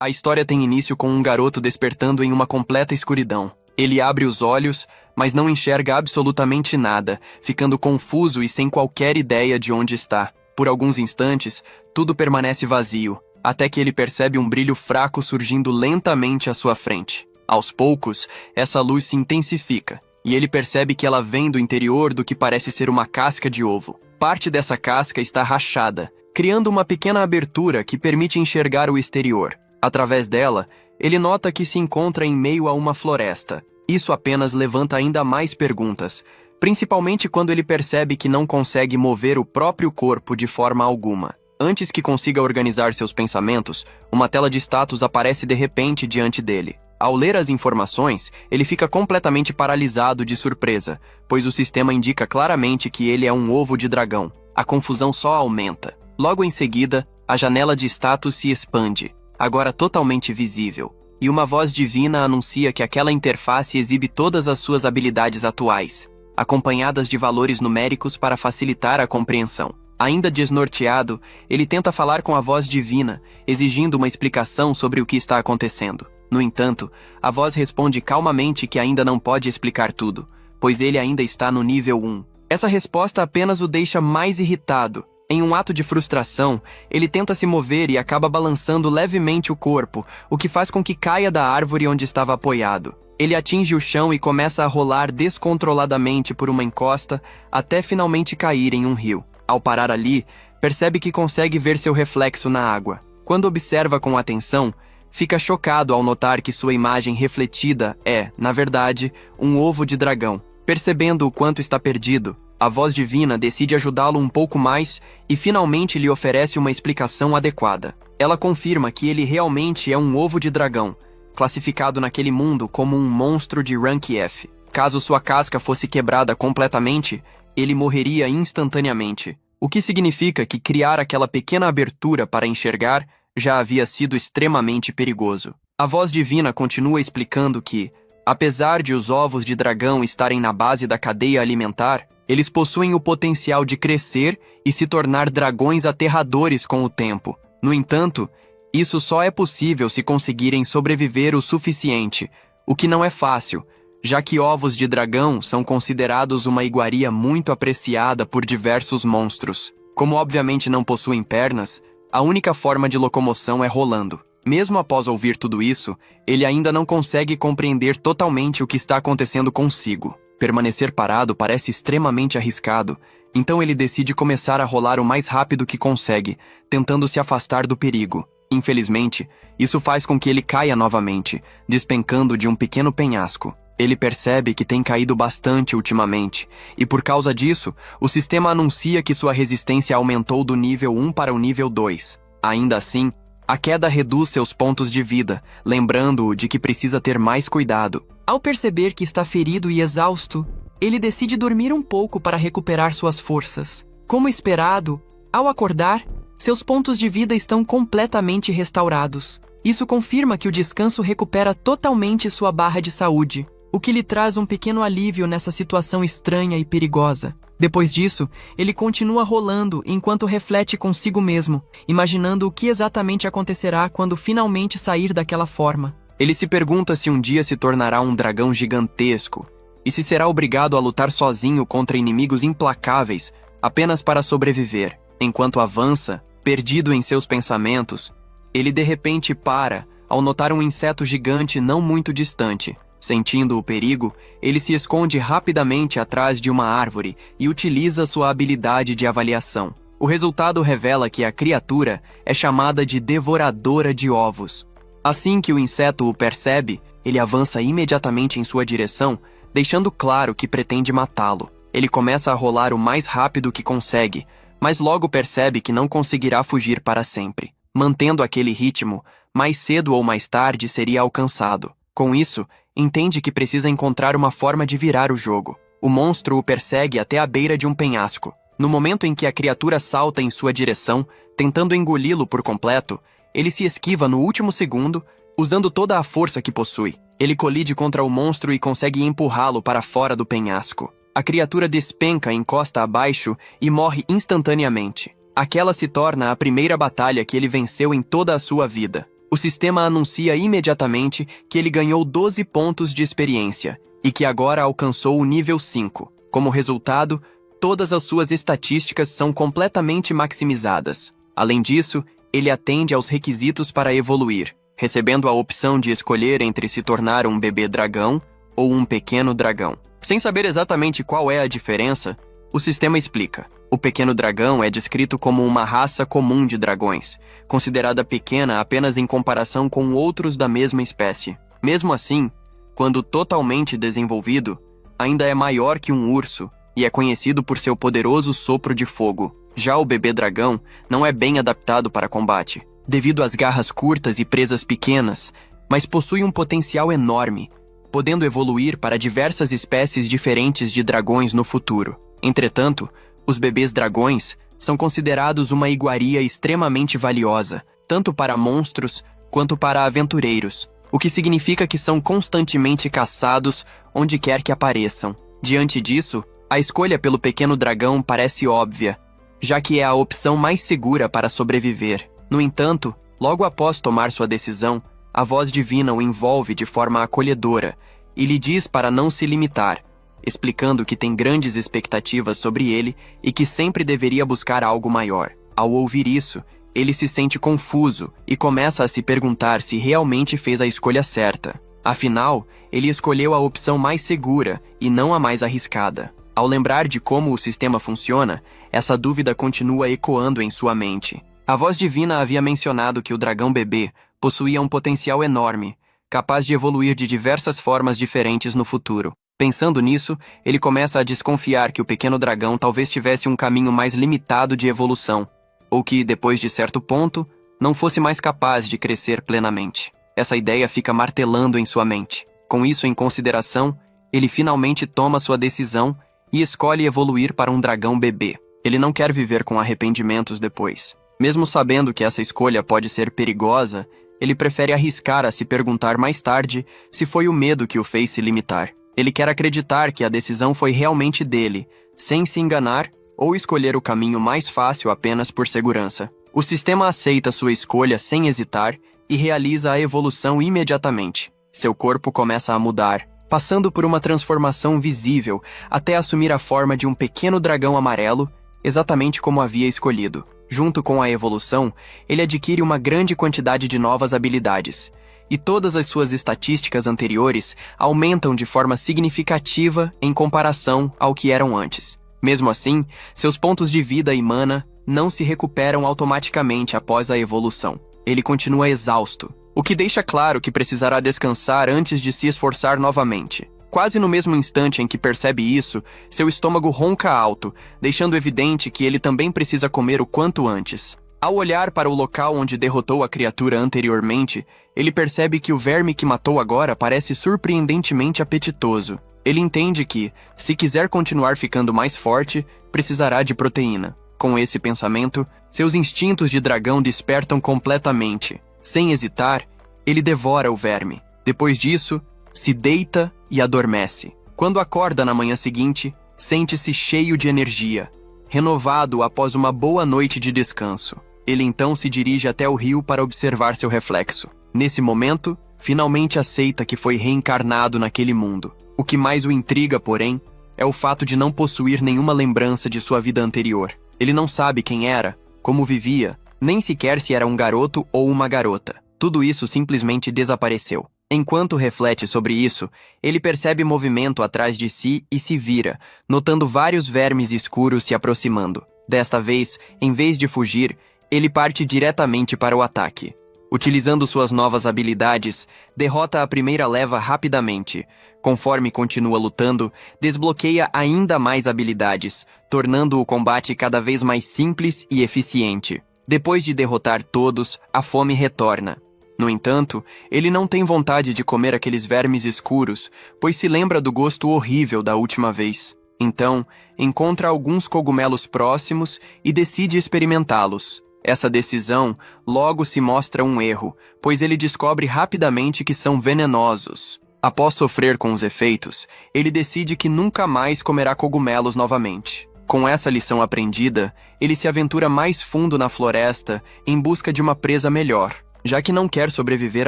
A história tem início com um garoto despertando em uma completa escuridão. Ele abre os olhos, mas não enxerga absolutamente nada, ficando confuso e sem qualquer ideia de onde está. Por alguns instantes, tudo permanece vazio, até que ele percebe um brilho fraco surgindo lentamente à sua frente. Aos poucos, essa luz se intensifica, e ele percebe que ela vem do interior do que parece ser uma casca de ovo. Parte dessa casca está rachada, criando uma pequena abertura que permite enxergar o exterior. Através dela, ele nota que se encontra em meio a uma floresta. Isso apenas levanta ainda mais perguntas, principalmente quando ele percebe que não consegue mover o próprio corpo de forma alguma. Antes que consiga organizar seus pensamentos, uma tela de status aparece de repente diante dele. Ao ler as informações, ele fica completamente paralisado de surpresa, pois o sistema indica claramente que ele é um ovo de dragão. A confusão só aumenta. Logo em seguida, a janela de status se expande, agora totalmente visível, e uma voz divina anuncia que aquela interface exibe todas as suas habilidades atuais, acompanhadas de valores numéricos para facilitar a compreensão. Ainda desnorteado, ele tenta falar com a voz divina, exigindo uma explicação sobre o que está acontecendo. No entanto, a voz responde calmamente que ainda não pode explicar tudo, pois ele ainda está no nível 1. Essa resposta apenas o deixa mais irritado. Em um ato de frustração, ele tenta se mover e acaba balançando levemente o corpo, o que faz com que caia da árvore onde estava apoiado. Ele atinge o chão e começa a rolar descontroladamente por uma encosta, até finalmente cair em um rio. Ao parar ali, percebe que consegue ver seu reflexo na água. Quando observa com atenção, fica chocado ao notar que sua imagem refletida é, na verdade, um ovo de dragão. Percebendo o quanto está perdido, a voz divina decide ajudá-lo um pouco mais e finalmente lhe oferece uma explicação adequada. Ela confirma que ele realmente é um ovo de dragão, classificado naquele mundo como um monstro de rank F. Caso sua casca fosse quebrada completamente, ele morreria instantaneamente, o que significa que criar aquela pequena abertura para enxergar já havia sido extremamente perigoso. A voz divina continua explicando que, apesar de os ovos de dragão estarem na base da cadeia alimentar, eles possuem o potencial de crescer e se tornar dragões aterradores com o tempo. No entanto, isso só é possível se conseguirem sobreviver o suficiente, o que não é fácil, já que ovos de dragão são considerados uma iguaria muito apreciada por diversos monstros. Como obviamente não possuem pernas, a única forma de locomoção é rolando. Mesmo após ouvir tudo isso, ele ainda não consegue compreender totalmente o que está acontecendo consigo. Permanecer parado parece extremamente arriscado, então ele decide começar a rolar o mais rápido que consegue, tentando se afastar do perigo. Infelizmente, isso faz com que ele caia novamente, despencando de um pequeno penhasco. Ele percebe que tem caído bastante ultimamente, e por causa disso, o sistema anuncia que sua resistência aumentou do nível 1 para o nível 2. Ainda assim, a queda reduz seus pontos de vida, lembrando-o de que precisa ter mais cuidado. Ao perceber que está ferido e exausto, ele decide dormir um pouco para recuperar suas forças. Como esperado, ao acordar, seus pontos de vida estão completamente restaurados. Isso confirma que o descanso recupera totalmente sua barra de saúde, o que lhe traz um pequeno alívio nessa situação estranha e perigosa. Depois disso, ele continua rolando enquanto reflete consigo mesmo, imaginando o que exatamente acontecerá quando finalmente sair daquela forma. Ele se pergunta se um dia se tornará um dragão gigantesco, e se será obrigado a lutar sozinho contra inimigos implacáveis apenas para sobreviver. Enquanto avança, perdido em seus pensamentos, ele de repente para ao notar um inseto gigante não muito distante. Sentindo o perigo, ele se esconde rapidamente atrás de uma árvore e utiliza sua habilidade de avaliação. O resultado revela que a criatura é chamada de Devoradora de Ovos. Assim que o inseto o percebe, ele avança imediatamente em sua direção, deixando claro que pretende matá-lo. Ele começa a rolar o mais rápido que consegue, mas logo percebe que não conseguirá fugir para sempre. Mantendo aquele ritmo, mais cedo ou mais tarde seria alcançado. Com isso, entende que precisa encontrar uma forma de virar o jogo. O monstro o persegue até a beira de um penhasco. No momento em que a criatura salta em sua direção, tentando engoli-lo por completo, ele se esquiva no último segundo, usando toda a força que possui. Ele colide contra o monstro e consegue empurrá-lo para fora do penhasco. A criatura despenca encosta abaixo e morre instantaneamente. Aquela se torna a primeira batalha que ele venceu em toda a sua vida. O sistema anuncia imediatamente que ele ganhou 12 pontos de experiência e que agora alcançou o nível 5. Como resultado, todas as suas estatísticas são completamente maximizadas. Além disso, ele atende aos requisitos para evoluir, recebendo a opção de escolher entre se tornar um bebê dragão ou um pequeno dragão. Sem saber exatamente qual é a diferença, o sistema explica. O pequeno dragão é descrito como uma raça comum de dragões, considerada pequena apenas em comparação com outros da mesma espécie. Mesmo assim, quando totalmente desenvolvido, ainda é maior que um urso e é conhecido por seu poderoso sopro de fogo. Já o bebê dragão não é bem adaptado para combate, devido às garras curtas e presas pequenas, mas possui um potencial enorme, podendo evoluir para diversas espécies diferentes de dragões no futuro. Entretanto, os bebês dragões são considerados uma iguaria extremamente valiosa, tanto para monstros quanto para aventureiros, o que significa que são constantemente caçados onde quer que apareçam. Diante disso, a escolha pelo pequeno dragão parece óbvia, já que é a opção mais segura para sobreviver. No entanto, logo após tomar sua decisão, a voz divina o envolve de forma acolhedora e lhe diz para não se limitar, explicando que tem grandes expectativas sobre ele e que sempre deveria buscar algo maior. Ao ouvir isso, ele se sente confuso e começa a se perguntar se realmente fez a escolha certa. Afinal, ele escolheu a opção mais segura e não a mais arriscada. Ao lembrar de como o sistema funciona, essa dúvida continua ecoando em sua mente. A voz divina havia mencionado que o dragão bebê possuía um potencial enorme, capaz de evoluir de diversas formas diferentes no futuro. Pensando nisso, ele começa a desconfiar que o pequeno dragão talvez tivesse um caminho mais limitado de evolução, ou que, depois de certo ponto, não fosse mais capaz de crescer plenamente. Essa ideia fica martelando em sua mente. Com isso em consideração, ele finalmente toma sua decisão e escolhe evoluir para um dragão bebê. Ele não quer viver com arrependimentos depois. Mesmo sabendo que essa escolha pode ser perigosa, ele prefere arriscar a se perguntar mais tarde se foi o medo que o fez se limitar. Ele quer acreditar que a decisão foi realmente dele, sem se enganar ou escolher o caminho mais fácil apenas por segurança. O sistema aceita sua escolha sem hesitar e realiza a evolução imediatamente. Seu corpo começa a mudar, passando por uma transformação visível até assumir a forma de um pequeno dragão amarelo, exatamente como havia escolhido. Junto com a evolução, ele adquire uma grande quantidade de novas habilidades, e todas as suas estatísticas anteriores aumentam de forma significativa em comparação ao que eram antes. Mesmo assim, seus pontos de vida e mana não se recuperam automaticamente após a evolução. Ele continua exausto, o que deixa claro que precisará descansar antes de se esforçar novamente. Quase no mesmo instante em que percebe isso, seu estômago ronca alto, deixando evidente que ele também precisa comer o quanto antes. Ao olhar para o local onde derrotou a criatura anteriormente, ele percebe que o verme que matou agora parece surpreendentemente apetitoso. Ele entende que, se quiser continuar ficando mais forte, precisará de proteína. Com esse pensamento, seus instintos de dragão despertam completamente. Sem hesitar, ele devora o verme. Depois disso, se deita e adormece. Quando acorda na manhã seguinte, sente-se cheio de energia, renovado após uma boa noite de descanso. Ele então se dirige até o rio para observar seu reflexo. Nesse momento, finalmente aceita que foi reencarnado naquele mundo. O que mais o intriga, porém, é o fato de não possuir nenhuma lembrança de sua vida anterior. Ele não sabe quem era, como vivia, nem sequer se era um garoto ou uma garota. Tudo isso simplesmente desapareceu. Enquanto reflete sobre isso, ele percebe movimento atrás de si e se vira, notando vários vermes escuros se aproximando. Desta vez, em vez de fugir, ele parte diretamente para o ataque. Utilizando suas novas habilidades, derrota a primeira leva rapidamente. Conforme continua lutando, desbloqueia ainda mais habilidades, tornando o combate cada vez mais simples e eficiente. Depois de derrotar todos, a fome retorna. No entanto, ele não tem vontade de comer aqueles vermes escuros, pois se lembra do gosto horrível da última vez. Então, encontra alguns cogumelos próximos e decide experimentá-los. Essa decisão logo se mostra um erro, pois ele descobre rapidamente que são venenosos. Após sofrer com os efeitos, ele decide que nunca mais comerá cogumelos novamente. Com essa lição aprendida, ele se aventura mais fundo na floresta em busca de uma presa melhor. já que não quer sobreviver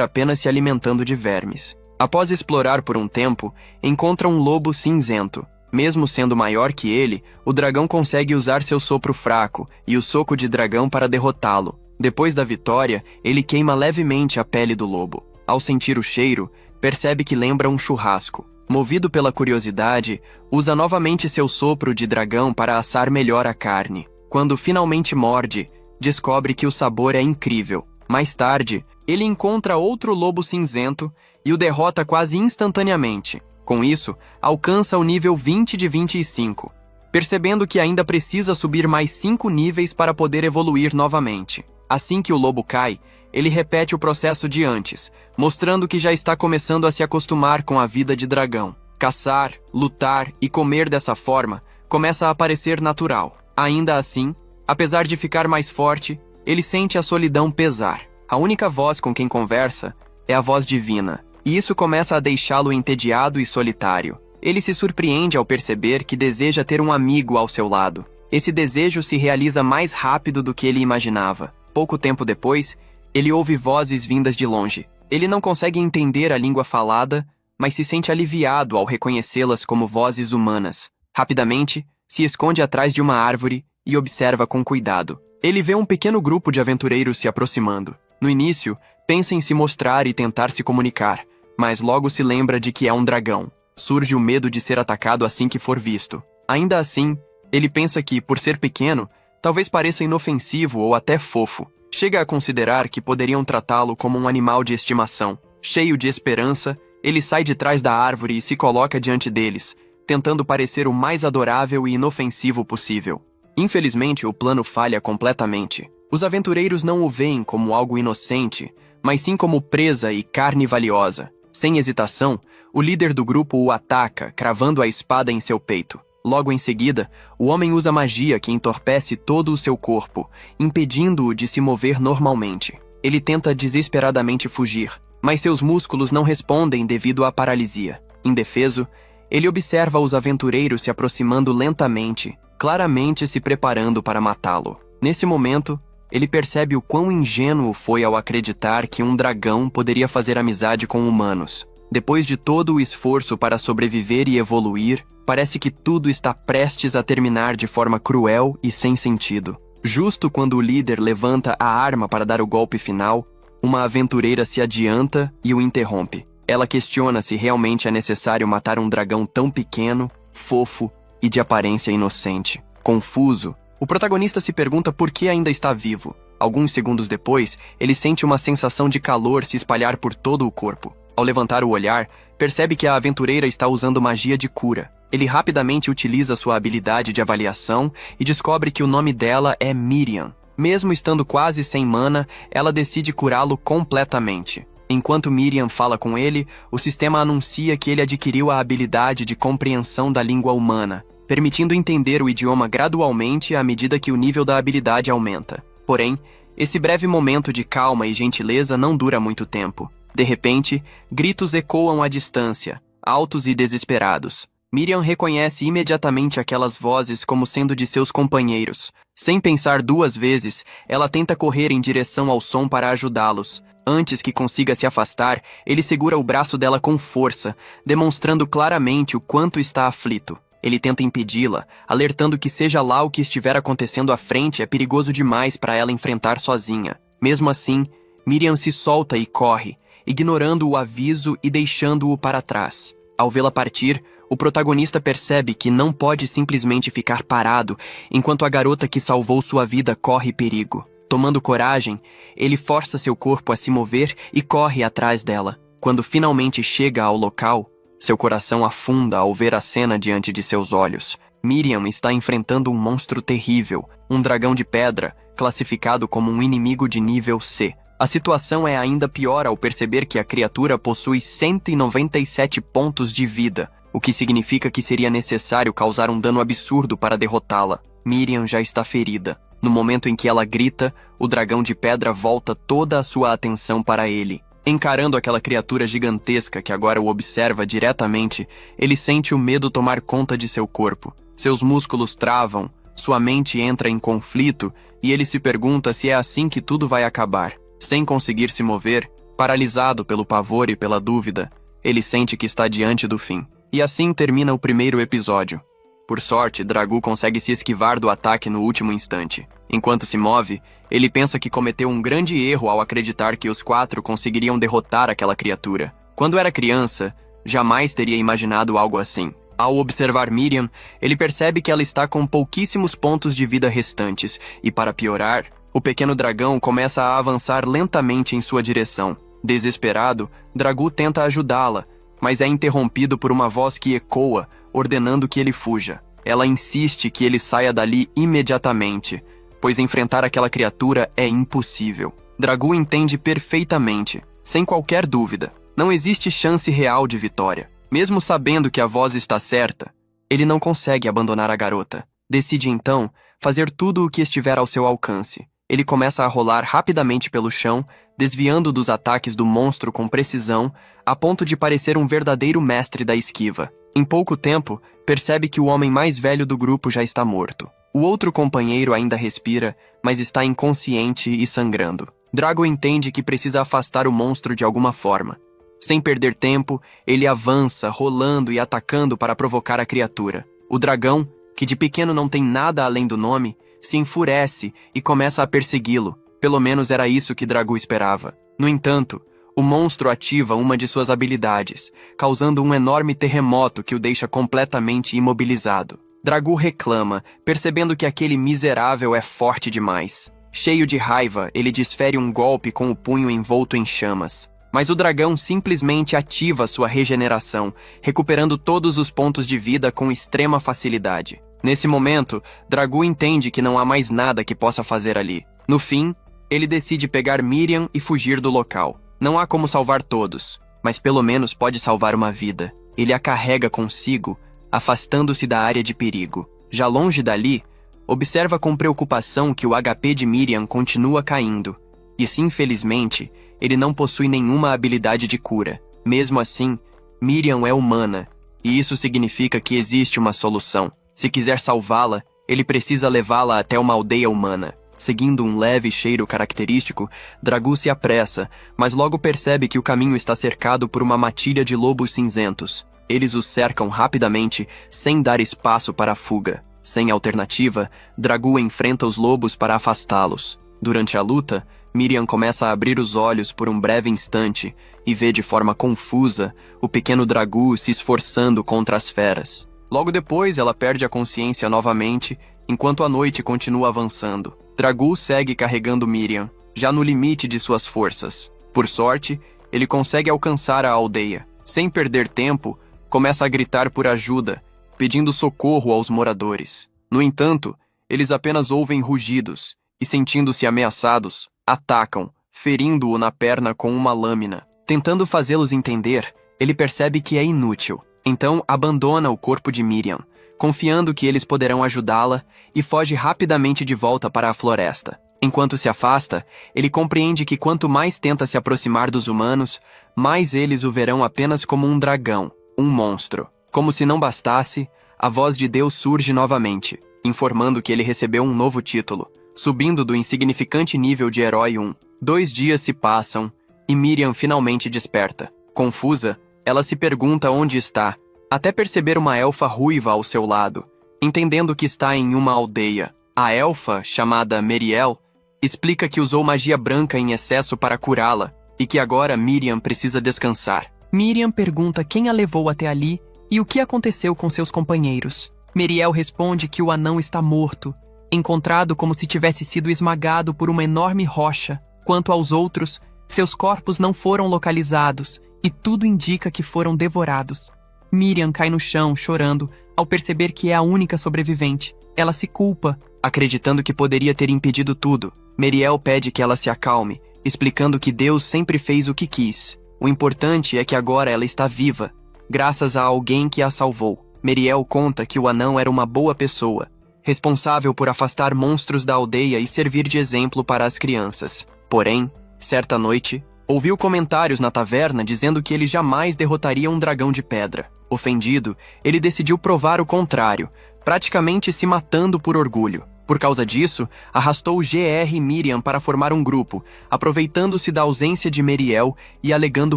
apenas se alimentando de vermes. Após explorar por um tempo, encontra um lobo cinzento. Mesmo sendo maior que ele, o dragão consegue usar seu sopro fraco e o soco de dragão para derrotá-lo. Depois da vitória, ele queima levemente a pele do lobo. Ao sentir o cheiro, percebe que lembra um churrasco. Movido pela curiosidade, usa novamente seu sopro de dragão para assar melhor a carne. Quando finalmente morde, descobre que o sabor é incrível. Mais tarde, ele encontra outro lobo cinzento e o derrota quase instantaneamente. Com isso, alcança o nível 20 de 25, percebendo que ainda precisa subir mais 5 níveis para poder evoluir novamente. Assim que o lobo cai, ele repete o processo de antes, mostrando que já está começando a se acostumar com a vida de dragão. Caçar, lutar e comer dessa forma começa a parecer natural. Ainda assim, apesar de ficar mais forte, ele sente a solidão pesar. A única voz com quem conversa é a voz divina, e isso começa a deixá-lo entediado e solitário. Ele se surpreende ao perceber que deseja ter um amigo ao seu lado. Esse desejo se realiza mais rápido do que ele imaginava. Pouco tempo depois, ele ouve vozes vindas de longe. Ele não consegue entender a língua falada, mas se sente aliviado ao reconhecê-las como vozes humanas. Rapidamente, se esconde atrás de uma árvore e observa com cuidado. Ele vê um pequeno grupo de aventureiros se aproximando. No início, pensa em se mostrar e tentar se comunicar, mas logo se lembra de que é um dragão. Surge o medo de ser atacado assim que for visto. Ainda assim, ele pensa que, por ser pequeno, talvez pareça inofensivo ou até fofo. Chega a considerar que poderiam tratá-lo como um animal de estimação. Cheio de esperança, ele sai de trás da árvore e se coloca diante deles, tentando parecer o mais adorável e inofensivo possível. Infelizmente, o plano falha completamente. Os aventureiros não o veem como algo inocente, mas sim como presa e carne valiosa. Sem hesitação, o líder do grupo o ataca, cravando a espada em seu peito. Logo em seguida, o homem usa magia que entorpece todo o seu corpo, impedindo-o de se mover normalmente. Ele tenta desesperadamente fugir, mas seus músculos não respondem devido à paralisia. Indefeso, ele observa os aventureiros se aproximando lentamente, claramente se preparando para matá-lo. Nesse momento, ele percebe o quão ingênuo foi ao acreditar que um dragão poderia fazer amizade com humanos. Depois de todo o esforço para sobreviver e evoluir, parece que tudo está prestes a terminar de forma cruel e sem sentido. Justo quando o líder levanta a arma para dar o golpe final, uma aventureira se adianta e o interrompe. Ela questiona se realmente é necessário matar um dragão tão pequeno, fofo e de aparência inocente. Confuso, o protagonista se pergunta por que ainda está vivo. Alguns segundos depois, ele sente uma sensação de calor se espalhar por todo o corpo. Ao levantar o olhar, percebe que a aventureira está usando magia de cura. Ele rapidamente utiliza sua habilidade de avaliação e descobre que o nome dela é Miriam. Mesmo estando quase sem mana, ela decide curá-lo completamente. Enquanto Miriam fala com ele, o sistema anuncia que ele adquiriu a habilidade de compreensão da língua humana, permitindo entender o idioma gradualmente à medida que o nível da habilidade aumenta. Porém, esse breve momento de calma e gentileza não dura muito tempo. De repente, gritos ecoam à distância, altos e desesperados. Miriam reconhece imediatamente aquelas vozes como sendo de seus companheiros. Sem pensar duas vezes, ela tenta correr em direção ao som para ajudá-los. Antes que consiga se afastar, ele segura o braço dela com força, demonstrando claramente o quanto está aflito. Ele tenta impedi-la, alertando que seja lá o que estiver acontecendo à frente é perigoso demais para ela enfrentar sozinha. Mesmo assim, Miriam se solta e corre, ignorando o aviso e deixando-o para trás. Ao vê-la partir, o protagonista percebe que não pode simplesmente ficar parado enquanto a garota que salvou sua vida corre perigo. Tomando coragem, ele força seu corpo a se mover e corre atrás dela. Quando finalmente chega ao local, seu coração afunda ao ver a cena diante de seus olhos. Miriam está enfrentando um monstro terrível, um dragão de pedra, classificado como um inimigo de nível C. A situação é ainda pior ao perceber que a criatura possui 197 pontos de vida, o que significa que seria necessário causar um dano absurdo para derrotá-la. Miriam já está ferida. No momento em que ela grita, o dragão de pedra volta toda a sua atenção para ele. Encarando aquela criatura gigantesca que agora o observa diretamente, ele sente o medo tomar conta de seu corpo. Seus músculos travam, sua mente entra em conflito e ele se pergunta se é assim que tudo vai acabar. Sem conseguir se mover, paralisado pelo pavor e pela dúvida, ele sente que está diante do fim. E assim termina o primeiro episódio. Por sorte, Dragu consegue se esquivar do ataque no último instante. Enquanto se move, ele pensa que cometeu um grande erro ao acreditar que os 4 conseguiriam derrotar aquela criatura. Quando era criança, jamais teria imaginado algo assim. Ao observar Miriam, ele percebe que ela está com pouquíssimos pontos de vida restantes, e para piorar, o pequeno dragão começa a avançar lentamente em sua direção. Desesperado, Dragu tenta ajudá-la, mas é interrompido por uma voz que ecoa, ordenando que ele fuja. Ela insiste que ele saia dali imediatamente, pois enfrentar aquela criatura é impossível. Dragu entende perfeitamente, sem qualquer dúvida. Não existe chance real de vitória. Mesmo sabendo que a voz está certa, ele não consegue abandonar a garota. Decide então fazer tudo o que estiver ao seu alcance. Ele começa a rolar rapidamente pelo chão, desviando dos ataques do monstro com precisão, a ponto de parecer um verdadeiro mestre da esquiva. Em pouco tempo, percebe que o homem mais velho do grupo já está morto. O outro companheiro ainda respira, mas está inconsciente e sangrando. Drago entende que precisa afastar o monstro de alguma forma. Sem perder tempo, ele avança, rolando e atacando para provocar a criatura. O dragão, que de pequeno não tem nada além do nome, se enfurece e começa a persegui-lo. Pelo menos era isso que Dragu esperava. No entanto, o monstro ativa uma de suas habilidades, causando um enorme terremoto que o deixa completamente imobilizado. Dragu reclama, percebendo que aquele miserável é forte demais. Cheio de raiva, ele desfere um golpe com o punho envolto em chamas. Mas o dragão simplesmente ativa sua regeneração, recuperando todos os pontos de vida com extrema facilidade. Nesse momento, Dragu entende que não há mais nada que possa fazer ali. No fim, ele decide pegar Miriam e fugir do local. Não há como salvar todos, mas pelo menos pode salvar uma vida. Ele a carrega consigo, afastando-se da área de perigo. Já longe dali, observa com preocupação que o HP de Miriam continua caindo. E se infelizmente, ele não possui nenhuma habilidade de cura. Mesmo assim, Miriam é humana, e isso significa que existe uma solução. Se quiser salvá-la, ele precisa levá-la até uma aldeia humana. Seguindo um leve cheiro característico, Dragu se apressa, mas logo percebe que o caminho está cercado por uma matilha de lobos cinzentos. Eles o cercam rapidamente, sem dar espaço para a fuga. Sem alternativa, Dragu enfrenta os lobos para afastá-los. Durante a luta, Miriam começa a abrir os olhos por um breve instante e vê de forma confusa o pequeno Dragu se esforçando contra as feras. Logo depois, ela perde a consciência novamente, enquanto a noite continua avançando. Dragu segue carregando Miriam, já no limite de suas forças. Por sorte, ele consegue alcançar a aldeia. Sem perder tempo, começa a gritar por ajuda, pedindo socorro aos moradores. No entanto, eles apenas ouvem rugidos e, sentindo-se ameaçados, atacam, ferindo-o na perna com uma lâmina. Tentando fazê-los entender, ele percebe que é inútil. Então, abandona o corpo de Miriam, confiando que eles poderão ajudá-la, e foge rapidamente de volta para a floresta. Enquanto se afasta, ele compreende que quanto mais tenta se aproximar dos humanos, mais eles o verão apenas como um dragão, um monstro. Como se não bastasse, a voz de Deus surge novamente, informando que ele recebeu um novo título, subindo do insignificante nível de Herói 1. 2 dias se passam, e Miriam finalmente desperta. Confusa, ela se pergunta onde está, até perceber uma elfa ruiva ao seu lado, entendendo que está em uma aldeia. A elfa, chamada Meriel, explica que usou magia branca em excesso para curá-la, e que agora Miriam precisa descansar. Miriam pergunta quem a levou até ali e o que aconteceu com seus companheiros. Meriel responde que o anão está morto, encontrado como se tivesse sido esmagado por uma enorme rocha. Quanto aos outros, seus corpos não foram localizados, e tudo indica que foram devorados. Miriam cai no chão, chorando, ao perceber que é a única sobrevivente. Ela se culpa, acreditando que poderia ter impedido tudo. Meriel pede que ela se acalme, explicando que Deus sempre fez o que quis. O importante é que agora ela está viva, graças a alguém que a salvou. Meriel conta que o anão era uma boa pessoa, responsável por afastar monstros da aldeia e servir de exemplo para as crianças. Porém, certa noite, ouviu comentários na taverna dizendo que ele jamais derrotaria um dragão de pedra. Ofendido, ele decidiu provar o contrário, praticamente se matando por orgulho. Por causa disso, arrastou GR e Miriam para formar um grupo, aproveitando-se da ausência de Meriel e alegando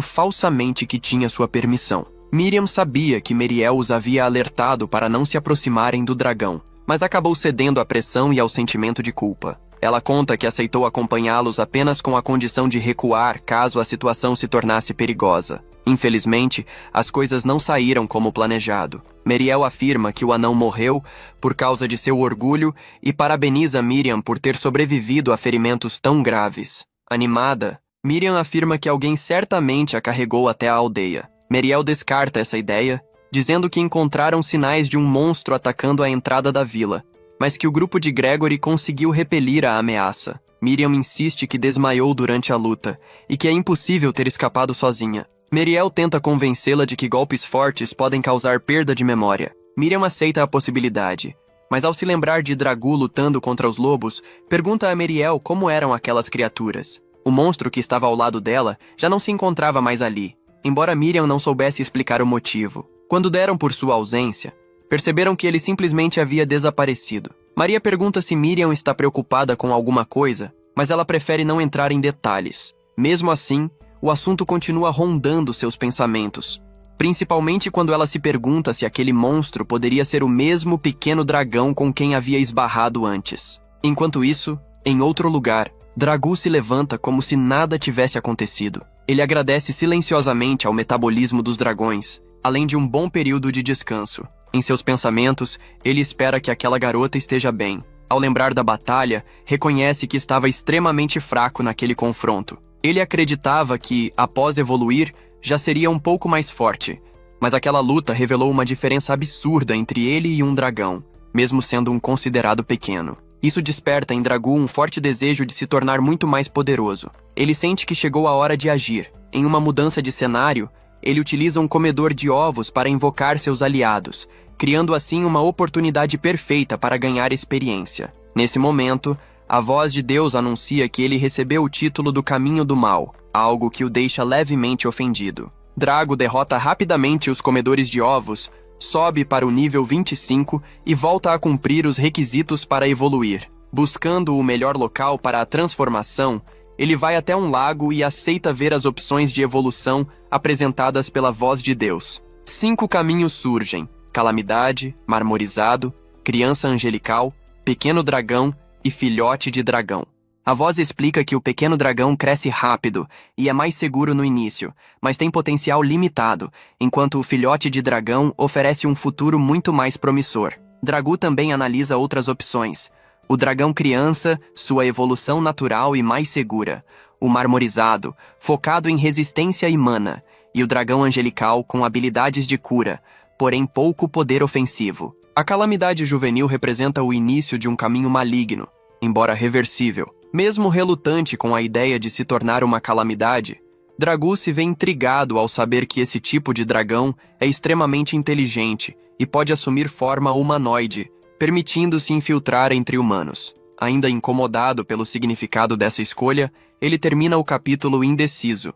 falsamente que tinha sua permissão. Miriam sabia que Meriel os havia alertado para não se aproximarem do dragão, mas acabou cedendo à pressão e ao sentimento de culpa. Ela conta que aceitou acompanhá-los apenas com a condição de recuar caso a situação se tornasse perigosa. Infelizmente, as coisas não saíram como planejado. Meriel afirma que o anão morreu por causa de seu orgulho e parabeniza Miriam por ter sobrevivido a ferimentos tão graves. Animada, Miriam afirma que alguém certamente a carregou até a aldeia. Meriel descarta essa ideia, dizendo que encontraram sinais de um monstro atacando a entrada da vila, mas que o grupo de Gregory conseguiu repelir a ameaça. Miriam insiste que desmaiou durante a luta e que é impossível ter escapado sozinha. Meriel tenta convencê-la de que golpes fortes podem causar perda de memória. Miriam aceita a possibilidade, mas ao se lembrar de Dragu lutando contra os lobos, pergunta a Meriel como eram aquelas criaturas. O monstro que estava ao lado dela já não se encontrava mais ali, embora Miriam não soubesse explicar o motivo. Quando deram por sua ausência, perceberam que ele simplesmente havia desaparecido. Maria pergunta se Miriam está preocupada com alguma coisa, mas ela prefere não entrar em detalhes. Mesmo assim, o assunto continua rondando seus pensamentos, principalmente quando ela se pergunta se aquele monstro poderia ser o mesmo pequeno dragão com quem havia esbarrado antes. Enquanto isso, em outro lugar, Dragu se levanta como se nada tivesse acontecido. Ele agradece silenciosamente ao metabolismo dos dragões, além de um bom período de descanso. Em seus pensamentos, ele espera que aquela garota esteja bem. Ao lembrar da batalha, reconhece que estava extremamente fraco naquele confronto. Ele acreditava que, após evoluir, já seria um pouco mais forte, mas aquela luta revelou uma diferença absurda entre ele e um dragão, mesmo sendo um considerado pequeno. Isso desperta em Dragu um forte desejo de se tornar muito mais poderoso. Ele sente que chegou a hora de agir. Em uma mudança de cenário, ele utiliza um comedor de ovos para invocar seus aliados, criando assim uma oportunidade perfeita para ganhar experiência. Nesse momento, a voz de Deus anuncia que ele recebeu o título do Caminho do Mal, algo que o deixa levemente ofendido. Drago derrota rapidamente os comedores de ovos, sobe para o nível 25 e volta a cumprir os requisitos para evoluir. Buscando o melhor local para a transformação, ele vai até um lago e aceita ver as opções de evolução apresentadas pela voz de Deus. 5 caminhos surgem: Calamidade, Marmorizado, Criança Angelical, Pequeno Dragão e Filhote de Dragão. A voz explica que o pequeno dragão cresce rápido e é mais seguro no início, mas tem potencial limitado, enquanto o filhote de dragão oferece um futuro muito mais promissor. Dragu também analisa outras opções: o dragão criança, sua evolução natural e mais segura; o marmorizado, focado em resistência e mana; e o dragão angelical com habilidades de cura, porém pouco poder ofensivo. A calamidade juvenil representa o início de um caminho maligno, embora reversível. Mesmo relutante com a ideia de se tornar uma calamidade, Dragu se vê intrigado ao saber que esse tipo de dragão é extremamente inteligente e pode assumir forma humanoide, permitindo-se infiltrar entre humanos. Ainda incomodado pelo significado dessa escolha, ele termina o capítulo indeciso.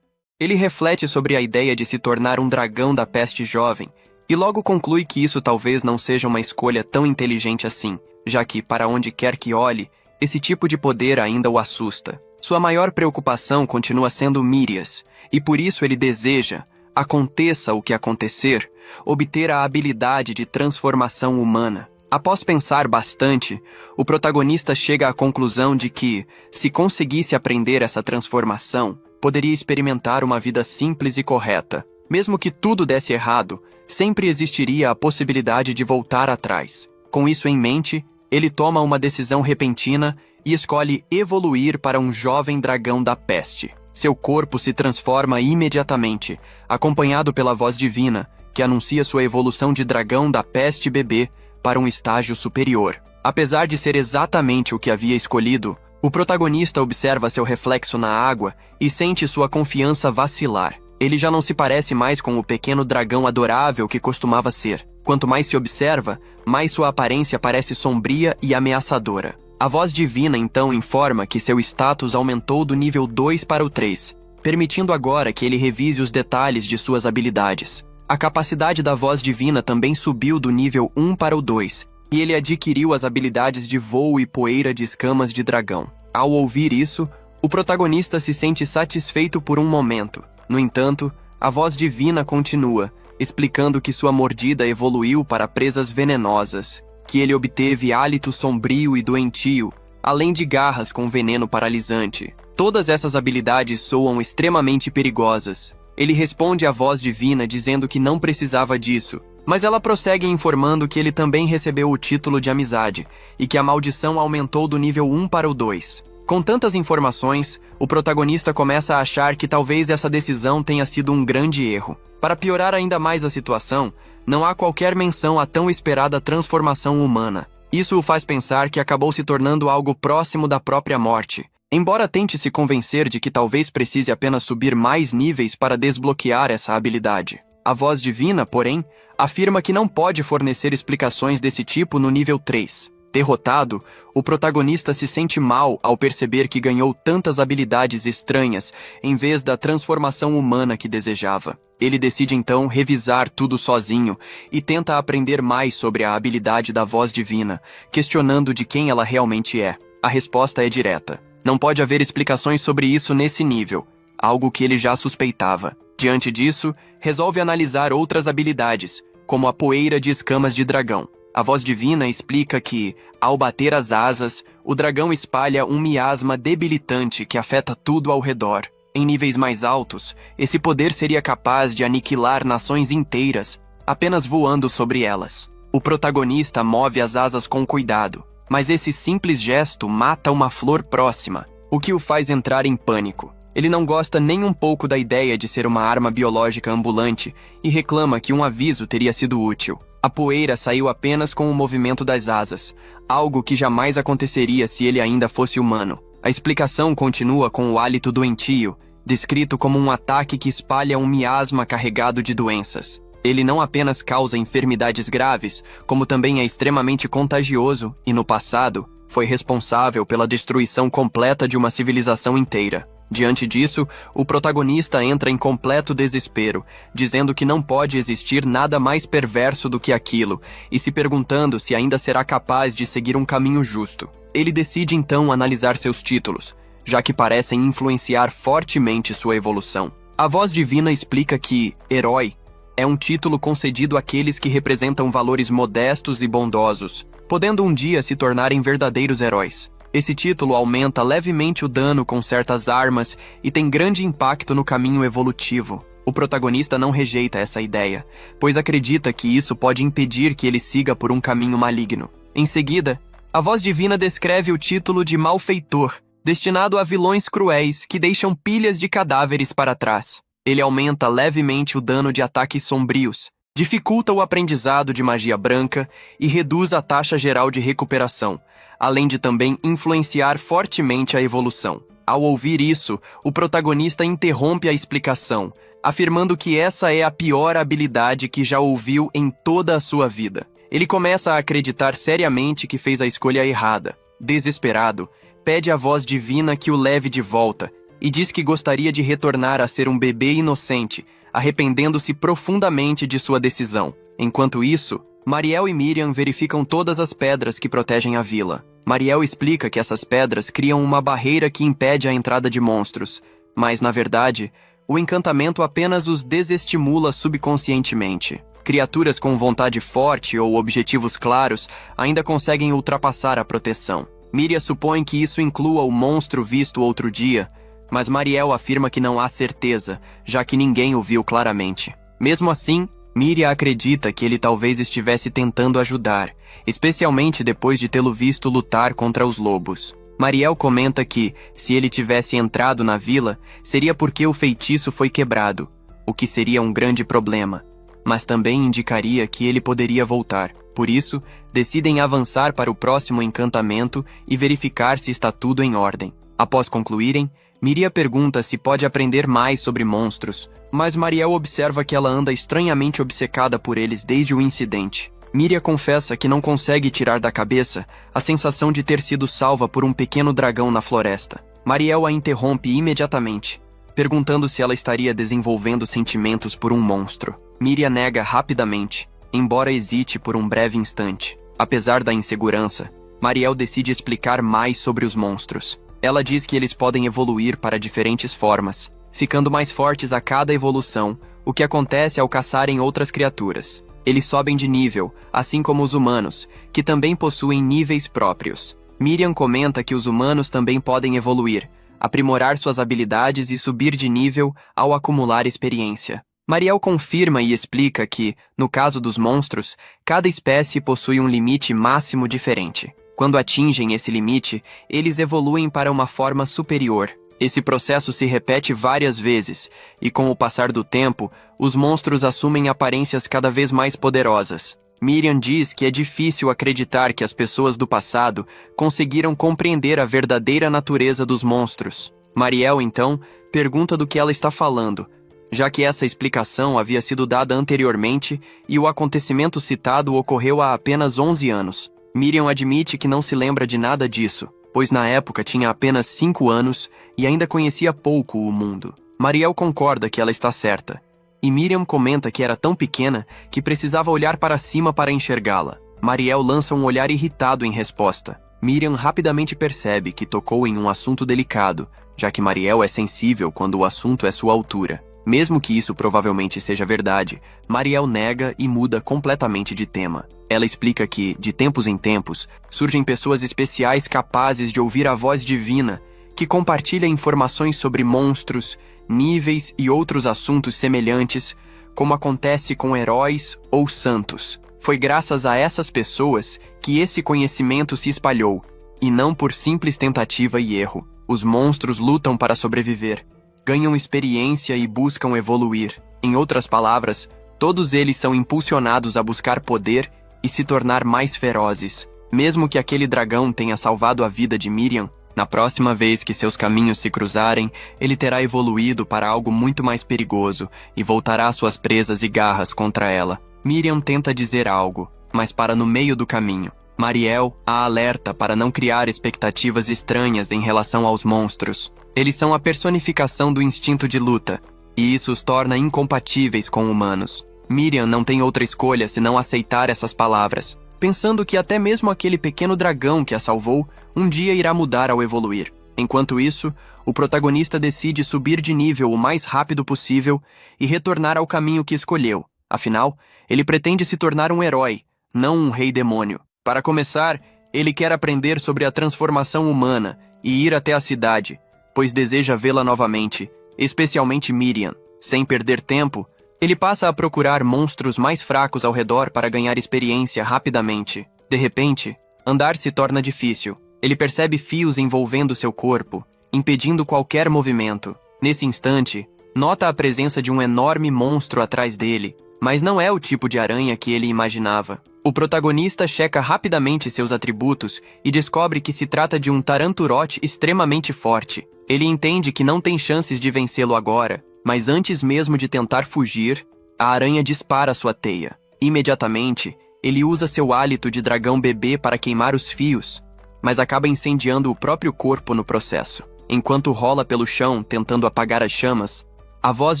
Ele reflete sobre a ideia de se tornar um dragão da peste jovem, e logo conclui que isso talvez não seja uma escolha tão inteligente assim, já que, para onde quer que olhe, esse tipo de poder ainda o assusta. Sua maior preocupação continua sendo Mírias, e por isso ele deseja, aconteça o que acontecer, obter a habilidade de transformação humana. Após pensar bastante, o protagonista chega à conclusão de que, se conseguisse aprender essa transformação, poderia experimentar uma vida simples e correta. Mesmo que tudo desse errado, sempre existiria a possibilidade de voltar atrás. Com isso em mente, ele toma uma decisão repentina e escolhe evoluir para um jovem dragão da peste. Seu corpo se transforma imediatamente, acompanhado pela voz divina, que anuncia sua evolução de dragão da peste bebê para um estágio superior. Apesar de ser exatamente o que havia escolhido, o protagonista observa seu reflexo na água e sente sua confiança vacilar. Ele já não se parece mais com o pequeno dragão adorável que costumava ser. Quanto mais se observa, mais sua aparência parece sombria e ameaçadora. A voz divina então informa que seu status aumentou do nível 2 para o 3, permitindo agora que ele revise os detalhes de suas habilidades. A capacidade da voz divina também subiu do nível 1 para o 2, e ele adquiriu as habilidades de voo e poeira de escamas de dragão. Ao ouvir isso, o protagonista se sente satisfeito por um momento. No entanto, a voz divina continua, explicando que sua mordida evoluiu para presas venenosas, que ele obteve hálito sombrio e doentio, além de garras com veneno paralisante. Todas essas habilidades soam extremamente perigosas. Ele responde à voz divina dizendo que não precisava disso, mas ela prossegue informando que ele também recebeu o título de amizade e que a maldição aumentou do nível 1 para o 2. Com tantas informações, o protagonista começa a achar que talvez essa decisão tenha sido um grande erro. Para piorar ainda mais a situação, não há qualquer menção à tão esperada transformação humana. Isso o faz pensar que acabou se tornando algo próximo da própria morte. Embora tente se convencer de que talvez precise apenas subir mais níveis para desbloquear essa habilidade. A voz divina, porém, afirma que não pode fornecer explicações desse tipo no nível 3. Derrotado, o protagonista se sente mal ao perceber que ganhou tantas habilidades estranhas em vez da transformação humana que desejava. Ele decide então revisar tudo sozinho e tenta aprender mais sobre a habilidade da voz divina, questionando de quem ela realmente é. A resposta é direta. Não pode haver explicações sobre isso nesse nível, algo que ele já suspeitava. Diante disso, resolve analisar outras habilidades, como a poeira de escamas de dragão. A voz divina explica que, ao bater as asas, o dragão espalha um miasma debilitante que afeta tudo ao redor. Em níveis mais altos, esse poder seria capaz de aniquilar nações inteiras, apenas voando sobre elas. O protagonista move as asas com cuidado, mas esse simples gesto mata uma flor próxima, o que o faz entrar em pânico. Ele não gosta nem um pouco da ideia de ser uma arma biológica ambulante e reclama que um aviso teria sido útil. A poeira saiu apenas com o movimento das asas, algo que jamais aconteceria se ele ainda fosse humano. A explicação continua com o hálito doentio, descrito como um ataque que espalha um miasma carregado de doenças. Ele não apenas causa enfermidades graves, como também é extremamente contagioso e, no passado, foi responsável pela destruição completa de uma civilização inteira. Diante disso, o protagonista entra em completo desespero, dizendo que não pode existir nada mais perverso do que aquilo, e se perguntando se ainda será capaz de seguir um caminho justo. Ele decide então analisar seus títulos, já que parecem influenciar fortemente sua evolução. A voz divina explica que herói é um título concedido àqueles que representam valores modestos e bondosos, podendo um dia se tornarem verdadeiros heróis. Esse título aumenta levemente o dano com certas armas e tem grande impacto no caminho evolutivo. O protagonista não rejeita essa ideia, pois acredita que isso pode impedir que ele siga por um caminho maligno. Em seguida, a voz divina descreve o título de malfeitor, destinado a vilões cruéis que deixam pilhas de cadáveres para trás. Ele aumenta levemente o dano de ataques sombrios, dificulta o aprendizado de magia branca e reduz a taxa geral de recuperação, além de também influenciar fortemente a evolução. Ao ouvir isso, o protagonista interrompe a explicação, afirmando que essa é a pior habilidade que já ouviu em toda a sua vida. Ele começa a acreditar seriamente que fez a escolha errada. Desesperado, pede à voz divina que o leve de volta e diz que gostaria de retornar a ser um bebê inocente, arrependendo-se profundamente de sua decisão. Enquanto isso, Mariel e Miriam verificam todas as pedras que protegem a vila. Mariel explica que essas pedras criam uma barreira que impede a entrada de monstros, mas, na verdade, o encantamento apenas os desestimula subconscientemente. Criaturas com vontade forte ou objetivos claros ainda conseguem ultrapassar a proteção. Miriam supõe que isso inclua o monstro visto outro dia, mas Mariel afirma que não há certeza, já que ninguém o viu claramente. Mesmo assim, Miriam acredita que ele talvez estivesse tentando ajudar, especialmente depois de tê-lo visto lutar contra os lobos. Mariel comenta que, se ele tivesse entrado na vila, seria porque o feitiço foi quebrado, o que seria um grande problema, mas também indicaria que ele poderia voltar. Por isso, decidem avançar para o próximo encantamento e verificar se está tudo em ordem. Após concluírem, Miriam pergunta se pode aprender mais sobre monstros, mas Mariel observa que ela anda estranhamente obcecada por eles desde o incidente. Miriam confessa que não consegue tirar da cabeça a sensação de ter sido salva por um pequeno dragão na floresta. Mariel a interrompe imediatamente, perguntando se ela estaria desenvolvendo sentimentos por um monstro. Miriam nega rapidamente, embora hesite por um breve instante. Apesar da insegurança, Mariel decide explicar mais sobre os monstros. Ela diz que eles podem evoluir para diferentes formas, ficando mais fortes a cada evolução, o que acontece ao caçarem outras criaturas. Eles sobem de nível, assim como os humanos, que também possuem níveis próprios. Miriam comenta que os humanos também podem evoluir, aprimorar suas habilidades e subir de nível ao acumular experiência. Mariel confirma e explica que, no caso dos monstros, cada espécie possui um limite máximo diferente. Quando atingem esse limite, eles evoluem para uma forma superior. Esse processo se repete várias vezes, e com o passar do tempo, os monstros assumem aparências cada vez mais poderosas. Miriam diz que é difícil acreditar que as pessoas do passado conseguiram compreender a verdadeira natureza dos monstros. Mariel, então, pergunta do que ela está falando, já que essa explicação havia sido dada anteriormente e o acontecimento citado ocorreu há apenas 11 anos. Miriam admite que não se lembra de nada disso, pois na época tinha apenas 5 anos e ainda conhecia pouco o mundo. Mariel concorda que ela está certa, e Miriam comenta que era tão pequena que precisava olhar para cima para enxergá-la. Mariel lança um olhar irritado em resposta. Miriam rapidamente percebe que tocou em um assunto delicado, já que Mariel é sensível quando o assunto é sua altura. Mesmo que isso provavelmente seja verdade, Mariel nega e muda completamente de tema. Ela explica que, de tempos em tempos, surgem pessoas especiais capazes de ouvir a voz divina, que compartilha informações sobre monstros, níveis e outros assuntos semelhantes, como acontece com heróis ou santos. Foi graças a essas pessoas que esse conhecimento se espalhou, e não por simples tentativa e erro. Os monstros lutam para sobreviver, ganham experiência e buscam evoluir. Em outras palavras, todos eles são impulsionados a buscar poder e se tornar mais ferozes. Mesmo que aquele dragão tenha salvado a vida de Miriam, na próxima vez que seus caminhos se cruzarem, ele terá evoluído para algo muito mais perigoso e voltará suas presas e garras contra ela. Miriam tenta dizer algo, mas para no meio do caminho. Mariel a alerta para não criar expectativas estranhas em relação aos monstros. Eles são a personificação do instinto de luta, e isso os torna incompatíveis com humanos. Miriam não tem outra escolha senão aceitar essas palavras, pensando que até mesmo aquele pequeno dragão que a salvou um dia irá mudar ao evoluir. Enquanto isso, o protagonista decide subir de nível o mais rápido possível e retornar ao caminho que escolheu. Afinal, ele pretende se tornar um herói, não um rei demônio. Para começar, ele quer aprender sobre a transformação humana e ir até a cidade, pois deseja vê-la novamente, especialmente Miriam. Sem perder tempo, ele passa a procurar monstros mais fracos ao redor para ganhar experiência rapidamente. De repente, andar se torna difícil. Ele percebe fios envolvendo seu corpo, impedindo qualquer movimento. Nesse instante, nota a presença de um enorme monstro atrás dele, mas não é o tipo de aranha que ele imaginava. O protagonista checa rapidamente seus atributos e descobre que se trata de um taranturote extremamente forte. Ele entende que não tem chances de vencê-lo agora, mas antes mesmo de tentar fugir, a aranha dispara sua teia. Imediatamente, ele usa seu hálito de dragão bebê para queimar os fios, mas acaba incendiando o próprio corpo no processo. Enquanto rola pelo chão tentando apagar as chamas, a voz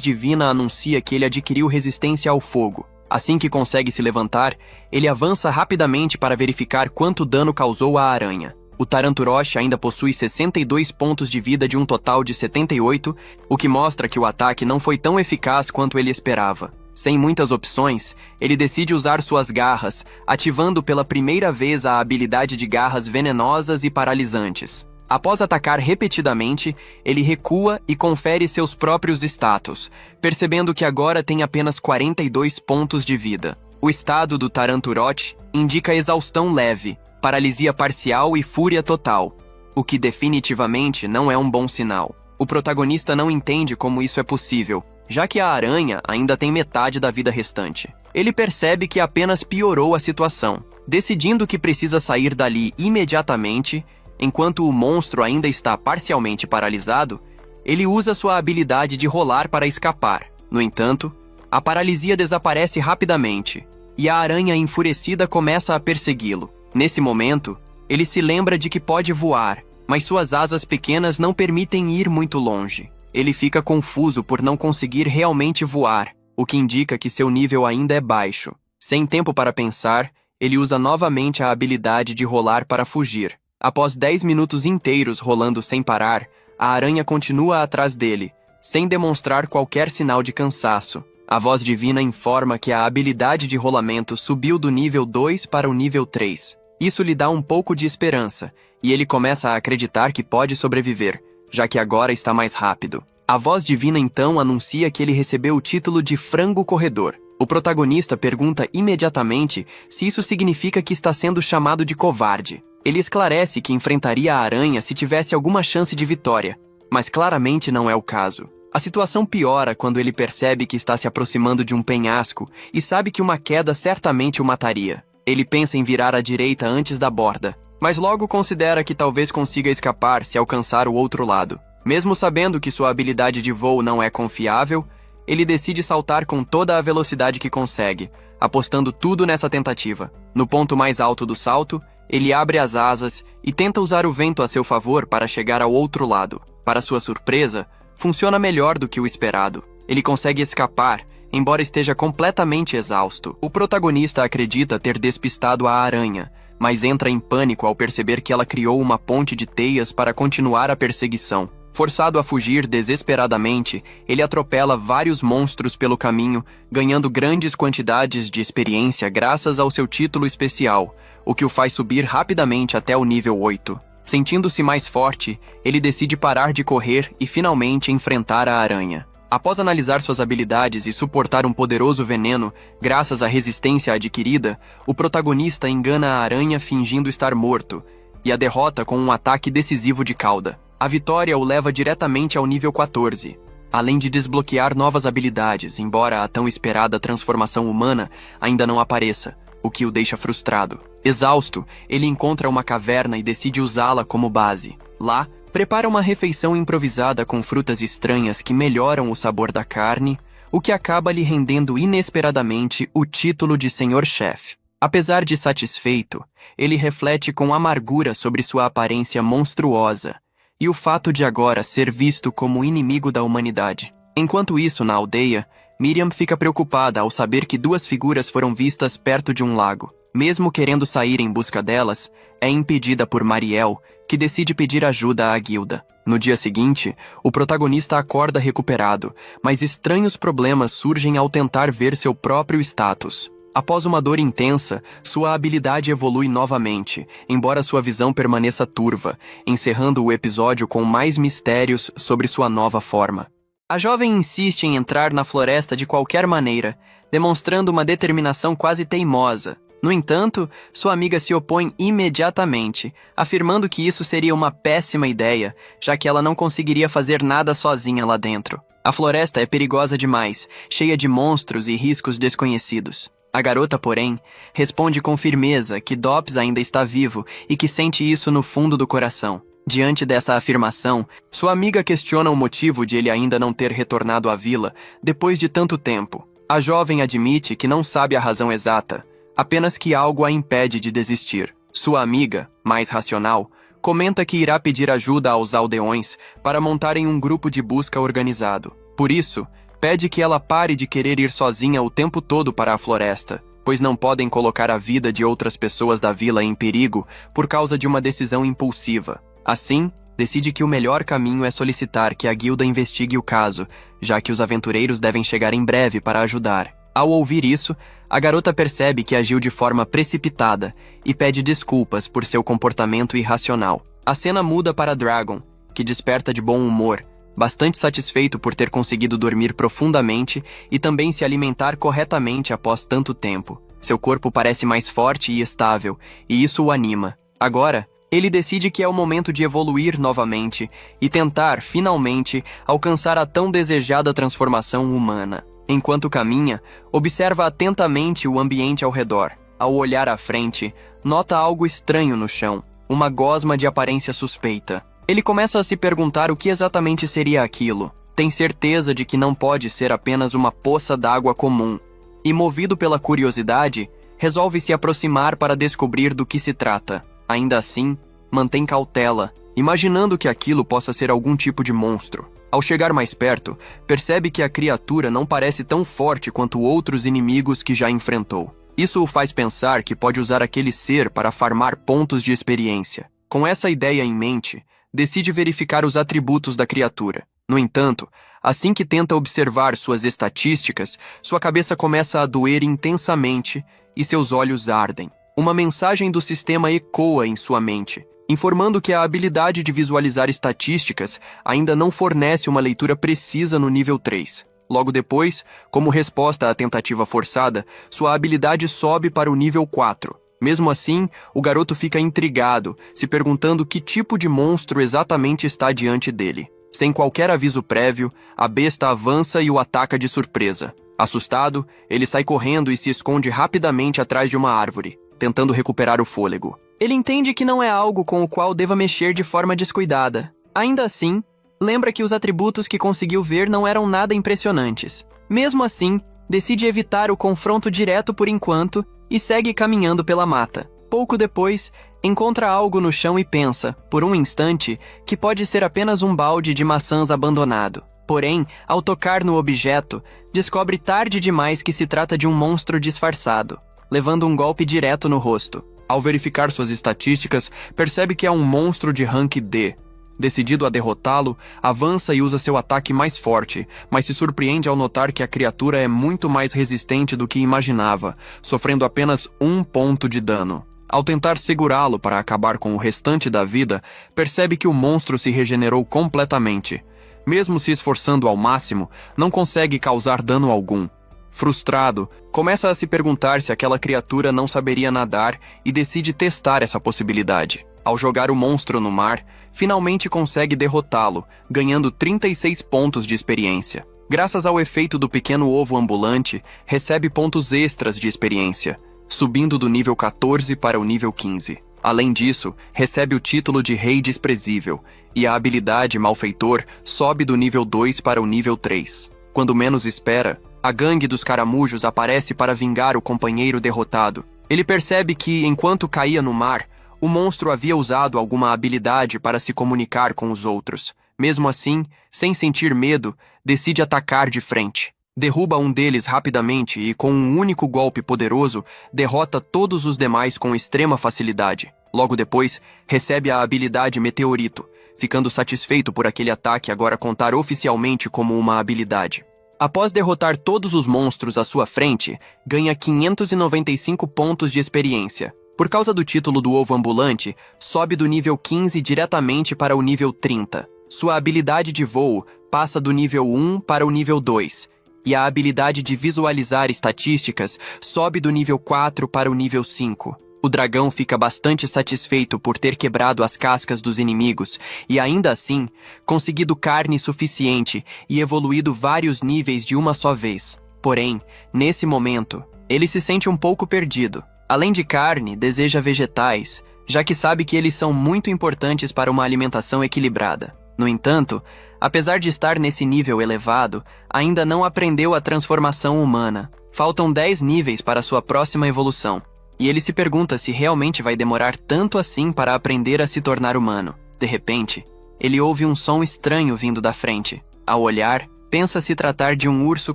divina anuncia que ele adquiriu resistência ao fogo. Assim que consegue se levantar, ele avança rapidamente para verificar quanto dano causou à aranha. O Taranturote ainda possui 62 pontos de vida de um total de 78, o que mostra que o ataque não foi tão eficaz quanto ele esperava. Sem muitas opções, ele decide usar suas garras, ativando pela primeira vez a habilidade de garras venenosas e paralisantes. Após atacar repetidamente, ele recua e confere seus próprios status, percebendo que agora tem apenas 42 pontos de vida. O estado do Taranturote indica exaustão leve, paralisia parcial e fúria total, o que definitivamente não é um bom sinal. O protagonista não entende como isso é possível, já que a aranha ainda tem metade da vida restante. Ele percebe que apenas piorou a situação, decidindo que precisa sair dali imediatamente. Enquanto o monstro ainda está parcialmente paralisado, ele usa sua habilidade de rolar para escapar. No entanto, a paralisia desaparece rapidamente, e a aranha enfurecida começa a persegui-lo. Nesse momento, ele se lembra de que pode voar, mas suas asas pequenas não permitem ir muito longe. Ele fica confuso por não conseguir realmente voar, o que indica que seu nível ainda é baixo. Sem tempo para pensar, ele usa novamente a habilidade de rolar para fugir. Após 10 minutos inteiros rolando sem parar, a aranha continua atrás dele, sem demonstrar qualquer sinal de cansaço. A voz divina informa que a habilidade de rolamento subiu do nível 2 para o nível 3. Isso lhe dá um pouco de esperança, e ele começa a acreditar que pode sobreviver, já que agora está mais rápido. A voz divina então anuncia que ele recebeu o título de Frango Corredor. O protagonista pergunta imediatamente se isso significa que está sendo chamado de covarde. Ele esclarece que enfrentaria a aranha se tivesse alguma chance de vitória, mas claramente não é o caso. A situação piora quando ele percebe que está se aproximando de um penhasco e sabe que uma queda certamente o mataria. Ele pensa em virar à direita antes da borda, mas logo considera que talvez consiga escapar se alcançar o outro lado. Mesmo sabendo que sua habilidade de voo não é confiável, ele decide saltar com toda a velocidade que consegue, apostando tudo nessa tentativa. No ponto mais alto do salto, ele abre as asas e tenta usar o vento a seu favor para chegar ao outro lado. Para sua surpresa, funciona melhor do que o esperado. Ele consegue escapar, embora esteja completamente exausto. O protagonista acredita ter despistado a aranha, mas entra em pânico ao perceber que ela criou uma ponte de teias para continuar a perseguição. Forçado a fugir desesperadamente, ele atropela vários monstros pelo caminho, ganhando grandes quantidades de experiência graças ao seu título especial, o que o faz subir rapidamente até o nível 8. Sentindo-se mais forte, ele decide parar de correr e finalmente enfrentar a aranha. Após analisar suas habilidades e suportar um poderoso veneno, graças à resistência adquirida, o protagonista engana a aranha fingindo estar morto, e a derrota com um ataque decisivo de cauda. A vitória o leva diretamente ao nível 14, além de desbloquear novas habilidades, embora a tão esperada transformação humana ainda não apareça, o que o deixa frustrado. Exausto, ele encontra uma caverna e decide usá-la como base. Lá, prepara uma refeição improvisada com frutas estranhas que melhoram o sabor da carne, o que acaba lhe rendendo inesperadamente o título de Senhor Chefe. Apesar de satisfeito, ele reflete com amargura sobre sua aparência monstruosa e o fato de agora ser visto como inimigo da humanidade. Enquanto isso, na aldeia, Miriam fica preocupada ao saber que duas figuras foram vistas perto de um lago. Mesmo querendo sair em busca delas, é impedida por Mariel, que decide pedir ajuda à guilda. No dia seguinte, o protagonista acorda recuperado, mas estranhos problemas surgem ao tentar ver seu próprio status. Após uma dor intensa, sua habilidade evolui novamente, embora sua visão permaneça turva, encerrando o episódio com mais mistérios sobre sua nova forma. A jovem insiste em entrar na floresta de qualquer maneira, demonstrando uma determinação quase teimosa. No entanto, sua amiga se opõe imediatamente, afirmando que isso seria uma péssima ideia, já que ela não conseguiria fazer nada sozinha lá dentro. A floresta é perigosa demais, cheia de monstros e riscos desconhecidos. A garota, porém, responde com firmeza que Dops ainda está vivo e que sente isso no fundo do coração. Diante dessa afirmação, sua amiga questiona o motivo de ele ainda não ter retornado à vila depois de tanto tempo. A jovem admite que não sabe a razão exata, apenas que algo a impede de desistir. Sua amiga, mais racional, comenta que irá pedir ajuda aos aldeões para montarem um grupo de busca organizado. Por isso, pede que ela pare de querer ir sozinha o tempo todo para a floresta, pois não podem colocar a vida de outras pessoas da vila em perigo por causa de uma decisão impulsiva. Assim, decide que o melhor caminho é solicitar que a guilda investigue o caso, já que os aventureiros devem chegar em breve para ajudar. Ao ouvir isso, a garota percebe que agiu de forma precipitada e pede desculpas por seu comportamento irracional. A cena muda para Dragon, que desperta de bom humor, bastante satisfeito por ter conseguido dormir profundamente e também se alimentar corretamente após tanto tempo. Seu corpo parece mais forte e estável, e isso o anima. Agora, ele decide que é o momento de evoluir novamente e tentar, finalmente, alcançar a tão desejada transformação humana. Enquanto caminha, observa atentamente o ambiente ao redor. Ao olhar à frente, nota algo estranho no chão, uma gosma de aparência suspeita. Ele começa a se perguntar o que exatamente seria aquilo. Tem certeza de que não pode ser apenas uma poça d'água comum. E movido pela curiosidade, resolve se aproximar para descobrir do que se trata. Ainda assim, mantém cautela, imaginando que aquilo possa ser algum tipo de monstro. Ao chegar mais perto, percebe que a criatura não parece tão forte quanto outros inimigos que já enfrentou. Isso o faz pensar que pode usar aquele ser para farmar pontos de experiência. Com essa ideia em mente, decide verificar os atributos da criatura. No entanto, assim que tenta observar suas estatísticas, sua cabeça começa a doer intensamente e seus olhos ardem. Uma mensagem do sistema ecoa em sua mente, informando que a habilidade de visualizar estatísticas ainda não fornece uma leitura precisa no nível 3. Logo depois, como resposta à tentativa forçada, sua habilidade sobe para o nível 4. Mesmo assim, o garoto fica intrigado, se perguntando que tipo de monstro exatamente está diante dele. Sem qualquer aviso prévio, a besta avança e o ataca de surpresa. Assustado, ele sai correndo e se esconde rapidamente atrás de uma árvore, tentando recuperar o fôlego. Ele entende que não é algo com o qual deva mexer de forma descuidada. Ainda assim, lembra que os atributos que conseguiu ver não eram nada impressionantes. Mesmo assim, decide evitar o confronto direto por enquanto e segue caminhando pela mata. Pouco depois, encontra algo no chão e pensa, por um instante, que pode ser apenas um balde de maçãs abandonado. Porém, ao tocar no objeto, descobre tarde demais que se trata de um monstro disfarçado, levando um golpe direto no rosto. Ao verificar suas estatísticas, percebe que é um monstro de rank D. Decidido a derrotá-lo, avança e usa seu ataque mais forte, mas se surpreende ao notar que a criatura é muito mais resistente do que imaginava, sofrendo apenas 1 ponto de dano. Ao tentar segurá-lo para acabar com o restante da vida, percebe que o monstro se regenerou completamente. Mesmo se esforçando ao máximo, não consegue causar dano algum. Frustrado, começa a se perguntar se aquela criatura não saberia nadar e decide testar essa possibilidade. Ao jogar o monstro no mar, finalmente consegue derrotá-lo, ganhando 36 pontos de experiência. Graças ao efeito do pequeno ovo ambulante, recebe pontos extras de experiência, subindo do nível 14 para o nível 15. Além disso, recebe o título de Rei Desprezível, e a habilidade Malfeitor sobe do nível 2 para o nível 3. Quando menos espera, a gangue dos caramujos aparece para vingar o companheiro derrotado. Ele percebe que, enquanto caía no mar, o monstro havia usado alguma habilidade para se comunicar com os outros. Mesmo assim, sem sentir medo, decide atacar de frente. Derruba um deles rapidamente e, com um único golpe poderoso, derrota todos os demais com extrema facilidade. Logo depois, recebe a habilidade Meteorito, ficando satisfeito por aquele ataque agora contar oficialmente como uma habilidade. Após derrotar todos os monstros à sua frente, ganha 595 pontos de experiência. Por causa do título do ovo ambulante, sobe do nível 15 diretamente para o nível 30. Sua habilidade de voo passa do nível 1 para o nível 2, e a habilidade de visualizar estatísticas sobe do nível 4 para o nível 5. O dragão fica bastante satisfeito por ter quebrado as cascas dos inimigos e, ainda assim, conseguido carne suficiente e evoluído vários níveis de uma só vez. Porém, nesse momento, ele se sente um pouco perdido. Além de carne, deseja vegetais, já que sabe que eles são muito importantes para uma alimentação equilibrada. No entanto, apesar de estar nesse nível elevado, ainda não aprendeu a transformação humana. Faltam 10 níveis para sua próxima evolução, e ele se pergunta se realmente vai demorar tanto assim para aprender a se tornar humano. De repente, ele ouve um som estranho vindo da frente. Ao olhar, pensa se tratar de um urso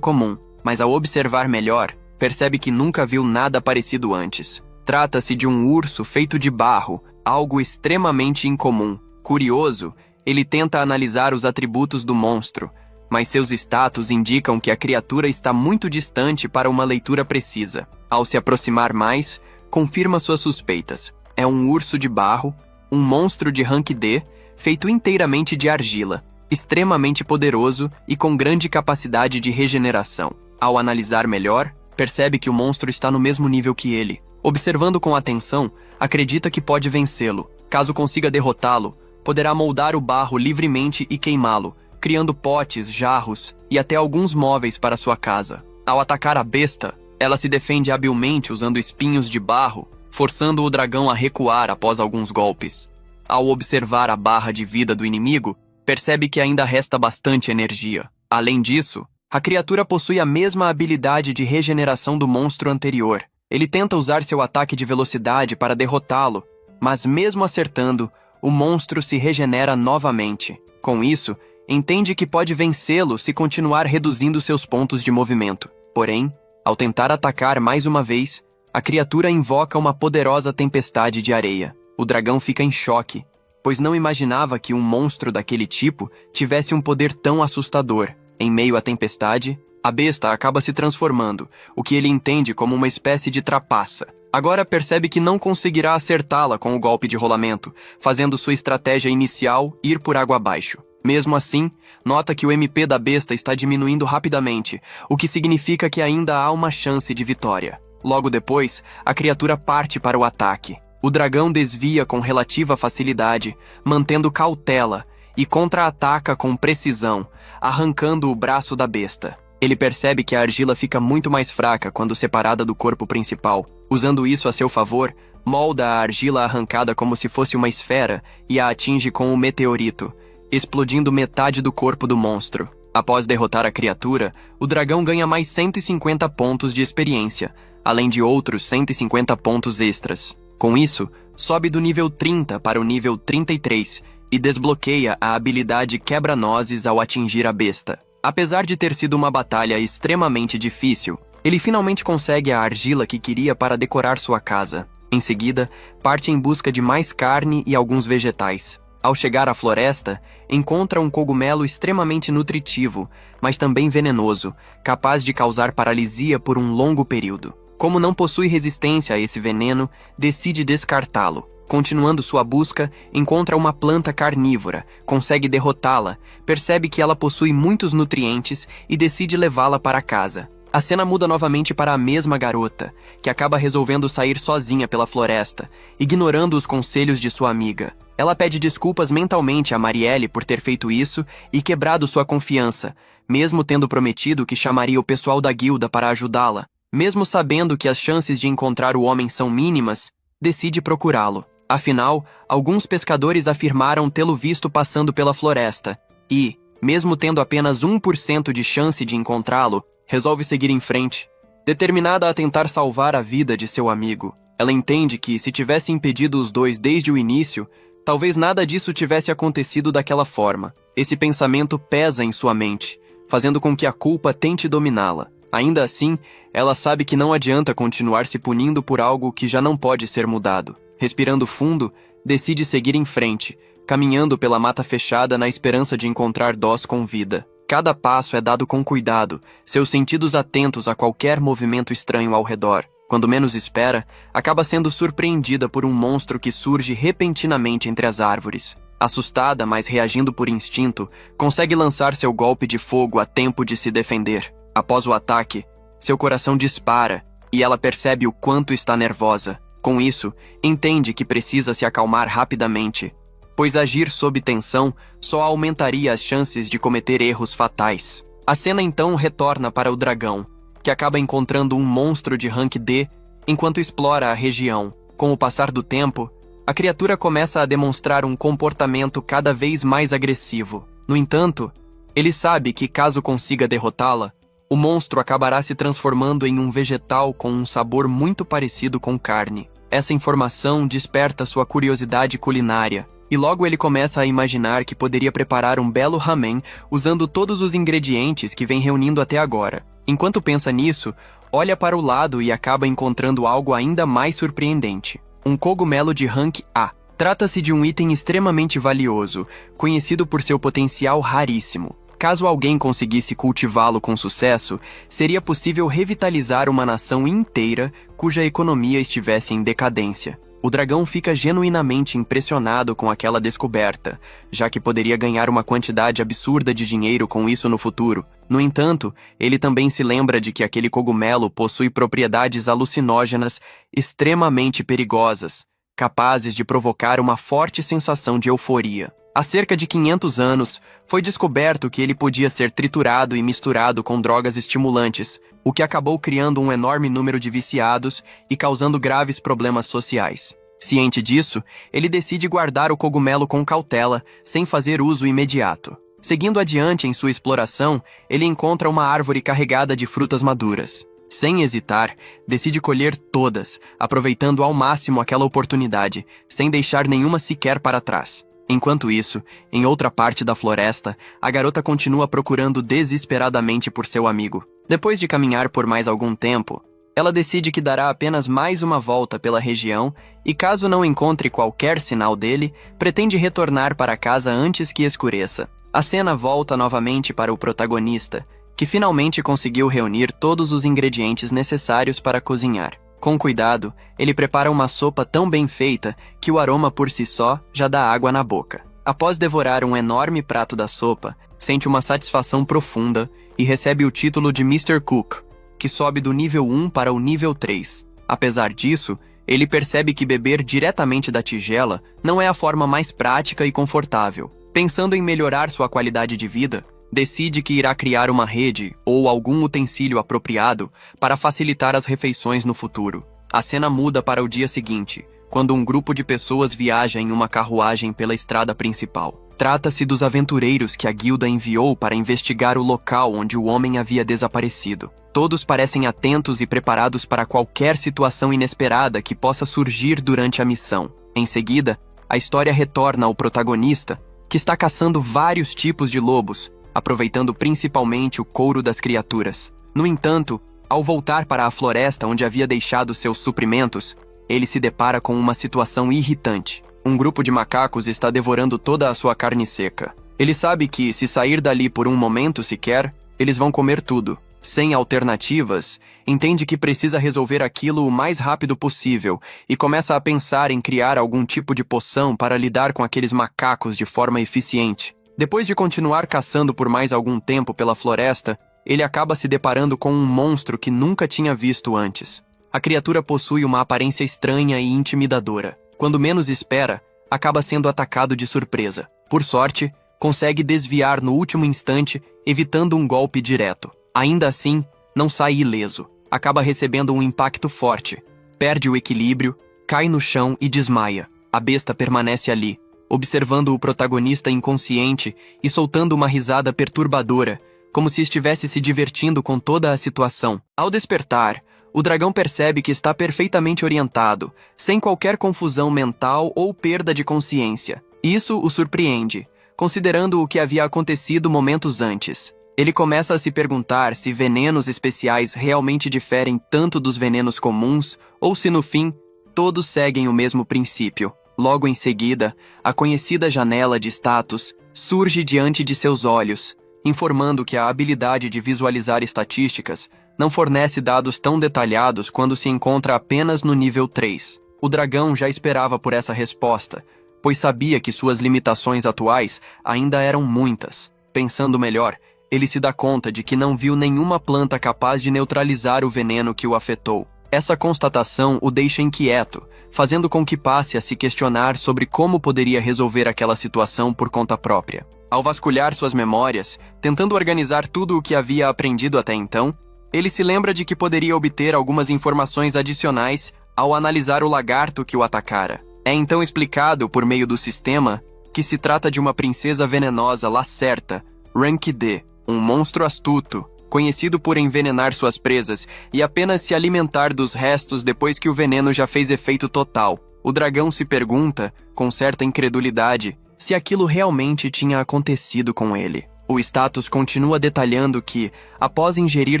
comum, mas ao observar melhor, percebe que nunca viu nada parecido antes. Trata-se de um urso feito de barro, algo extremamente incomum. Curioso, ele tenta analisar os atributos do monstro, mas seus status indicam que a criatura está muito distante para uma leitura precisa. Ao se aproximar mais, confirma suas suspeitas. É um urso de barro, um monstro de rank D, feito inteiramente de argila, extremamente poderoso e com grande capacidade de regeneração. Ao analisar melhor, percebe que o monstro está no mesmo nível que ele. Observando com atenção, acredita que pode vencê-lo. Caso consiga derrotá-lo, poderá moldar o barro livremente e queimá-lo, criando potes, jarros e até alguns móveis para sua casa. Ao atacar a besta, ela se defende habilmente usando espinhos de barro, forçando o dragão a recuar após alguns golpes. Ao observar a barra de vida do inimigo, percebe que ainda resta bastante energia. Além disso, a criatura possui a mesma habilidade de regeneração do monstro anterior. Ele tenta usar seu ataque de velocidade para derrotá-lo, mas mesmo acertando, o monstro se regenera novamente. Com isso, entende que pode vencê-lo se continuar reduzindo seus pontos de movimento. Porém, ao tentar atacar mais uma vez, a criatura invoca uma poderosa tempestade de areia. O dragão fica em choque, pois não imaginava que um monstro daquele tipo tivesse um poder tão assustador. Em meio à tempestade, a besta acaba se transformando, o que ele entende como uma espécie de trapaça. Agora percebe que não conseguirá acertá-la com o golpe de rolamento, fazendo sua estratégia inicial ir por água abaixo. Mesmo assim, nota que o MP da besta está diminuindo rapidamente, o que significa que ainda há uma chance de vitória. Logo depois, a criatura parte para o ataque. O dragão desvia com relativa facilidade, mantendo cautela, e contra-ataca com precisão, arrancando o braço da besta. Ele percebe que a argila fica muito mais fraca quando separada do corpo principal. Usando isso a seu favor, molda a argila arrancada como se fosse uma esfera e a atinge com um meteorito, explodindo metade do corpo do monstro. Após derrotar a criatura, o dragão ganha mais 150 pontos de experiência, além de outros 150 pontos extras. Com isso, sobe do nível 30 para o nível 33 e desbloqueia a habilidade Quebra-Nozes ao atingir a besta. Apesar de ter sido uma batalha extremamente difícil, ele finalmente consegue a argila que queria para decorar sua casa. Em seguida, parte em busca de mais carne e alguns vegetais. Ao chegar à floresta, encontra um cogumelo extremamente nutritivo, mas também venenoso, capaz de causar paralisia por um longo período. Como não possui resistência a esse veneno, decide descartá-lo. Continuando sua busca, encontra uma planta carnívora, consegue derrotá-la, percebe que ela possui muitos nutrientes e decide levá-la para casa. A cena muda novamente para a mesma garota, que acaba resolvendo sair sozinha pela floresta, ignorando os conselhos de sua amiga. Ela pede desculpas mentalmente a Marielle por ter feito isso e quebrado sua confiança, mesmo tendo prometido que chamaria o pessoal da guilda para ajudá-la. Mesmo sabendo que as chances de encontrar o homem são mínimas, decide procurá-lo. Afinal, alguns pescadores afirmaram tê-lo visto passando pela floresta e, mesmo tendo apenas 1% de chance de encontrá-lo, resolve seguir em frente. Determinada a tentar salvar a vida de seu amigo, ela entende que, se tivesse impedido os dois desde o início, talvez nada disso tivesse acontecido daquela forma. Esse pensamento pesa em sua mente, fazendo com que a culpa tente dominá-la. Ainda assim, ela sabe que não adianta continuar se punindo por algo que já não pode ser mudado. Respirando fundo, decide seguir em frente, caminhando pela mata fechada na esperança de encontrar Doss com vida. Cada passo é dado com cuidado, seus sentidos atentos a qualquer movimento estranho ao redor. Quando menos espera, acaba sendo surpreendida por um monstro que surge repentinamente entre as árvores. Assustada, mas reagindo por instinto, consegue lançar seu golpe de fogo a tempo de se defender. Após o ataque, seu coração dispara e ela percebe o quanto está nervosa. Com isso, entende que precisa se acalmar rapidamente, pois agir sob tensão só aumentaria as chances de cometer erros fatais. A cena então retorna para o dragão, que acaba encontrando um monstro de rank D enquanto explora a região. Com o passar do tempo, a criatura começa a demonstrar um comportamento cada vez mais agressivo. No entanto, ele sabe que caso consiga derrotá-la, o monstro acabará se transformando em um vegetal com um sabor muito parecido com carne. Essa informação desperta sua curiosidade culinária, e logo ele começa a imaginar que poderia preparar um belo ramen usando todos os ingredientes que vem reunindo até agora. Enquanto pensa nisso, olha para o lado e acaba encontrando algo ainda mais surpreendente. Um cogumelo de rank A. Trata-se de um item extremamente valioso, conhecido por seu potencial raríssimo. Caso alguém conseguisse cultivá-lo com sucesso, seria possível revitalizar uma nação inteira cuja economia estivesse em decadência. O dragão fica genuinamente impressionado com aquela descoberta, já que poderia ganhar uma quantidade absurda de dinheiro com isso no futuro. No entanto, ele também se lembra de que aquele cogumelo possui propriedades alucinógenas extremamente perigosas, capazes de provocar uma forte sensação de euforia. Há cerca de 500 anos, foi descoberto que ele podia ser triturado e misturado com drogas estimulantes, o que acabou criando um enorme número de viciados e causando graves problemas sociais. Ciente disso, ele decide guardar o cogumelo com cautela, sem fazer uso imediato. Seguindo adiante em sua exploração, ele encontra uma árvore carregada de frutas maduras. Sem hesitar, decide colher todas, aproveitando ao máximo aquela oportunidade, sem deixar nenhuma sequer para trás. Enquanto isso, em outra parte da floresta, a garota continua procurando desesperadamente por seu amigo. Depois de caminhar por mais algum tempo, Ela decide que dará apenas mais uma volta pela região e, caso não encontre qualquer sinal dele, pretende retornar para casa antes que escureça. A cena volta novamente para o protagonista, que finalmente conseguiu reunir todos os ingredientes necessários para cozinhar. Com cuidado, ele prepara uma sopa tão bem feita que o aroma por si só já dá água na boca. Após devorar um enorme prato da sopa, sente uma satisfação profunda e recebe o título de Mr. Cook, que sobe do nível 1 para o nível 3. Apesar disso, ele percebe que beber diretamente da tigela não é a forma mais prática e confortável. Pensando em melhorar sua qualidade de vida, decide que irá criar uma rede ou algum utensílio apropriado para facilitar as refeições no futuro. A cena muda para o dia seguinte, quando um grupo de pessoas viaja em uma carruagem pela estrada principal. Trata-se dos aventureiros que a guilda enviou para investigar o local onde o homem havia desaparecido. Todos parecem atentos e preparados para qualquer situação inesperada que possa surgir durante a missão. Em seguida, a história retorna ao protagonista, que está caçando vários tipos de lobos, aproveitando principalmente o couro das criaturas. No entanto, ao voltar para a floresta onde havia deixado seus suprimentos, ele se depara com uma situação irritante. Um grupo de macacos está devorando toda a sua carne seca. Ele sabe que, se sair dali por um momento sequer, eles vão comer tudo. Sem alternativas, entende que precisa resolver aquilo o mais rápido possível e começa a pensar em criar algum tipo de poção para lidar com aqueles macacos de forma eficiente. Depois de continuar caçando por mais algum tempo pela floresta, ele acaba se deparando com um monstro que nunca tinha visto antes. A criatura possui uma aparência estranha e intimidadora. Quando menos espera, acaba sendo atacado de surpresa. Por sorte, consegue desviar no último instante, evitando um golpe direto. Ainda assim, não sai ileso. Acaba recebendo um impacto forte. Perde o equilíbrio, cai no chão e desmaia. A besta permanece ali, observando o protagonista inconsciente e soltando uma risada perturbadora, como se estivesse se divertindo com toda a situação. Ao despertar, o dragão percebe que está perfeitamente orientado, sem qualquer confusão mental ou perda de consciência. Isso o surpreende, considerando o que havia acontecido momentos antes. Ele começa a se perguntar se venenos especiais realmente diferem tanto dos venenos comuns, ou se no fim, todos seguem o mesmo princípio. Logo em seguida, a conhecida janela de status surge diante de seus olhos, informando que a habilidade de visualizar estatísticas não fornece dados tão detalhados quando se encontra apenas no nível 3. O dragão já esperava por essa resposta, pois sabia que suas limitações atuais ainda eram muitas. Pensando melhor, ele se dá conta de que não viu nenhuma planta capaz de neutralizar o veneno que o afetou. Essa constatação o deixa inquieto, fazendo com que passe a se questionar sobre como poderia resolver aquela situação por conta própria. Ao vasculhar suas memórias, tentando organizar tudo o que havia aprendido até então, ele se lembra de que poderia obter algumas informações adicionais ao analisar o lagarto que o atacara. É então explicado, por meio do sistema, que se trata de uma princesa venenosa Lacerta, Rank D, um monstro astuto, conhecido por envenenar suas presas e apenas se alimentar dos restos depois que o veneno já fez efeito total. O dragão se pergunta, com certa incredulidade, se aquilo realmente tinha acontecido com ele. O status continua detalhando que, após ingerir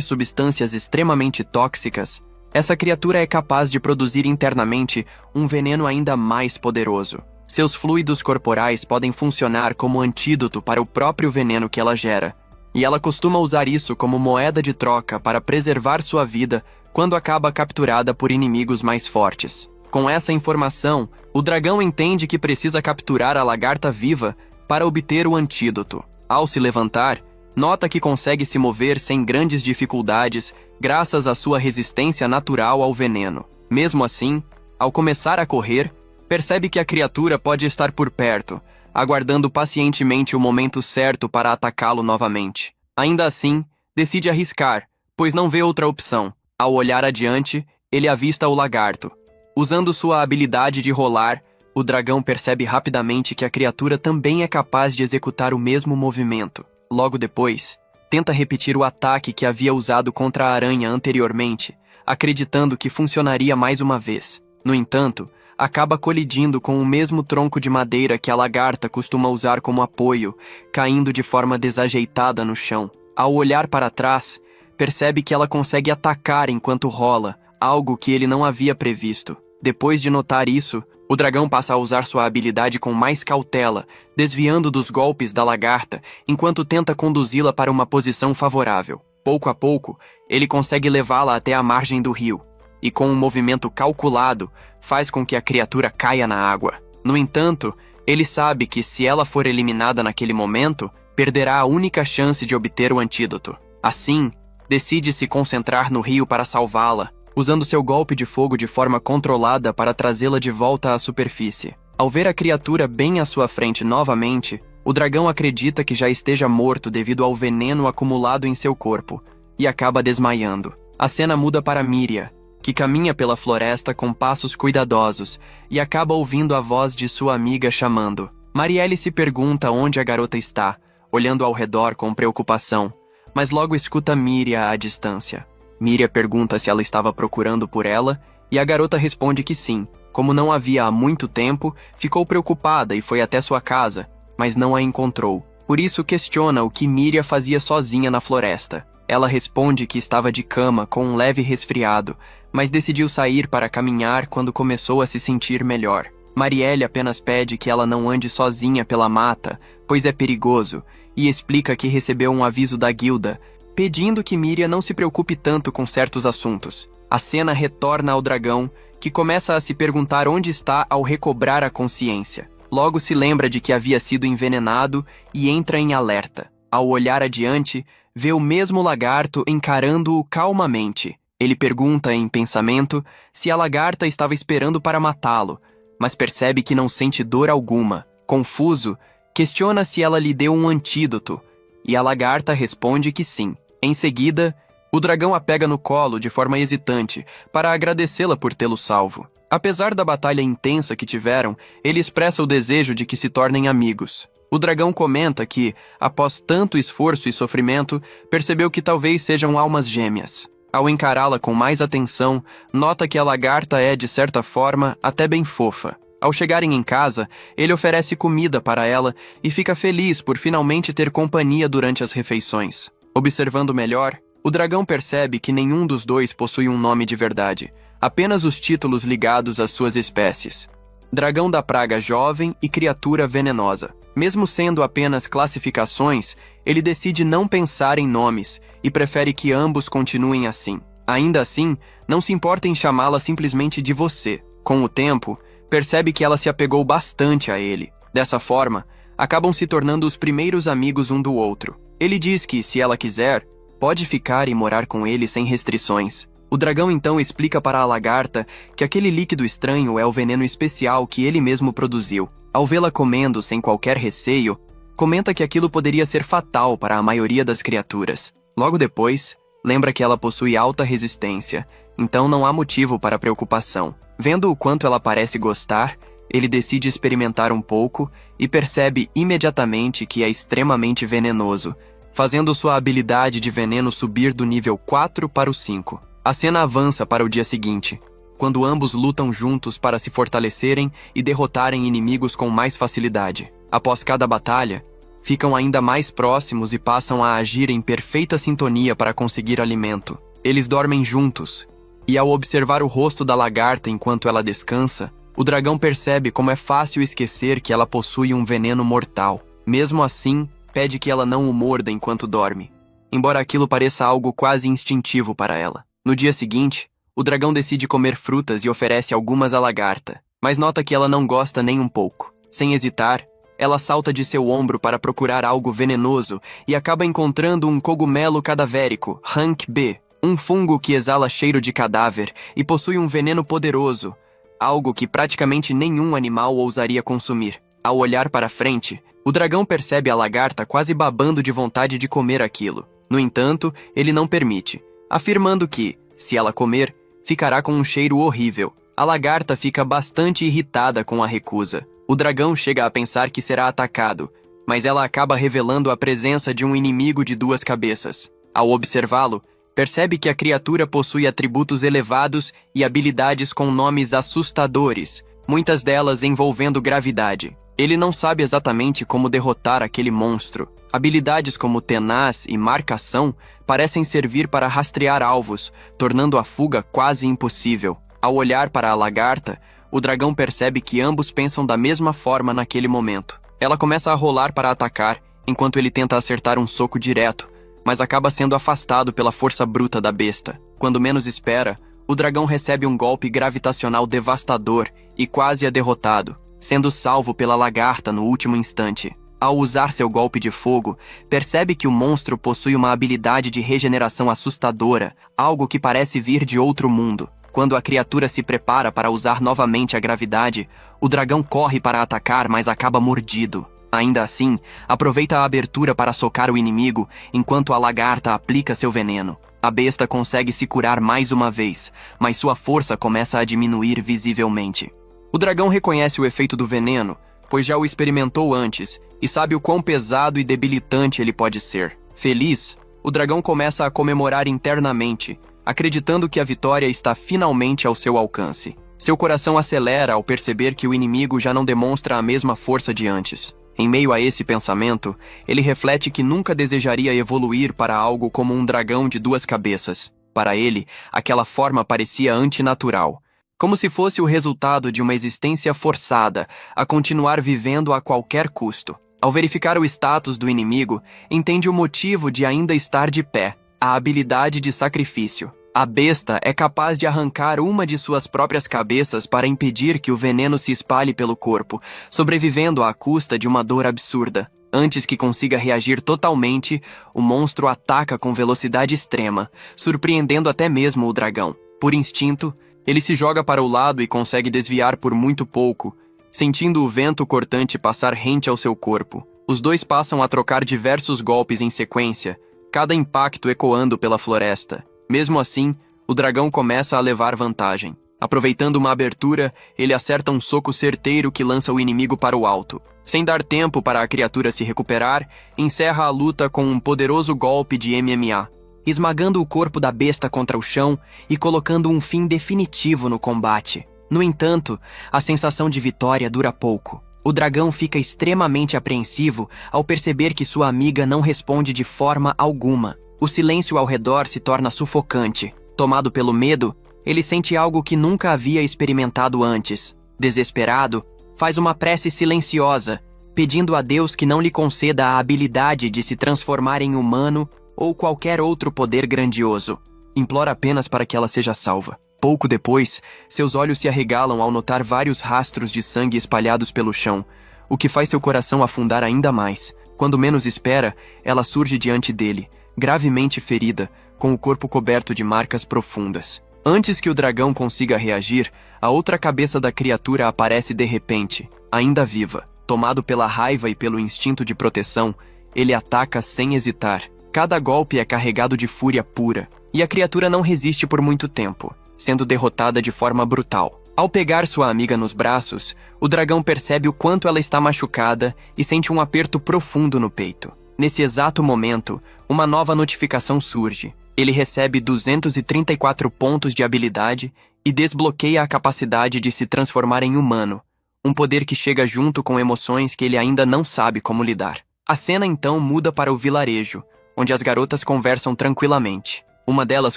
substâncias extremamente tóxicas, essa criatura é capaz de produzir internamente um veneno ainda mais poderoso. Seus fluidos corporais podem funcionar como antídoto para o próprio veneno que ela gera, e ela costuma usar isso como moeda de troca para preservar sua vida quando acaba capturada por inimigos mais fortes. Com essa informação, o dragão entende que precisa capturar a lagarta viva para obter o antídoto. Ao se levantar, nota que consegue se mover sem grandes dificuldades graças à sua resistência natural ao veneno. Mesmo assim, ao começar a correr, percebe que a criatura pode estar por perto, aguardando pacientemente o momento certo para atacá-lo novamente. Ainda assim, decide arriscar, pois não vê outra opção. Ao olhar adiante, ele avista o lagarto. Usando sua habilidade de rolar, o dragão percebe rapidamente que a criatura também é capaz de executar o mesmo movimento. Logo depois, tenta repetir o ataque que havia usado contra a aranha anteriormente, acreditando que funcionaria mais uma vez. No entanto, acaba colidindo com o mesmo tronco de madeira que a lagarta costuma usar como apoio, caindo de forma desajeitada no chão. Ao olhar para trás, percebe que ela consegue atacar enquanto rola, algo que ele não havia previsto. Depois de notar isso, o dragão passa a usar sua habilidade com mais cautela, desviando dos golpes da lagarta, enquanto tenta conduzi-la para uma posição favorável. Pouco a pouco, ele consegue levá-la até a margem do rio, e com um movimento calculado, faz com que a criatura caia na água. No entanto, ele sabe que se ela for eliminada naquele momento, perderá a única chance de obter o antídoto. Assim, decide se concentrar no rio para salvá-la, usando seu golpe de fogo de forma controlada para trazê-la de volta à superfície. Ao ver a criatura bem à sua frente novamente, o dragão acredita que já esteja morto devido ao veneno acumulado em seu corpo, e acaba desmaiando. A cena muda para Miria, que caminha pela floresta com passos cuidadosos, e acaba ouvindo a voz de sua amiga chamando. Marielle se pergunta onde a garota está, olhando ao redor com preocupação, mas logo escuta Miria à distância. Miria pergunta se ela estava procurando por ela, e a garota responde que sim. Como não havia há muito tempo, ficou preocupada e foi até sua casa, mas não a encontrou. Por isso questiona o que Miria fazia sozinha na floresta. Ela responde que estava de cama com um leve resfriado, mas decidiu sair para caminhar quando começou a se sentir melhor. Marielle apenas pede que ela não ande sozinha pela mata, pois é perigoso, e explica que recebeu um aviso da guilda, pedindo que Miria não se preocupe tanto com certos assuntos. A cena retorna ao dragão, que começa a se perguntar onde está ao recobrar a consciência. Logo se lembra de que havia sido envenenado e entra em alerta. Ao olhar adiante, vê o mesmo lagarto encarando-o calmamente. Ele pergunta em pensamento se a lagarta estava esperando para matá-lo, mas percebe que não sente dor alguma. Confuso, questiona se ela lhe deu um antídoto, e a lagarta responde que sim. Em seguida, o dragão a pega no colo de forma hesitante para agradecê-la por tê-lo salvo. Apesar da batalha intensa que tiveram, ele expressa o desejo de que se tornem amigos. O dragão comenta que, após tanto esforço e sofrimento, percebeu que talvez sejam almas gêmeas. Ao encará-la com mais atenção, nota que a lagarta é, de certa forma, até bem fofa. Ao chegarem em casa, ele oferece comida para ela e fica feliz por finalmente ter companhia durante as refeições. Observando melhor, o dragão percebe que nenhum dos dois possui um nome de verdade, apenas os títulos ligados às suas espécies. Dragão da praga jovem e criatura venenosa. Mesmo sendo apenas classificações, ele decide não pensar em nomes e prefere que ambos continuem assim. Ainda assim, não se importa em chamá-la simplesmente de você. Com o tempo, percebe que ela se apegou bastante a ele. Dessa forma, acabam se tornando os primeiros amigos um do outro. Ele diz que, se ela quiser, pode ficar e morar com ele sem restrições. O dragão então explica para a lagarta que aquele líquido estranho é o veneno especial que ele mesmo produziu. Ao vê-la comendo sem qualquer receio, comenta que aquilo poderia ser fatal para a maioria das criaturas. Logo depois, lembra que ela possui alta resistência, então não há motivo para preocupação. Vendo o quanto ela parece gostar, ele decide experimentar um pouco e percebe imediatamente que é extremamente venenoso, fazendo sua habilidade de veneno subir do nível 4 para o 5. A cena avança para o dia seguinte, quando ambos lutam juntos para se fortalecerem e derrotarem inimigos com mais facilidade. Após cada batalha, ficam ainda mais próximos e passam a agir em perfeita sintonia para conseguir alimento. Eles dormem juntos, e ao observar o rosto da lagarta enquanto ela descansa, o dragão percebe como é fácil esquecer que ela possui um veneno mortal. Mesmo assim, pede que ela não o morda enquanto dorme, embora aquilo pareça algo quase instintivo para ela. No dia seguinte, o dragão decide comer frutas e oferece algumas à lagarta, mas nota que ela não gosta nem um pouco. Sem hesitar, ela salta de seu ombro para procurar algo venenoso e acaba encontrando um cogumelo cadavérico, Rank B, um fungo que exala cheiro de cadáver e possui um veneno poderoso, algo que praticamente nenhum animal ousaria consumir. Ao olhar para frente, o dragão percebe a lagarta quase babando de vontade de comer aquilo. No entanto, ele não permite, afirmando que, se ela comer, ficará com um cheiro horrível. A lagarta fica bastante irritada com a recusa. O dragão chega a pensar que será atacado, mas ela acaba revelando a presença de um inimigo de duas cabeças. Ao observá-lo, percebe que a criatura possui atributos elevados e habilidades com nomes assustadores, muitas delas envolvendo gravidade. Ele não sabe exatamente como derrotar aquele monstro. Habilidades como tenaz e marcação parecem servir para rastrear alvos, tornando a fuga quase impossível. Ao olhar para a lagarta, o dragão percebe que ambos pensam da mesma forma naquele momento. Ela começa a rolar para atacar, enquanto ele tenta acertar um soco direto, mas acaba sendo afastado pela força bruta da besta. Quando menos espera, o dragão recebe um golpe gravitacional devastador e quase é derrotado, sendo salvo pela lagarta no último instante. Ao usar seu golpe de fogo, percebe que o monstro possui uma habilidade de regeneração assustadora, algo que parece vir de outro mundo. Quando a criatura se prepara para usar novamente a gravidade, o dragão corre para atacar, mas acaba mordido. Ainda assim, aproveita a abertura para socar o inimigo, enquanto a lagarta aplica seu veneno. A besta consegue se curar mais uma vez, mas sua força começa a diminuir visivelmente. O dragão reconhece o efeito do veneno, pois já o experimentou antes, e sabe o quão pesado e debilitante ele pode ser. Feliz, o dragão começa a comemorar internamente, acreditando que a vitória está finalmente ao seu alcance. Seu coração acelera ao perceber que o inimigo já não demonstra a mesma força de antes. Em meio a esse pensamento, ele reflete que nunca desejaria evoluir para algo como um dragão de duas cabeças. Para ele, aquela forma parecia antinatural, como se fosse o resultado de uma existência forçada a continuar vivendo a qualquer custo. Ao verificar o status do inimigo, entende o motivo de ainda estar de pé: a habilidade de sacrifício. A besta é capaz de arrancar uma de suas próprias cabeças para impedir que o veneno se espalhe pelo corpo, sobrevivendo à custa de uma dor absurda. Antes que consiga reagir totalmente, o monstro ataca com velocidade extrema, surpreendendo até mesmo o dragão. Por instinto, ele se joga para o lado e consegue desviar por muito pouco, sentindo o vento cortante passar rente ao seu corpo. Os dois passam a trocar diversos golpes em sequência, cada impacto ecoando pela floresta. Mesmo assim, o dragão começa a levar vantagem. Aproveitando uma abertura, ele acerta um soco certeiro que lança o inimigo para o alto. Sem dar tempo para a criatura se recuperar, encerra a luta com um poderoso golpe de MMA, esmagando o corpo da besta contra o chão e colocando um fim definitivo no combate. No entanto, a sensação de vitória dura pouco. O dragão fica extremamente apreensivo ao perceber que sua amiga não responde de forma alguma. O silêncio ao redor se torna sufocante. Tomado pelo medo, ele sente algo que nunca havia experimentado antes. Desesperado, faz uma prece silenciosa, pedindo a Deus que não lhe conceda a habilidade de se transformar em humano ou qualquer outro poder grandioso. Implora apenas para que ela seja salva. Pouco depois, seus olhos se arregalam ao notar vários rastros de sangue espalhados pelo chão, o que faz seu coração afundar ainda mais. Quando menos espera, ela surge diante dele, gravemente ferida, com o corpo coberto de marcas profundas. Antes que o dragão consiga reagir, a outra cabeça da criatura aparece de repente, ainda viva. Tomado pela raiva e pelo instinto de proteção, ele ataca sem hesitar. Cada golpe é carregado de fúria pura, e a criatura não resiste por muito tempo, sendo derrotada de forma brutal. Ao pegar sua amiga nos braços, o dragão percebe o quanto ela está machucada e sente um aperto profundo no peito. Nesse exato momento, uma nova notificação surge. Ele recebe 234 pontos de habilidade e desbloqueia a capacidade de se transformar em humano, um poder que chega junto com emoções que ele ainda não sabe como lidar. A cena então muda para o vilarejo, onde as garotas conversam tranquilamente. Uma delas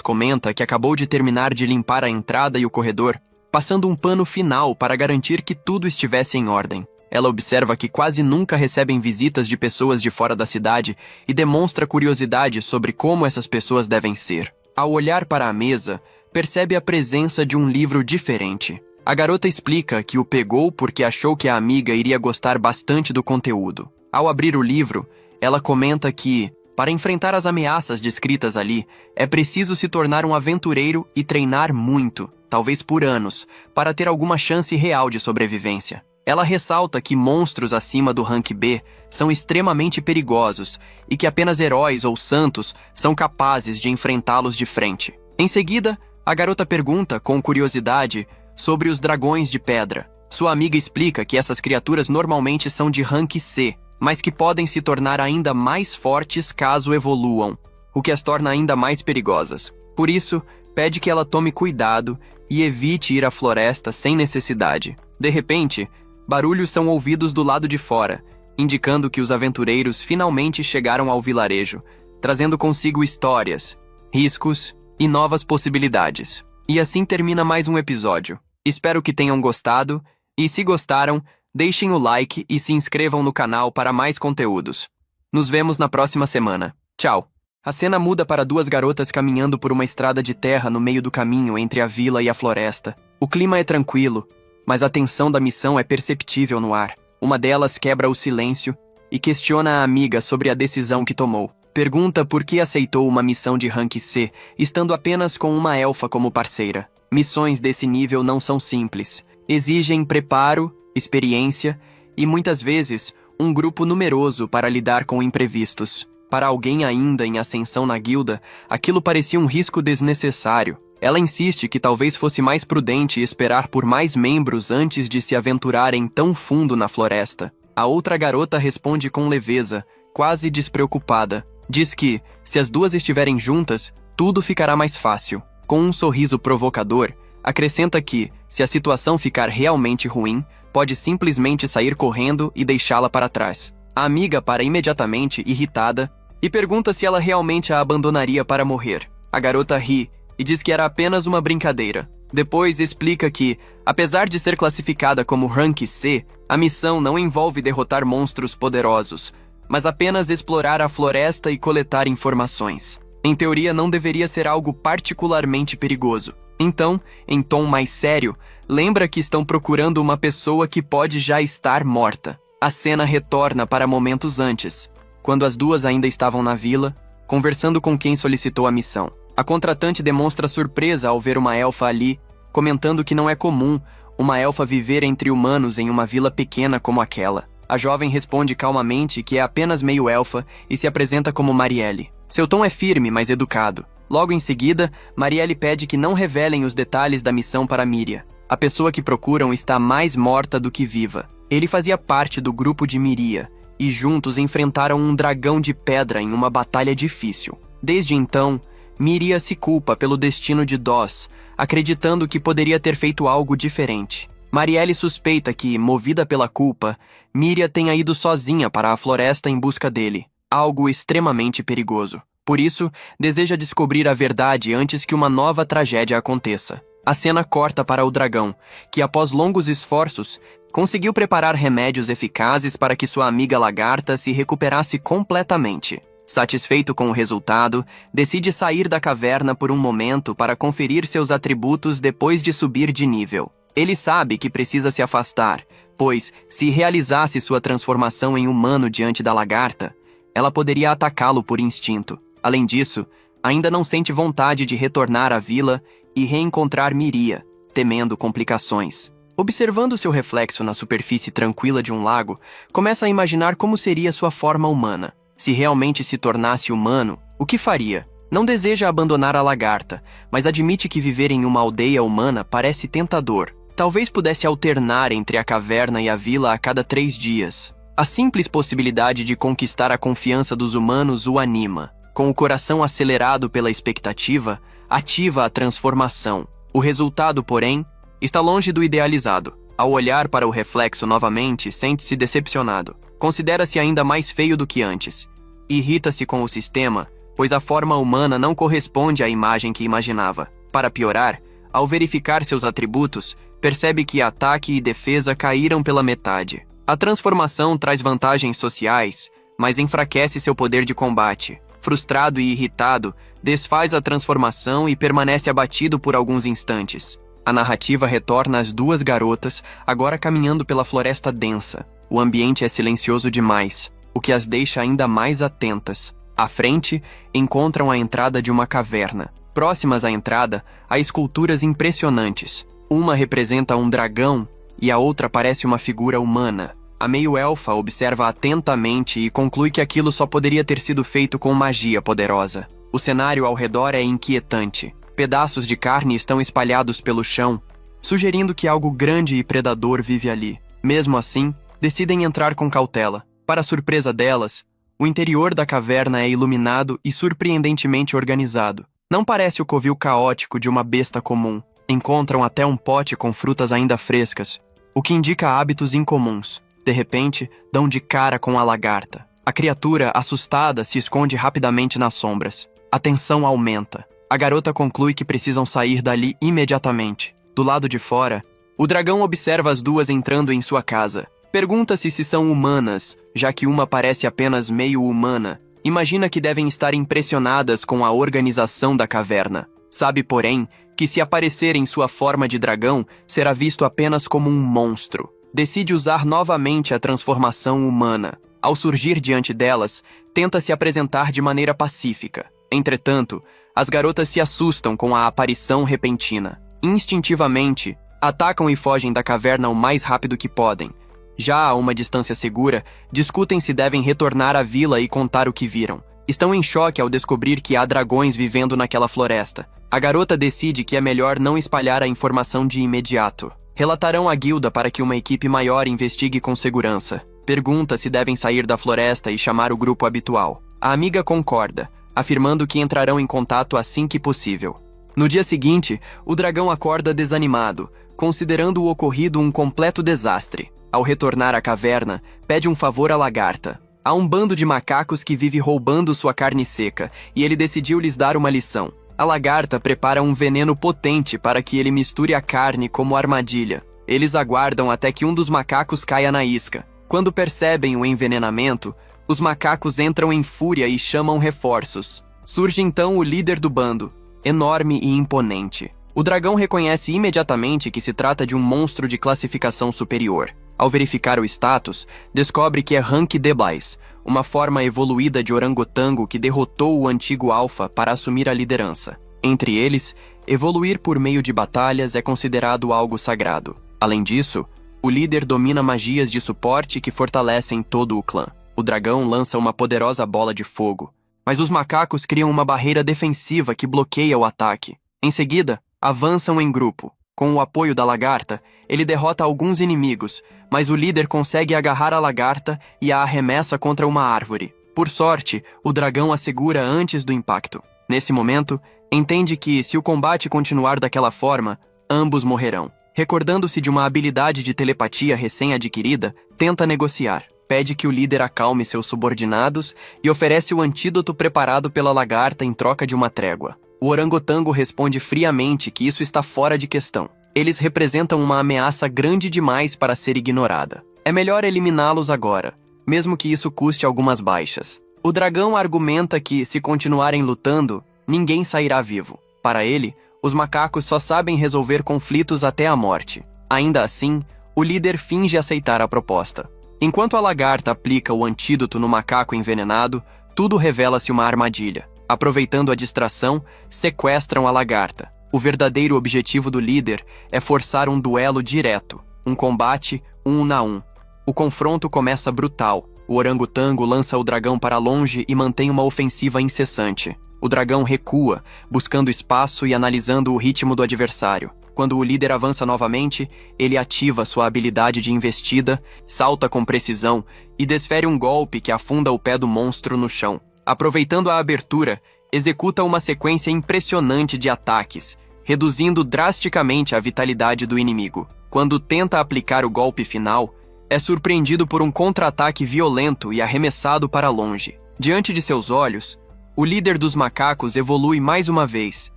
comenta que acabou de terminar de limpar a entrada e o corredor, passando um pano final para garantir que tudo estivesse em ordem. Ela observa que quase nunca recebem visitas de pessoas de fora da cidade e demonstra curiosidade sobre como essas pessoas devem ser. Ao olhar para a mesa, percebe a presença de um livro diferente. A garota explica que o pegou porque achou que a amiga iria gostar bastante do conteúdo. Ao abrir o livro, ela comenta que, para enfrentar as ameaças descritas ali, é preciso se tornar um aventureiro e treinar muito, talvez por anos, para ter alguma chance real de sobrevivência. Ela ressalta que monstros acima do rank B são extremamente perigosos e que apenas heróis ou santos são capazes de enfrentá-los de frente. Em seguida, a garota pergunta, com curiosidade, sobre os dragões de pedra. Sua amiga explica que essas criaturas normalmente são de rank C, mas que podem se tornar ainda mais fortes caso evoluam, o que as torna ainda mais perigosas. Por isso, pede que ela tome cuidado e evite ir à floresta sem necessidade. De repente, Barulhos são ouvidos do lado de fora, indicando que os aventureiros finalmente chegaram ao vilarejo, trazendo consigo histórias, riscos e novas possibilidades. E assim termina mais um episódio. Espero que tenham gostado, e se gostaram, deixem o like e se inscrevam no canal para mais conteúdos. Nos vemos na próxima semana. Tchau! A cena muda para duas garotas caminhando por uma estrada de terra no meio do caminho entre a vila e a floresta. O clima é tranquilo, mas a tensão da missão é perceptível no ar. Uma delas quebra o silêncio e questiona a amiga sobre a decisão que tomou. Pergunta por que aceitou uma missão de rank C, estando apenas com uma elfa como parceira. Missões desse nível não são simples. Exigem preparo, experiência e, muitas vezes, um grupo numeroso para lidar com imprevistos. Para alguém ainda em ascensão na guilda, aquilo parecia um risco desnecessário. Ela insiste que talvez fosse mais prudente esperar por mais membros antes de se aventurarem tão fundo na floresta. A outra garota responde com leveza, quase despreocupada. Diz que, se as duas estiverem juntas, tudo ficará mais fácil. Com um sorriso provocador, acrescenta que, se a situação ficar realmente ruim, pode simplesmente sair correndo e deixá-la para trás. A amiga para imediatamente, irritada, e pergunta se ela realmente a abandonaria para morrer. A garota ri e diz que era apenas uma brincadeira. Depois explica que, apesar de ser classificada como Rank C, a missão não envolve derrotar monstros poderosos, mas apenas explorar a floresta e coletar informações. Em teoria, não deveria ser algo particularmente perigoso. Então, em tom mais sério, lembra que estão procurando uma pessoa que pode já estar morta. A cena retorna para momentos antes, quando as duas ainda estavam na vila, conversando com quem solicitou a missão. A contratante demonstra surpresa ao ver uma elfa ali, comentando que não é comum uma elfa viver entre humanos em uma vila pequena como aquela. A jovem responde calmamente que é apenas meio elfa e se apresenta como Marielle. Seu tom é firme, mas educado. Logo em seguida, Marielle pede que não revelem os detalhes da missão para Miria. A pessoa que procuram está mais morta do que viva. Ele fazia parte do grupo de Miria, e juntos enfrentaram um dragão de pedra em uma batalha difícil. Desde então, Miria se culpa pelo destino de Doss, acreditando que poderia ter feito algo diferente. Marielle suspeita que, movida pela culpa, Miria tenha ido sozinha para a floresta em busca dele, algo extremamente perigoso. Por isso, deseja descobrir a verdade antes que uma nova tragédia aconteça. A cena corta para o dragão, que após longos esforços, conseguiu preparar remédios eficazes para que sua amiga lagarta se recuperasse completamente. Satisfeito com o resultado, decide sair da caverna por um momento para conferir seus atributos depois de subir de nível. Ele sabe que precisa se afastar, pois, se realizasse sua transformação em humano diante da lagarta, ela poderia atacá-lo por instinto. Além disso, ainda não sente vontade de retornar à vila e reencontrar Miria, temendo complicações. Observando seu reflexo na superfície tranquila de um lago, começa a imaginar como seria sua forma humana. Se realmente se tornasse humano, o que faria? Não deseja abandonar a lagarta, mas admite que viver em uma aldeia humana parece tentador. Talvez pudesse alternar entre a caverna e a vila a cada 3 dias. A simples possibilidade de conquistar a confiança dos humanos o anima. Com o coração acelerado pela expectativa, ativa a transformação. O resultado, porém, está longe do idealizado. Ao olhar para o reflexo novamente, sente-se decepcionado. Considera-se ainda mais feio do que antes. Irrita-se com o sistema, pois a forma humana não corresponde à imagem que imaginava. Para piorar, ao verificar seus atributos, percebe que ataque e defesa caíram pela metade. A transformação traz vantagens sociais, mas enfraquece seu poder de combate. Frustrado e irritado, desfaz a transformação e permanece abatido por alguns instantes. A narrativa retorna às duas garotas, agora caminhando pela floresta densa. O ambiente é silencioso demais, o que as deixa ainda mais atentas. À frente, encontram a entrada de uma caverna. Próximas à entrada, há esculturas impressionantes. Uma representa um dragão e a outra parece uma figura humana. A meio-elfa observa atentamente e conclui que aquilo só poderia ter sido feito com magia poderosa. O cenário ao redor é inquietante. Pedaços de carne estão espalhados pelo chão, sugerindo que algo grande e predador vive ali. Mesmo assim, decidem entrar com cautela. Para surpresa delas, o interior da caverna é iluminado e surpreendentemente organizado. Não parece o covil caótico de uma besta comum. Encontram até um pote com frutas ainda frescas, o que indica hábitos incomuns. De repente, dão de cara com a lagarta. A criatura, assustada, se esconde rapidamente nas sombras. A tensão aumenta. A garota conclui que precisam sair dali imediatamente. Do lado de fora, o dragão observa as duas entrando em sua casa. Pergunta-se se são humanas, já que uma parece apenas meio humana. Imagina que devem estar impressionadas com a organização da caverna. Sabe, porém, que se aparecer em sua forma de dragão, será visto apenas como um monstro. Decide usar novamente a transformação humana. Ao surgir diante delas, tenta se apresentar de maneira pacífica. Entretanto, as garotas se assustam com a aparição repentina. Instintivamente, atacam e fogem da caverna o mais rápido que podem. Já a uma distância segura, discutem se devem retornar à vila e contar o que viram. Estão em choque ao descobrir que há dragões vivendo naquela floresta. A garota decide que é melhor não espalhar a informação de imediato. Relatarão à guilda para que uma equipe maior investigue com segurança. Pergunta se devem sair da floresta e chamar o grupo habitual. A amiga concorda, afirmando que entrarão em contato assim que possível. No dia seguinte, o dragão acorda desanimado, considerando o ocorrido um completo desastre. Ao retornar à caverna, pede um favor à lagarta. Há um bando de macacos que vive roubando sua carne seca, e ele decidiu lhes dar uma lição. A lagarta prepara um veneno potente para que ele misture a carne como armadilha. Eles aguardam até que um dos macacos caia na isca. Quando percebem o envenenamento, os macacos entram em fúria e chamam reforços. Surge então o líder do bando, enorme e imponente. O dragão reconhece imediatamente que se trata de um monstro de classificação superior. Ao verificar o status, descobre que é Rank Debais, uma forma evoluída de orangotango que derrotou o antigo Alpha para assumir a liderança. Entre eles, evoluir por meio de batalhas é considerado algo sagrado. Além disso, o líder domina magias de suporte que fortalecem todo o clã. O dragão lança uma poderosa bola de fogo, mas os macacos criam uma barreira defensiva que bloqueia o ataque. Em seguida, avançam em grupo. Com o apoio da lagarta, ele derrota alguns inimigos, mas o líder consegue agarrar a lagarta e a arremessa contra uma árvore. Por sorte, o dragão a segura antes do impacto. Nesse momento, entende que, se o combate continuar daquela forma, ambos morrerão. Recordando-se de uma habilidade de telepatia recém-adquirida, tenta negociar. Pede que o líder acalme seus subordinados e oferece o antídoto preparado pela lagarta em troca de uma trégua. O orangotango responde friamente que isso está fora de questão. Eles representam uma ameaça grande demais para ser ignorada. É melhor eliminá-los agora, mesmo que isso custe algumas baixas. O dragão argumenta que, se continuarem lutando, ninguém sairá vivo. Para ele, os macacos só sabem resolver conflitos até a morte. Ainda assim, o líder finge aceitar a proposta. Enquanto a lagarta aplica o antídoto no macaco envenenado, tudo revela-se uma armadilha. Aproveitando a distração, sequestram a lagarta. O verdadeiro objetivo do líder é forçar um duelo direto, um combate 1 a 1. O confronto começa brutal. O orangotango lança o dragão para longe e mantém uma ofensiva incessante. O dragão recua, buscando espaço e analisando o ritmo do adversário. Quando o líder avança novamente, ele ativa sua habilidade de investida, salta com precisão e desfere um golpe que afunda o pé do monstro no chão. Aproveitando a abertura, executa uma sequência impressionante de ataques, reduzindo drasticamente a vitalidade do inimigo. Quando tenta aplicar o golpe final, é surpreendido por um contra-ataque violento e arremessado para longe. Diante de seus olhos, o líder dos macacos evolui mais uma vez,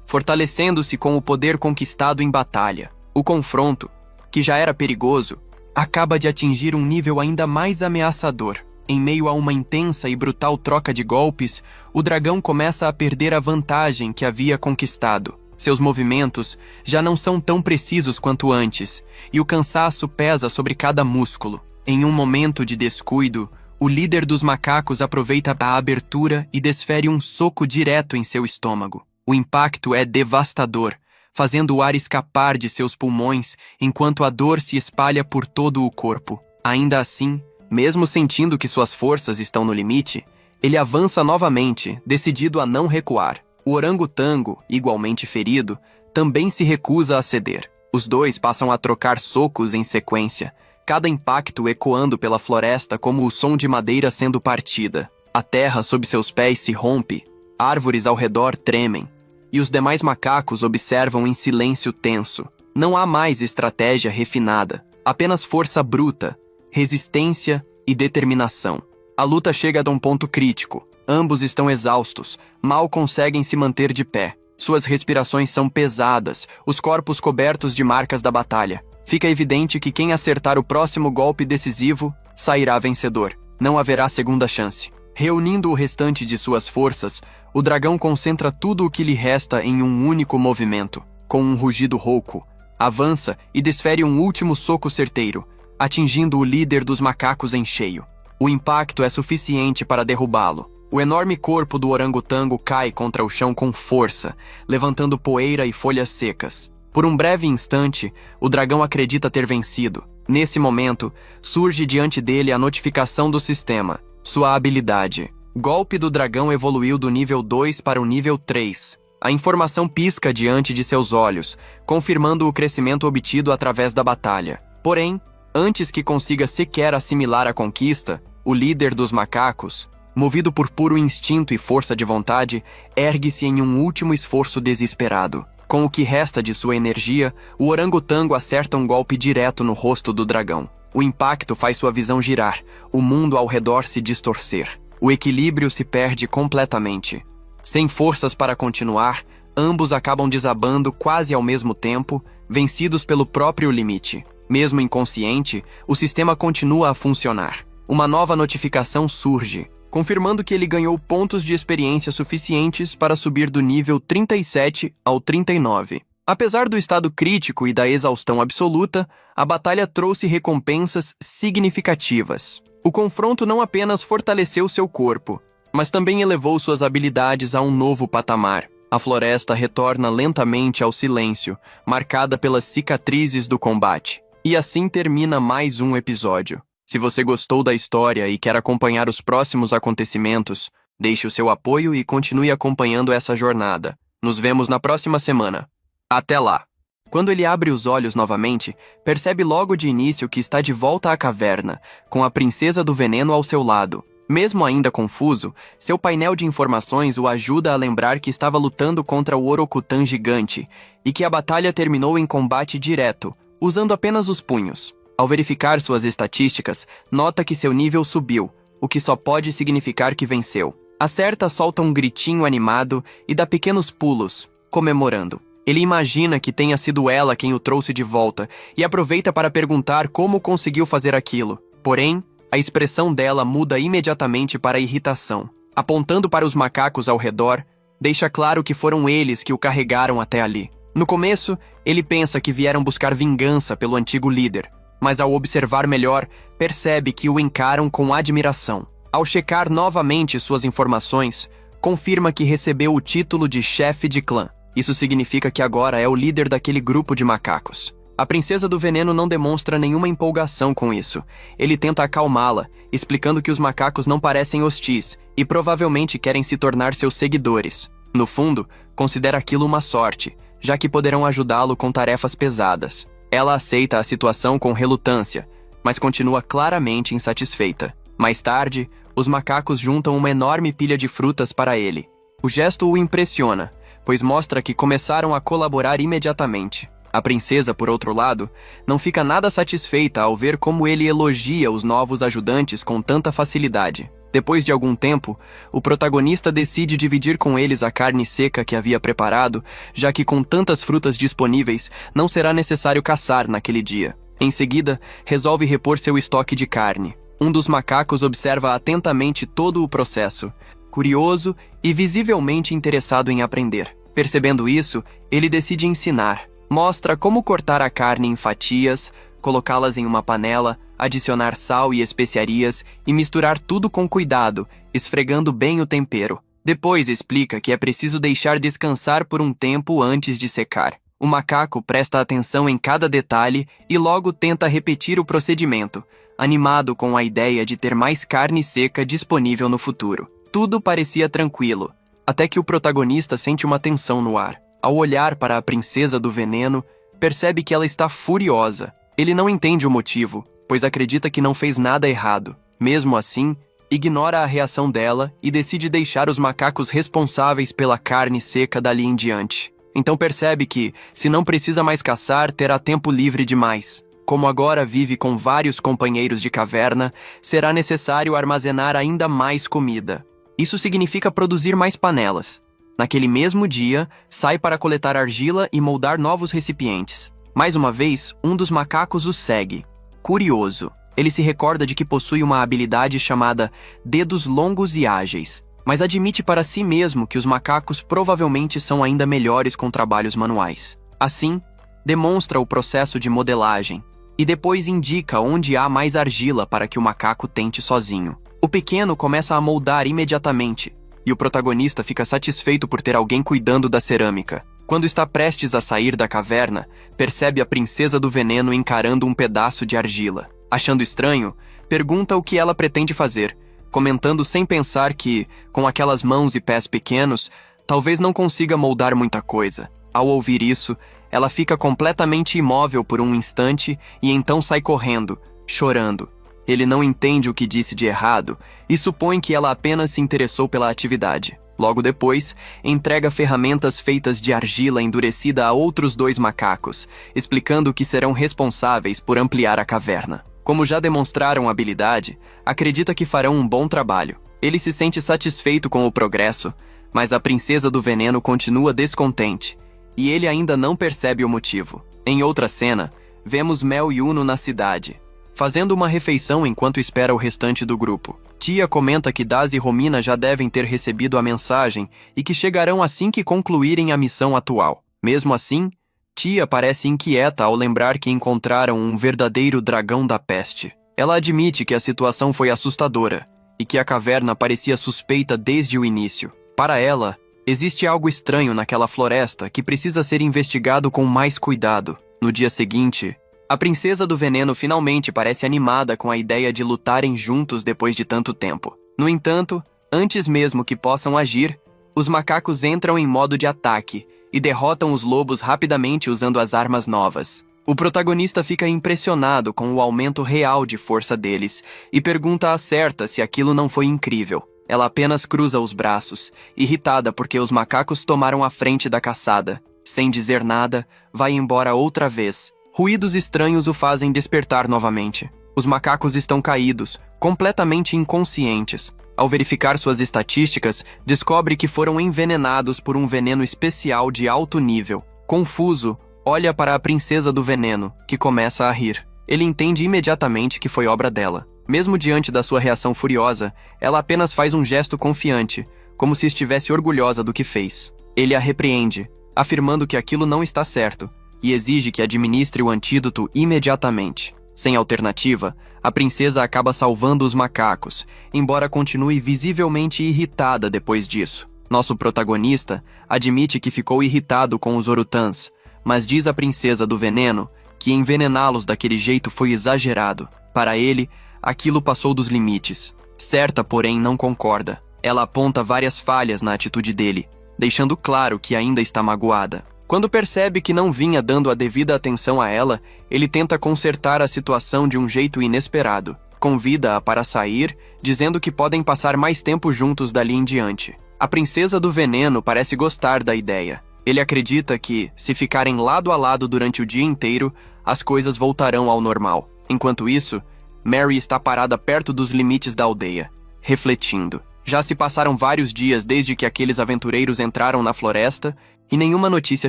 fortalecendo-se com o poder conquistado em batalha. O confronto, que já era perigoso, acaba de atingir um nível ainda mais ameaçador. Em meio a uma intensa e brutal troca de golpes, o dragão começa a perder a vantagem que havia conquistado. Seus movimentos já não são tão precisos quanto antes, e o cansaço pesa sobre cada músculo. Em um momento de descuido, o líder dos macacos aproveita a abertura e desfere um soco direto em seu estômago. O impacto é devastador, fazendo o ar escapar de seus pulmões enquanto a dor se espalha por todo o corpo. Ainda assim, mesmo sentindo que suas forças estão no limite, ele avança novamente, decidido a não recuar. O orangotango, igualmente ferido, também se recusa a ceder. Os dois passam a trocar socos em sequência, cada impacto ecoando pela floresta como o som de madeira sendo partida. A terra sob seus pés se rompe, árvores ao redor tremem, e os demais macacos observam em silêncio tenso. Não há mais estratégia refinada. Apenas força bruta, resistência e determinação. A luta chega a um ponto crítico. Ambos estão exaustos, mal conseguem se manter de pé. Suas respirações são pesadas, os corpos cobertos de marcas da batalha. Fica evidente que quem acertar o próximo golpe decisivo sairá vencedor. Não haverá segunda chance. Reunindo o restante de suas forças, o dragão concentra tudo o que lhe resta em um único movimento. Com um rugido rouco, avança e desfere um último soco certeiro, atingindo o líder dos macacos em cheio. O impacto é suficiente para derrubá-lo. O enorme corpo do orangotango cai contra o chão com força, levantando poeira e folhas secas. Por um breve instante, o dragão acredita ter vencido. Nesse momento, surge diante dele a notificação do sistema. Sua habilidade. Golpe do dragão evoluiu do nível 2 para o nível 3. A informação pisca diante de seus olhos, confirmando o crescimento obtido através da batalha. Porém, antes que consiga sequer assimilar a conquista, o líder dos macacos, movido por puro instinto e força de vontade, ergue-se em um último esforço desesperado. Com o que resta de sua energia, o orangotango acerta um golpe direto no rosto do dragão. O impacto faz sua visão girar, o mundo ao redor se distorcer. O equilíbrio se perde completamente. Sem forças para continuar, ambos acabam desabando quase ao mesmo tempo, vencidos pelo próprio limite. Mesmo inconsciente, o sistema continua a funcionar. Uma nova notificação surge, confirmando que ele ganhou pontos de experiência suficientes para subir do nível 37 ao 39. Apesar do estado crítico e da exaustão absoluta, a batalha trouxe recompensas significativas. O confronto não apenas fortaleceu seu corpo, mas também elevou suas habilidades a um novo patamar. A floresta retorna lentamente ao silêncio, marcada pelas cicatrizes do combate. E assim termina mais um episódio. Se você gostou da história e quer acompanhar os próximos acontecimentos, deixe o seu apoio e continue acompanhando essa jornada. Nos vemos na próxima semana. Até lá! Quando ele abre os olhos novamente, percebe logo de início que está de volta à caverna, com a princesa do veneno ao seu lado. Mesmo ainda confuso, seu painel de informações o ajuda a lembrar que estava lutando contra o Orokutan gigante e que a batalha terminou em combate direto, usando apenas os punhos. Ao verificar suas estatísticas, nota que seu nível subiu, o que só pode significar que venceu. A Certa solta um gritinho animado e dá pequenos pulos, comemorando. Ele imagina que tenha sido ela quem o trouxe de volta e aproveita para perguntar como conseguiu fazer aquilo. Porém, a expressão dela muda imediatamente para irritação. Apontando para os macacos ao redor, deixa claro que foram eles que o carregaram até ali. No começo, ele pensa que vieram buscar vingança pelo antigo líder, mas ao observar melhor, percebe que o encaram com admiração. Ao checar novamente suas informações, confirma que recebeu o título de chefe de clã. Isso significa que agora é o líder daquele grupo de macacos. A princesa do veneno não demonstra nenhuma empolgação com isso. Ele tenta acalmá-la, explicando que os macacos não parecem hostis e provavelmente querem se tornar seus seguidores. No fundo, considera aquilo uma sorte, já que poderão ajudá-lo com tarefas pesadas. Ela aceita a situação com relutância, mas continua claramente insatisfeita. Mais tarde, os macacos juntam uma enorme pilha de frutas para ele. O gesto o impressiona, pois mostra que começaram a colaborar imediatamente. A princesa, por outro lado, não fica nada satisfeita ao ver como ele elogia os novos ajudantes com tanta facilidade. Depois de algum tempo, o protagonista decide dividir com eles a carne seca que havia preparado, já que com tantas frutas disponíveis, não será necessário caçar naquele dia. Em seguida, resolve repor seu estoque de carne. Um dos macacos observa atentamente todo o processo, curioso e visivelmente interessado em aprender. Percebendo isso, ele decide ensinar. Mostra como cortar a carne em fatias, colocá-las em uma panela, adicionar sal e especiarias e misturar tudo com cuidado, esfregando bem o tempero. Depois explica que é preciso deixar descansar por um tempo antes de secar. O macaco presta atenção em cada detalhe e logo tenta repetir o procedimento, animado com a ideia de ter mais carne seca disponível no futuro. Tudo parecia tranquilo, até que o protagonista sente uma tensão no ar. Ao olhar para a princesa do veneno, percebe que ela está furiosa. Ele não entende o motivo, pois acredita que não fez nada errado. Mesmo assim, ignora a reação dela e decide deixar os macacos responsáveis pela carne seca dali em diante. Então percebe que, se não precisa mais caçar, terá tempo livre demais. Como agora vive com vários companheiros de caverna, será necessário armazenar ainda mais comida. Isso significa produzir mais panelas. Naquele mesmo dia, sai para coletar argila e moldar novos recipientes. Mais uma vez, um dos macacos o segue. Curioso, ele se recorda de que possui uma habilidade chamada dedos longos e ágeis, mas admite para si mesmo que os macacos provavelmente são ainda melhores com trabalhos manuais. Assim, demonstra o processo de modelagem e depois indica onde há mais argila para que o macaco tente sozinho. O pequeno começa a moldar imediatamente, e o protagonista fica satisfeito por ter alguém cuidando da cerâmica. Quando está prestes a sair da caverna, percebe a princesa do veneno encarando um pedaço de argila. Achando estranho, pergunta o que ela pretende fazer, comentando sem pensar que, com aquelas mãos e pés pequenos, talvez não consiga moldar muita coisa. Ao ouvir isso, ela fica completamente imóvel por um instante e então sai correndo, chorando. Ele não entende o que disse de errado e supõe que ela apenas se interessou pela atividade. Logo depois, entrega ferramentas feitas de argila endurecida a outros 2 macacos, explicando que serão responsáveis por ampliar a caverna. Como já demonstraram habilidade, acredita que farão um bom trabalho. Ele se sente satisfeito com o progresso, mas a princesa do veneno continua descontente, e ele ainda não percebe o motivo. Em outra cena, vemos Mel e Uno na cidade, fazendo uma refeição enquanto espera o restante do grupo. Tia comenta que Daz e Romina já devem ter recebido a mensagem e que chegarão assim que concluírem a missão atual. Mesmo assim, Tia parece inquieta ao lembrar que encontraram um verdadeiro dragão da peste. Ela admite que a situação foi assustadora e que a caverna parecia suspeita desde o início. Para ela, existe algo estranho naquela floresta que precisa ser investigado com mais cuidado. No dia seguinte, a princesa do veneno finalmente parece animada com a ideia de lutarem juntos depois de tanto tempo. No entanto, antes mesmo que possam agir, os macacos entram em modo de ataque e derrotam os lobos rapidamente usando as armas novas. O protagonista fica impressionado com o aumento real de força deles e pergunta a Certa se aquilo não foi incrível. Ela apenas cruza os braços, irritada porque os macacos tomaram a frente da caçada. Sem dizer nada, vai embora outra vez. Ruídos estranhos o fazem despertar novamente. Os macacos estão caídos, completamente inconscientes. Ao verificar suas estatísticas, descobre que foram envenenados por um veneno especial de alto nível. Confuso, olha para a princesa do veneno, que começa a rir. Ele entende imediatamente que foi obra dela. Mesmo diante da sua reação furiosa, ela apenas faz um gesto confiante, como se estivesse orgulhosa do que fez. Ele a repreende, afirmando que aquilo não está certo, e exige que administre o antídoto imediatamente. Sem alternativa, a princesa acaba salvando os macacos, embora continue visivelmente irritada depois disso. Nosso protagonista admite que ficou irritado com os orutãs, mas diz à princesa do veneno que envenená-los daquele jeito foi exagerado. Para ele, aquilo passou dos limites. Certa, porém, não concorda. Ela aponta várias falhas na atitude dele, deixando claro que ainda está magoada. Quando percebe que não vinha dando a devida atenção a ela, ele tenta consertar a situação de um jeito inesperado. Convida-a para sair, dizendo que podem passar mais tempo juntos dali em diante. A princesa do veneno parece gostar da ideia. Ele acredita que, se ficarem lado a lado durante o dia inteiro, as coisas voltarão ao normal. Enquanto isso, Mary está parada perto dos limites da aldeia, refletindo. Já se passaram vários dias desde que aqueles aventureiros entraram na floresta e nenhuma notícia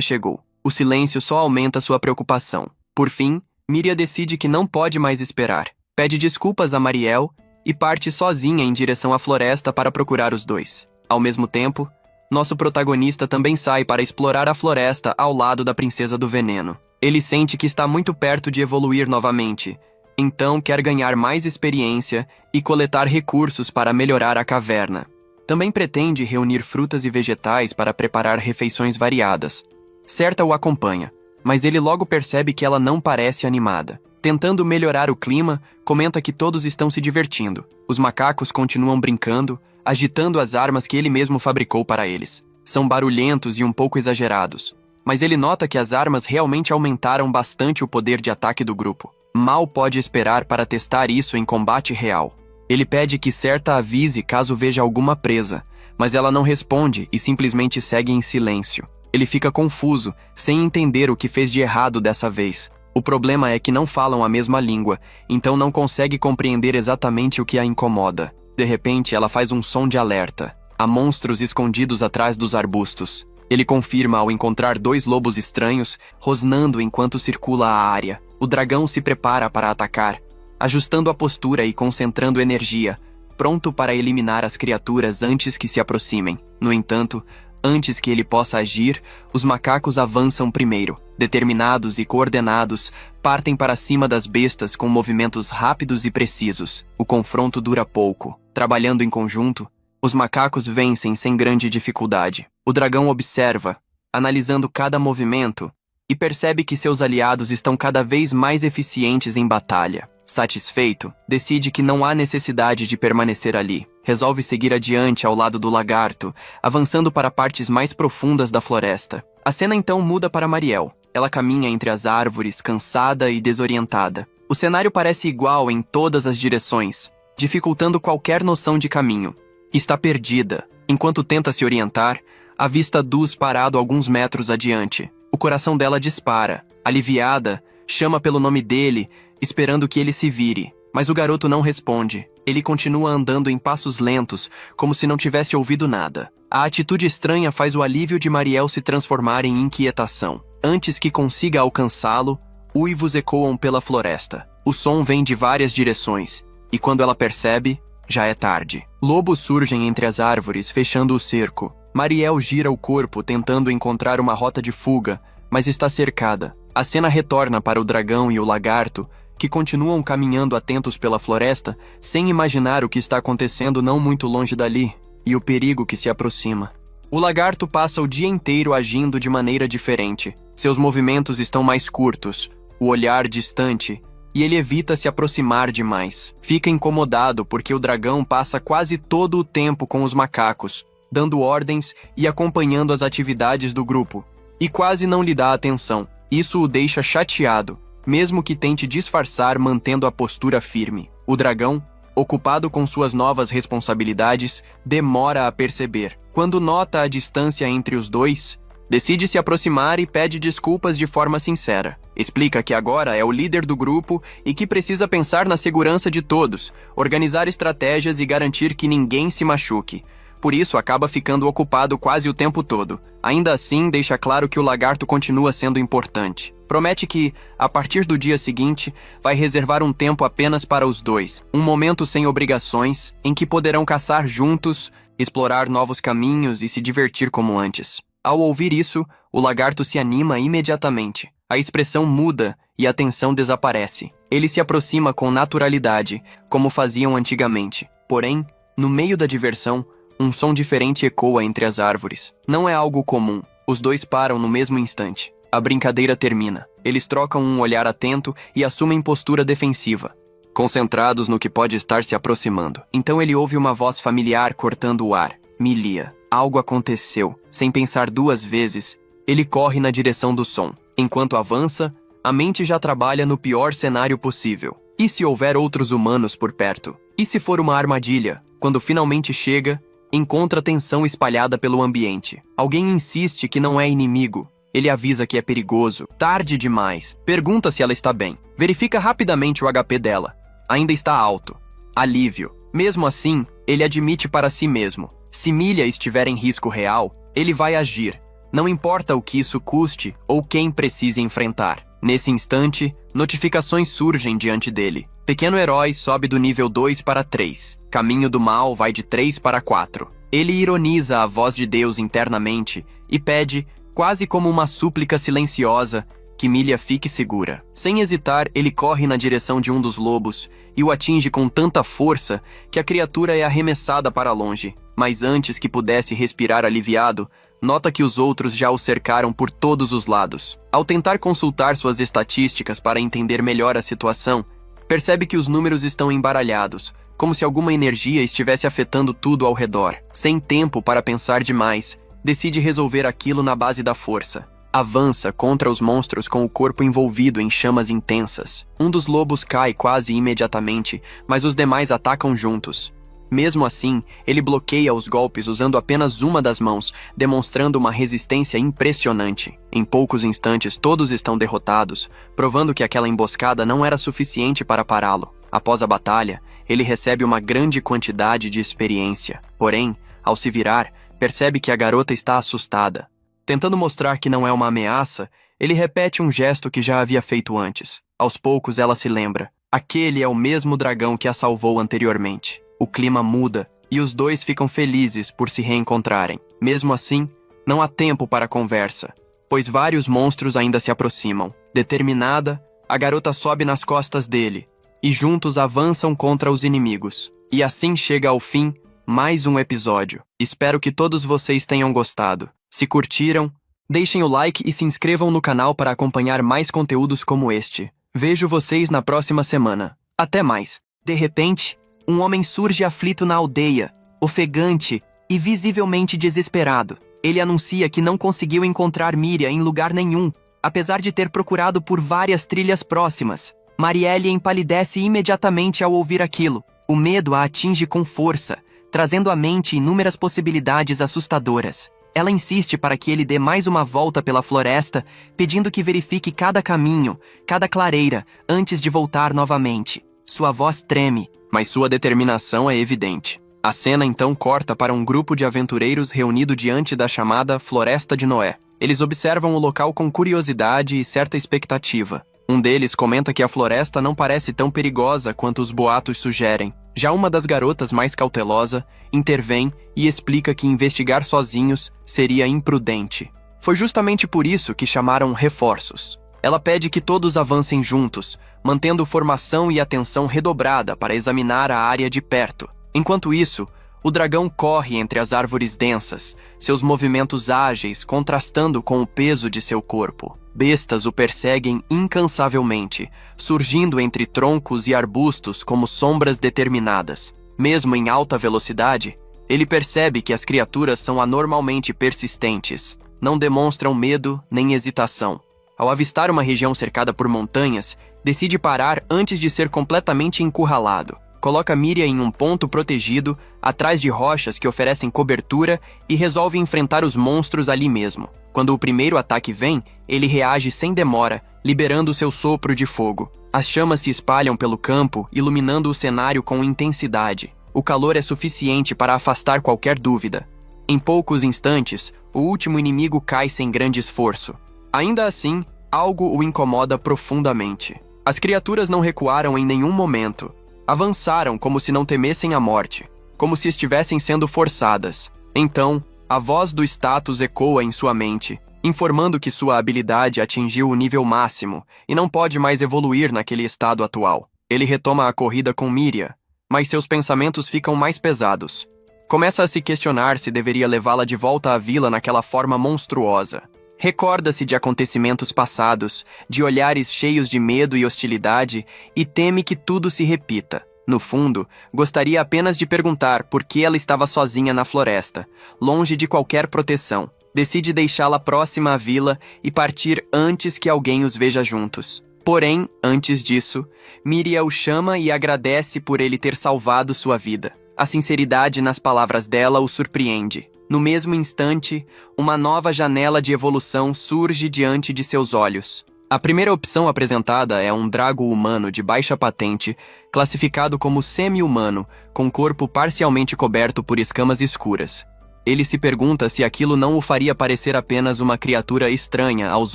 chegou. O silêncio só aumenta sua preocupação. Por fim, Miria decide que não pode mais esperar. Pede desculpas a Mariel e parte sozinha em direção à floresta para procurar os dois. Ao mesmo tempo, nosso protagonista também sai para explorar a floresta ao lado da princesa do veneno. Ele sente que está muito perto de evoluir novamente, então quer ganhar mais experiência e coletar recursos para melhorar a caverna. Também pretende reunir frutas e vegetais para preparar refeições variadas. Certa o acompanha, mas ele logo percebe que ela não parece animada. Tentando melhorar o clima, comenta que todos estão se divertindo. Os macacos continuam brincando, agitando as armas que ele mesmo fabricou para eles. São barulhentos e um pouco exagerados, mas ele nota que as armas realmente aumentaram bastante o poder de ataque do grupo. Mal pode esperar para testar isso em combate real. Ele pede que Certa avise caso veja alguma presa, mas ela não responde e simplesmente segue em silêncio. Ele fica confuso, sem entender o que fez de errado dessa vez. O problema é que não falam a mesma língua, então não consegue compreender exatamente o que a incomoda. De repente, ela faz um som de alerta. Há monstros escondidos atrás dos arbustos. Ele confirma ao encontrar 2 lobos estranhos, rosnando enquanto circula a área. O dragão se prepara para atacar, ajustando a postura e concentrando energia, pronto para eliminar as criaturas antes que se aproximem. No entanto, antes que ele possa agir, os macacos avançam primeiro. Determinados e coordenados, partem para cima das bestas com movimentos rápidos e precisos. O confronto dura pouco. Trabalhando em conjunto, os macacos vencem sem grande dificuldade. O dragão observa, analisando cada movimento, e percebe que seus aliados estão cada vez mais eficientes em batalha. Satisfeito, decide que não há necessidade de permanecer ali. Resolve seguir adiante ao lado do lagarto, avançando para partes mais profundas da floresta. A cena então muda para Mariel. Ela caminha entre as árvores, cansada e desorientada. O cenário parece igual em todas as direções, dificultando qualquer noção de caminho. Está perdida. Enquanto tenta se orientar, avista Dus parado alguns metros adiante. O coração dela dispara. Aliviada, chama pelo nome dele, esperando que ele se vire. Mas o garoto não responde. Ele continua andando em passos lentos, como se não tivesse ouvido nada. A atitude estranha faz o alívio de Mariel se transformar em inquietação. Antes que consiga alcançá-lo, uivos ecoam pela floresta. O som vem de várias direções, e quando ela percebe, já é tarde. Lobos surgem entre as árvores, fechando o cerco. Mariel gira o corpo, tentando encontrar uma rota de fuga, mas está cercada. A cena retorna para o dragão e o lagarto, que continuam caminhando atentos pela floresta, sem imaginar o que está acontecendo não muito longe dali, e o perigo que se aproxima. O lagarto passa o dia inteiro agindo de maneira diferente. Seus movimentos estão mais curtos, o olhar distante, e ele evita se aproximar demais. Fica incomodado porque o dragão passa quase todo o tempo com os macacos, dando ordens e acompanhando as atividades do grupo, e quase não lhe dá atenção. Isso o deixa chateado, mesmo que tente disfarçar mantendo a postura firme. O dragão, ocupado com suas novas responsabilidades, demora a perceber. Quando nota a distância entre os dois, decide se aproximar e pede desculpas de forma sincera. Explica que agora é o líder do grupo e que precisa pensar na segurança de todos, organizar estratégias e garantir que ninguém se machuque. Por isso, acaba ficando ocupado quase o tempo todo. Ainda assim, deixa claro que o lagarto continua sendo importante. Promete que, a partir do dia seguinte, vai reservar um tempo apenas para os dois. Um momento sem obrigações, em que poderão caçar juntos, explorar novos caminhos e se divertir como antes. Ao ouvir isso, o lagarto se anima imediatamente. A expressão muda e a tensão desaparece. Ele se aproxima com naturalidade, como faziam antigamente. Porém, no meio da diversão, um som diferente ecoa entre as árvores. Não é algo comum. Os dois param no mesmo instante. A brincadeira termina. Eles trocam um olhar atento e assumem postura defensiva, concentrados no que pode estar se aproximando. Então ele ouve uma voz familiar cortando o ar. Milia. Algo aconteceu. Sem pensar 2 vezes, ele corre na direção do som. Enquanto avança, a mente já trabalha no pior cenário possível. E se houver outros humanos por perto? E se for uma armadilha? Quando finalmente chega, encontra tensão espalhada pelo ambiente. Alguém insiste que não é inimigo. Ele avisa que é perigoso. Tarde demais. Pergunta se ela está bem. Verifica rapidamente o HP dela. Ainda está alto. Alívio. Mesmo assim, ele admite para si mesmo. Se Milia estiver em risco real, ele vai agir. Não importa o que isso custe ou quem precise enfrentar. Nesse instante, notificações surgem diante dele. Pequeno herói sobe do nível 2 para 3. Caminho do mal vai de 3 para 4. Ele ironiza a voz de Deus internamente e pede, quase como uma súplica silenciosa, que Milia fique segura. Sem hesitar, ele corre na direção de um dos lobos e o atinge com tanta força que a criatura é arremessada para longe. Mas antes que pudesse respirar aliviado, nota que os outros já o cercaram por todos os lados. Ao tentar consultar suas estatísticas para entender melhor a situação, percebe que os números estão embaralhados, como se alguma energia estivesse afetando tudo ao redor. Sem tempo para pensar demais, decide resolver aquilo na base da força. Avança contra os monstros com o corpo envolvido em chamas intensas. Um dos lobos cai quase imediatamente, mas os demais atacam juntos. Mesmo assim, ele bloqueia os golpes usando apenas uma das mãos, demonstrando uma resistência impressionante. Em poucos instantes, todos estão derrotados, provando que aquela emboscada não era suficiente para pará-lo. Após a batalha, ele recebe uma grande quantidade de experiência. Porém, ao se virar, percebe que a garota está assustada. Tentando mostrar que não é uma ameaça, ele repete um gesto que já havia feito antes. Aos poucos, ela se lembra. Aquele é o mesmo dragão que a salvou anteriormente. O clima muda e os dois ficam felizes por se reencontrarem. Mesmo assim, não há tempo para conversa, pois vários monstros ainda se aproximam. Determinada, a garota sobe nas costas dele e juntos avançam contra os inimigos. E assim chega ao fim mais um episódio. Espero que todos vocês tenham gostado. Se curtiram, deixem o like e se inscrevam no canal para acompanhar mais conteúdos como este. Vejo vocês na próxima semana. Até mais. De repente, um homem surge aflito na aldeia, ofegante e visivelmente desesperado. Ele anuncia que não conseguiu encontrar Miriam em lugar nenhum, apesar de ter procurado por várias trilhas próximas. Marielle empalidece imediatamente ao ouvir aquilo. O medo a atinge com força, trazendo à mente inúmeras possibilidades assustadoras. Ela insiste para que ele dê mais uma volta pela floresta, pedindo que verifique cada caminho, cada clareira, antes de voltar novamente. Sua voz treme, mas sua determinação é evidente. A cena então corta para um grupo de aventureiros reunido diante da chamada Floresta de Noé. Eles observam o local com curiosidade e certa expectativa. Um deles comenta que a floresta não parece tão perigosa quanto os boatos sugerem. Já uma das garotas, mais cautelosa, intervém e explica que investigar sozinhos seria imprudente. Foi justamente por isso que chamaram reforços. Ela pede que todos avancem juntos, mantendo formação e atenção redobrada para examinar a área de perto. Enquanto isso, o dragão corre entre as árvores densas, seus movimentos ágeis contrastando com o peso de seu corpo. Bestas o perseguem incansavelmente, surgindo entre troncos e arbustos como sombras determinadas. Mesmo em alta velocidade, ele percebe que as criaturas são anormalmente persistentes, não demonstram medo nem hesitação. Ao avistar uma região cercada por montanhas, decide parar antes de ser completamente encurralado. Coloca Miriam em um ponto protegido, atrás de rochas que oferecem cobertura e resolve enfrentar os monstros ali mesmo. Quando o primeiro ataque vem, ele reage sem demora, liberando seu sopro de fogo. As chamas se espalham pelo campo, iluminando o cenário com intensidade. O calor é suficiente para afastar qualquer dúvida. Em poucos instantes, o último inimigo cai sem grande esforço. Ainda assim, algo o incomoda profundamente. As criaturas não recuaram em nenhum momento. Avançaram como se não temessem a morte, como se estivessem sendo forçadas. Então, a voz do status ecoa em sua mente, informando que sua habilidade atingiu o nível máximo e não pode mais evoluir naquele estado atual. Ele retoma a corrida com Miriam, mas seus pensamentos ficam mais pesados. Começa a se questionar se deveria levá-la de volta à vila naquela forma monstruosa. Recorda-se de acontecimentos passados, de olhares cheios de medo e hostilidade, e teme que tudo se repita. No fundo, gostaria apenas de perguntar por que ela estava sozinha na floresta, longe de qualquer proteção. Decide deixá-la próxima à vila e partir antes que alguém os veja juntos. Porém, antes disso, Miriam o chama e agradece por ele ter salvado sua vida. A sinceridade nas palavras dela o surpreende. No mesmo instante, uma nova janela de evolução surge diante de seus olhos. A primeira opção apresentada é um drago humano de baixa patente, classificado como semi-humano, com corpo parcialmente coberto por escamas escuras. Ele se pergunta se aquilo não o faria parecer apenas uma criatura estranha aos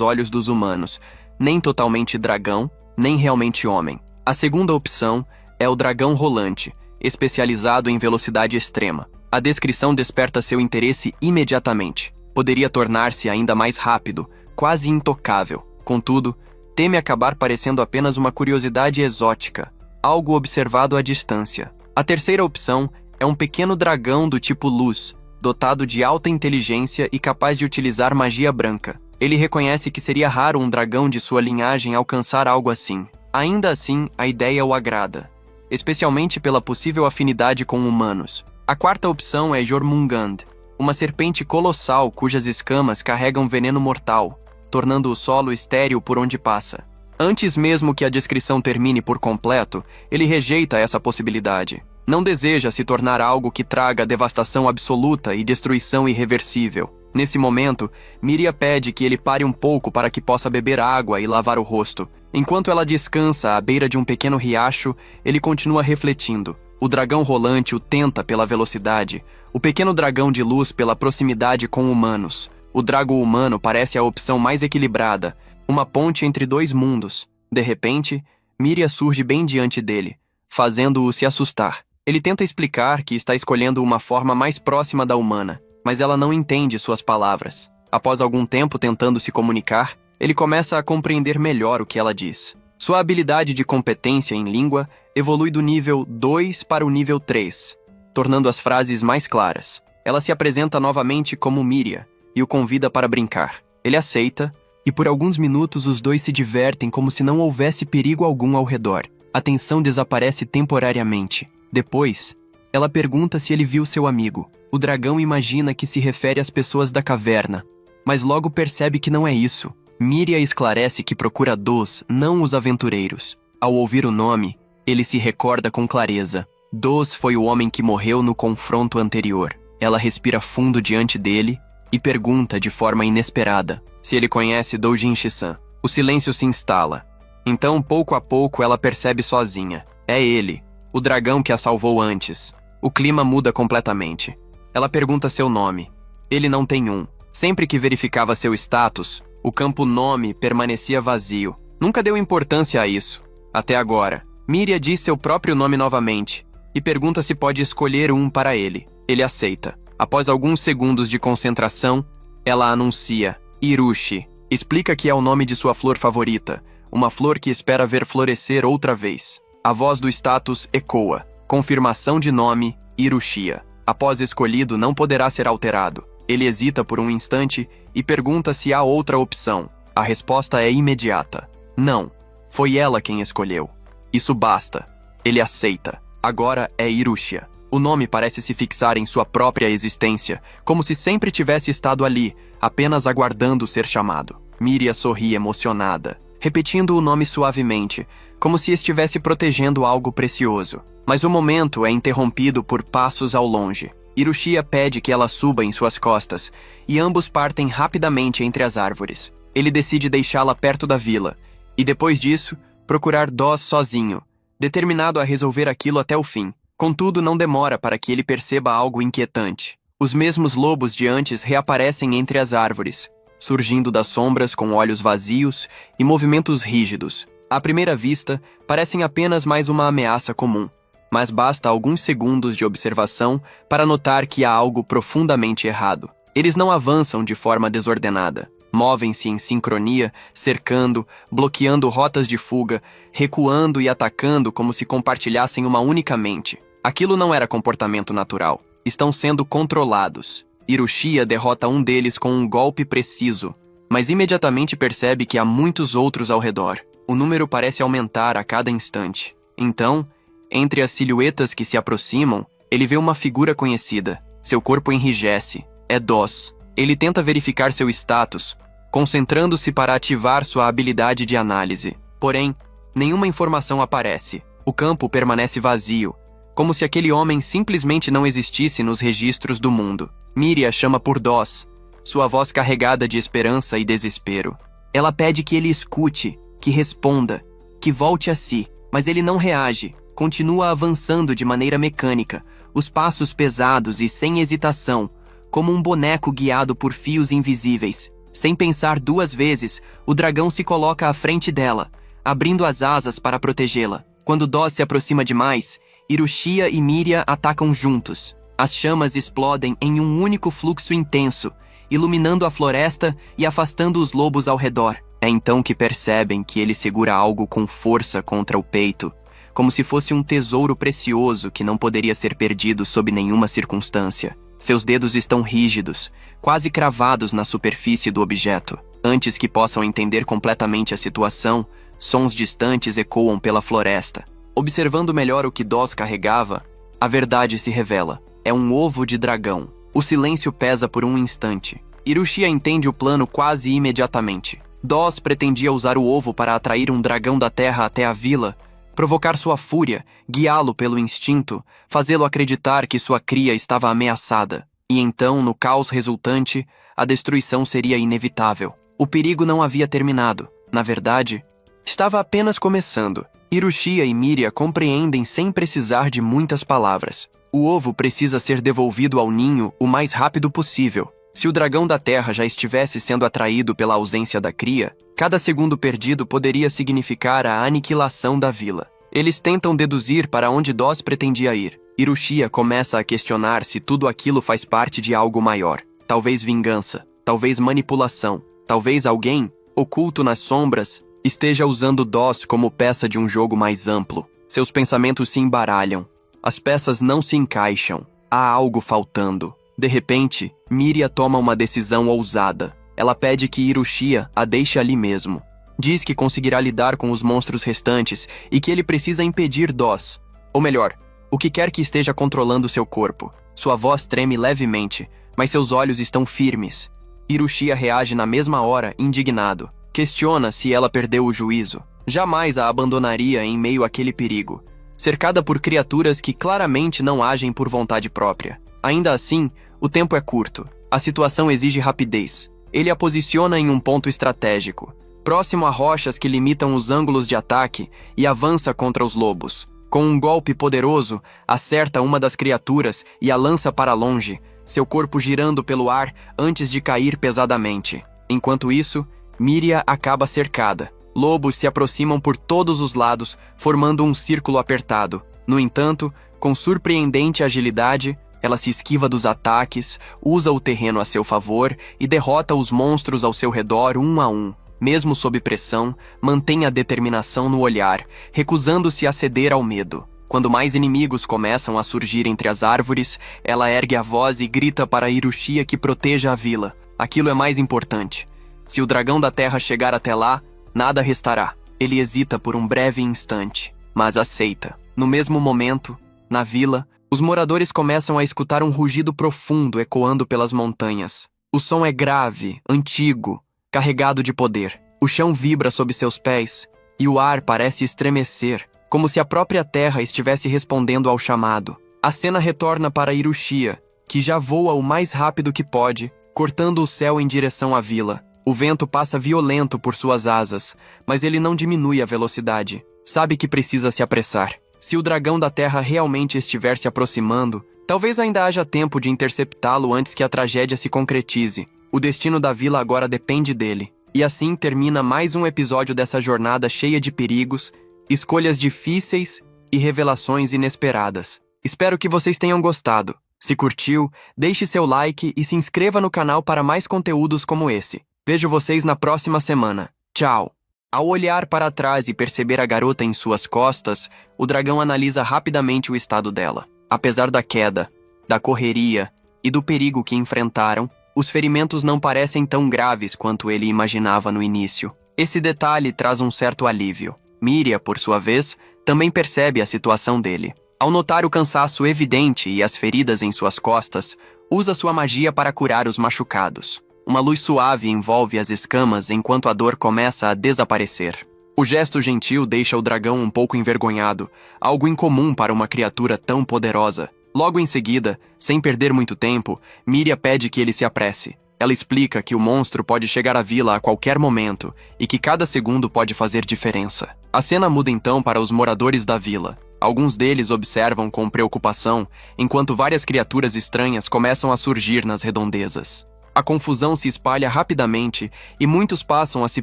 olhos dos humanos, nem totalmente dragão, nem realmente homem. A segunda opção é o dragão rolante, especializado em velocidade extrema. A descrição desperta seu interesse imediatamente. Poderia tornar-se ainda mais rápido, quase intocável. Contudo, teme acabar parecendo apenas uma curiosidade exótica, algo observado à distância. A terceira opção é um pequeno dragão do tipo luz, dotado de alta inteligência e capaz de utilizar magia branca. Ele reconhece que seria raro um dragão de sua linhagem alcançar algo assim. Ainda assim, a ideia o agrada, especialmente pela possível afinidade com humanos. A quarta opção é Jormungand, uma serpente colossal cujas escamas carregam veneno mortal, tornando o solo estéril por onde passa. Antes mesmo que a descrição termine por completo, ele rejeita essa possibilidade. Não deseja se tornar algo que traga devastação absoluta e destruição irreversível. Nesse momento, Miria pede que ele pare um pouco para que possa beber água e lavar o rosto. Enquanto ela descansa à beira de um pequeno riacho, ele continua refletindo. O dragão rolante o tenta pela velocidade, o pequeno dragão de luz pela proximidade com humanos. O drago humano parece a opção mais equilibrada, uma ponte entre dois mundos. De repente, Miria surge bem diante dele, fazendo-o se assustar. Ele tenta explicar que está escolhendo uma forma mais próxima da humana, mas ela não entende suas palavras. Após algum tempo tentando se comunicar, ele começa a compreender melhor o que ela diz. Sua habilidade de competência em língua evolui do nível 2 para o nível 3, tornando as frases mais claras. Ela se apresenta novamente como Miria e o convida para brincar. Ele aceita, e por alguns minutos os dois se divertem como se não houvesse perigo algum ao redor. A tensão desaparece temporariamente. Depois, ela pergunta se ele viu seu amigo. O dragão imagina que se refere às pessoas da caverna, mas logo percebe que não é isso. Miria esclarece que procura Dos, não os aventureiros. Ao ouvir o nome, ele se recorda com clareza. Dos foi o homem que morreu no confronto anterior. Ela respira fundo diante dele e pergunta de forma inesperada se ele conhece Doujin Shisan. O silêncio se instala. Então, pouco a pouco, ela percebe sozinha. É ele, o dragão que a salvou antes. O clima muda completamente. Ela pergunta seu nome. Ele não tem um. Sempre que verificava seu status, o campo nome permanecia vazio. Nunca deu importância a isso. Até agora. Miria diz seu próprio nome novamente e pergunta se pode escolher um para ele. Ele aceita. Após alguns segundos de concentração, ela anuncia Irushi. Explica que é o nome de sua flor favorita, uma flor que espera ver florescer outra vez. A voz do status ecoa. Confirmação de nome, Irushia. Após escolhido, não poderá ser alterado. Ele hesita por um instante e pergunta se há outra opção. A resposta é imediata. Não. Foi ela quem escolheu. Isso basta. Ele aceita. Agora é Irushia. O nome parece se fixar em sua própria existência, como se sempre tivesse estado ali, apenas aguardando ser chamado. Miria sorri emocionada, repetindo o nome suavemente, como se estivesse protegendo algo precioso. Mas o momento é interrompido por passos ao longe. Irushia pede que ela suba em suas costas, e ambos partem rapidamente entre as árvores. Ele decide deixá-la perto da vila, e depois disso, procurar Dos sozinho, determinado a resolver aquilo até o fim. Contudo, não demora para que ele perceba algo inquietante. Os mesmos lobos de antes reaparecem entre as árvores, surgindo das sombras com olhos vazios e movimentos rígidos. À primeira vista, parecem apenas mais uma ameaça comum, mas basta alguns segundos de observação para notar que há algo profundamente errado. Eles não avançam de forma desordenada. Movem-se em sincronia, cercando, bloqueando rotas de fuga, recuando e atacando como se compartilhassem uma única mente. Aquilo não era comportamento natural. Estão sendo controlados. Irushia derrota um deles com um golpe preciso, mas imediatamente percebe que há muitos outros ao redor. O número parece aumentar a cada instante. Então, entre as silhuetas que se aproximam, ele vê uma figura conhecida. Seu corpo enrijece. É Dos. Ele tenta verificar seu status, concentrando-se para ativar sua habilidade de análise. Porém, nenhuma informação aparece. O campo permanece vazio, como se aquele homem simplesmente não existisse nos registros do mundo. Miria chama por Dos, sua voz carregada de esperança e desespero. Ela pede que ele escute, que responda, que volte a si, mas ele não reage. Continua avançando de maneira mecânica, os passos pesados e sem hesitação, como um boneco guiado por fios invisíveis. Sem pensar duas vezes, o dragão se coloca à frente dela, abrindo as asas para protegê-la. Quando Dos se aproxima demais, Irushia e Miria atacam juntos. As chamas explodem em um único fluxo intenso, iluminando a floresta e afastando os lobos ao redor. É então que percebem que ele segura algo com força contra o peito, como se fosse um tesouro precioso que não poderia ser perdido sob nenhuma circunstância. Seus dedos estão rígidos, quase cravados na superfície do objeto. Antes que possam entender completamente a situação, sons distantes ecoam pela floresta. Observando melhor o que Dos carregava, a verdade se revela. É um ovo de dragão. O silêncio pesa por um instante. Irushia entende o plano quase imediatamente. Dos pretendia usar o ovo para atrair um dragão da terra até a vila, provocar sua fúria, guiá-lo pelo instinto, fazê-lo acreditar que sua cria estava ameaçada. E então, no caos resultante, a destruição seria inevitável. O perigo não havia terminado. Na verdade, estava apenas começando. Hirushia e Miria compreendem sem precisar de muitas palavras. O ovo precisa ser devolvido ao ninho o mais rápido possível. Se o dragão da terra já estivesse sendo atraído pela ausência da cria, cada segundo perdido poderia significar a aniquilação da vila. Eles tentam deduzir para onde Doss pretendia ir. Hirushia começa a questionar se tudo aquilo faz parte de algo maior. Talvez vingança, talvez manipulação, talvez alguém, oculto nas sombras, esteja usando Doss como peça de um jogo mais amplo. Seus pensamentos se embaralham. As peças não se encaixam. Há algo faltando. De repente, Miria toma uma decisão ousada. Ela pede que Hirushia a deixe ali mesmo. Diz que conseguirá lidar com os monstros restantes e que ele precisa impedir Doss. Ou melhor, o que quer que esteja controlando seu corpo. Sua voz treme levemente, mas seus olhos estão firmes. Hirushia reage na mesma hora, indignado. Questiona se ela perdeu o juízo. Jamais a abandonaria em meio àquele perigo, cercada por criaturas que claramente não agem por vontade própria. Ainda assim, o tempo é curto. A situação exige rapidez. Ele a posiciona em um ponto estratégico, próximo a rochas que limitam os ângulos de ataque, e avança contra os lobos. Com um golpe poderoso, acerta uma das criaturas e a lança para longe, seu corpo girando pelo ar antes de cair pesadamente. Enquanto isso, Miria acaba cercada. Lobos se aproximam por todos os lados, formando um círculo apertado. No entanto, com surpreendente agilidade, ela se esquiva dos ataques, usa o terreno a seu favor e derrota os monstros ao seu redor um a um. Mesmo sob pressão, mantém a determinação no olhar, recusando-se a ceder ao medo. Quando mais inimigos começam a surgir entre as árvores, ela ergue a voz e grita para Hirushia que proteja a vila. Aquilo é mais importante. Se o dragão da terra chegar até lá, nada restará. Ele hesita por um breve instante, mas aceita. No mesmo momento, na vila, os moradores começam a escutar um rugido profundo ecoando pelas montanhas. O som é grave, antigo, carregado de poder. O chão vibra sob seus pés e o ar parece estremecer, como se a própria terra estivesse respondendo ao chamado. A cena retorna para Hirushia, que já voa o mais rápido que pode, cortando o céu em direção à vila. O vento passa violento por suas asas, mas ele não diminui a velocidade. Sabe que precisa se apressar. Se o dragão da terra realmente estiver se aproximando, talvez ainda haja tempo de interceptá-lo antes que a tragédia se concretize. O destino da vila agora depende dele. E assim termina mais um episódio dessa jornada cheia de perigos, escolhas difíceis e revelações inesperadas. Espero que vocês tenham gostado. Se curtiu, deixe seu like e se inscreva no canal para mais conteúdos como esse. Vejo vocês na próxima semana. Tchau! Ao olhar para trás e perceber a garota em suas costas, o dragão analisa rapidamente o estado dela. Apesar da queda, da correria e do perigo que enfrentaram, os ferimentos não parecem tão graves quanto ele imaginava no início. Esse detalhe traz um certo alívio. Miria, por sua vez, também percebe a situação dele. Ao notar o cansaço evidente e as feridas em suas costas, usa sua magia para curar os machucados. Uma luz suave envolve as escamas enquanto a dor começa a desaparecer. O gesto gentil deixa o dragão um pouco envergonhado, algo incomum para uma criatura tão poderosa. Logo em seguida, sem perder muito tempo, Miria pede que ele se apresse. Ela explica que o monstro pode chegar à vila a qualquer momento e que cada segundo pode fazer diferença. A cena muda então para os moradores da vila. Alguns deles observam com preocupação, enquanto várias criaturas estranhas começam a surgir nas redondezas. A confusão se espalha rapidamente e muitos passam a se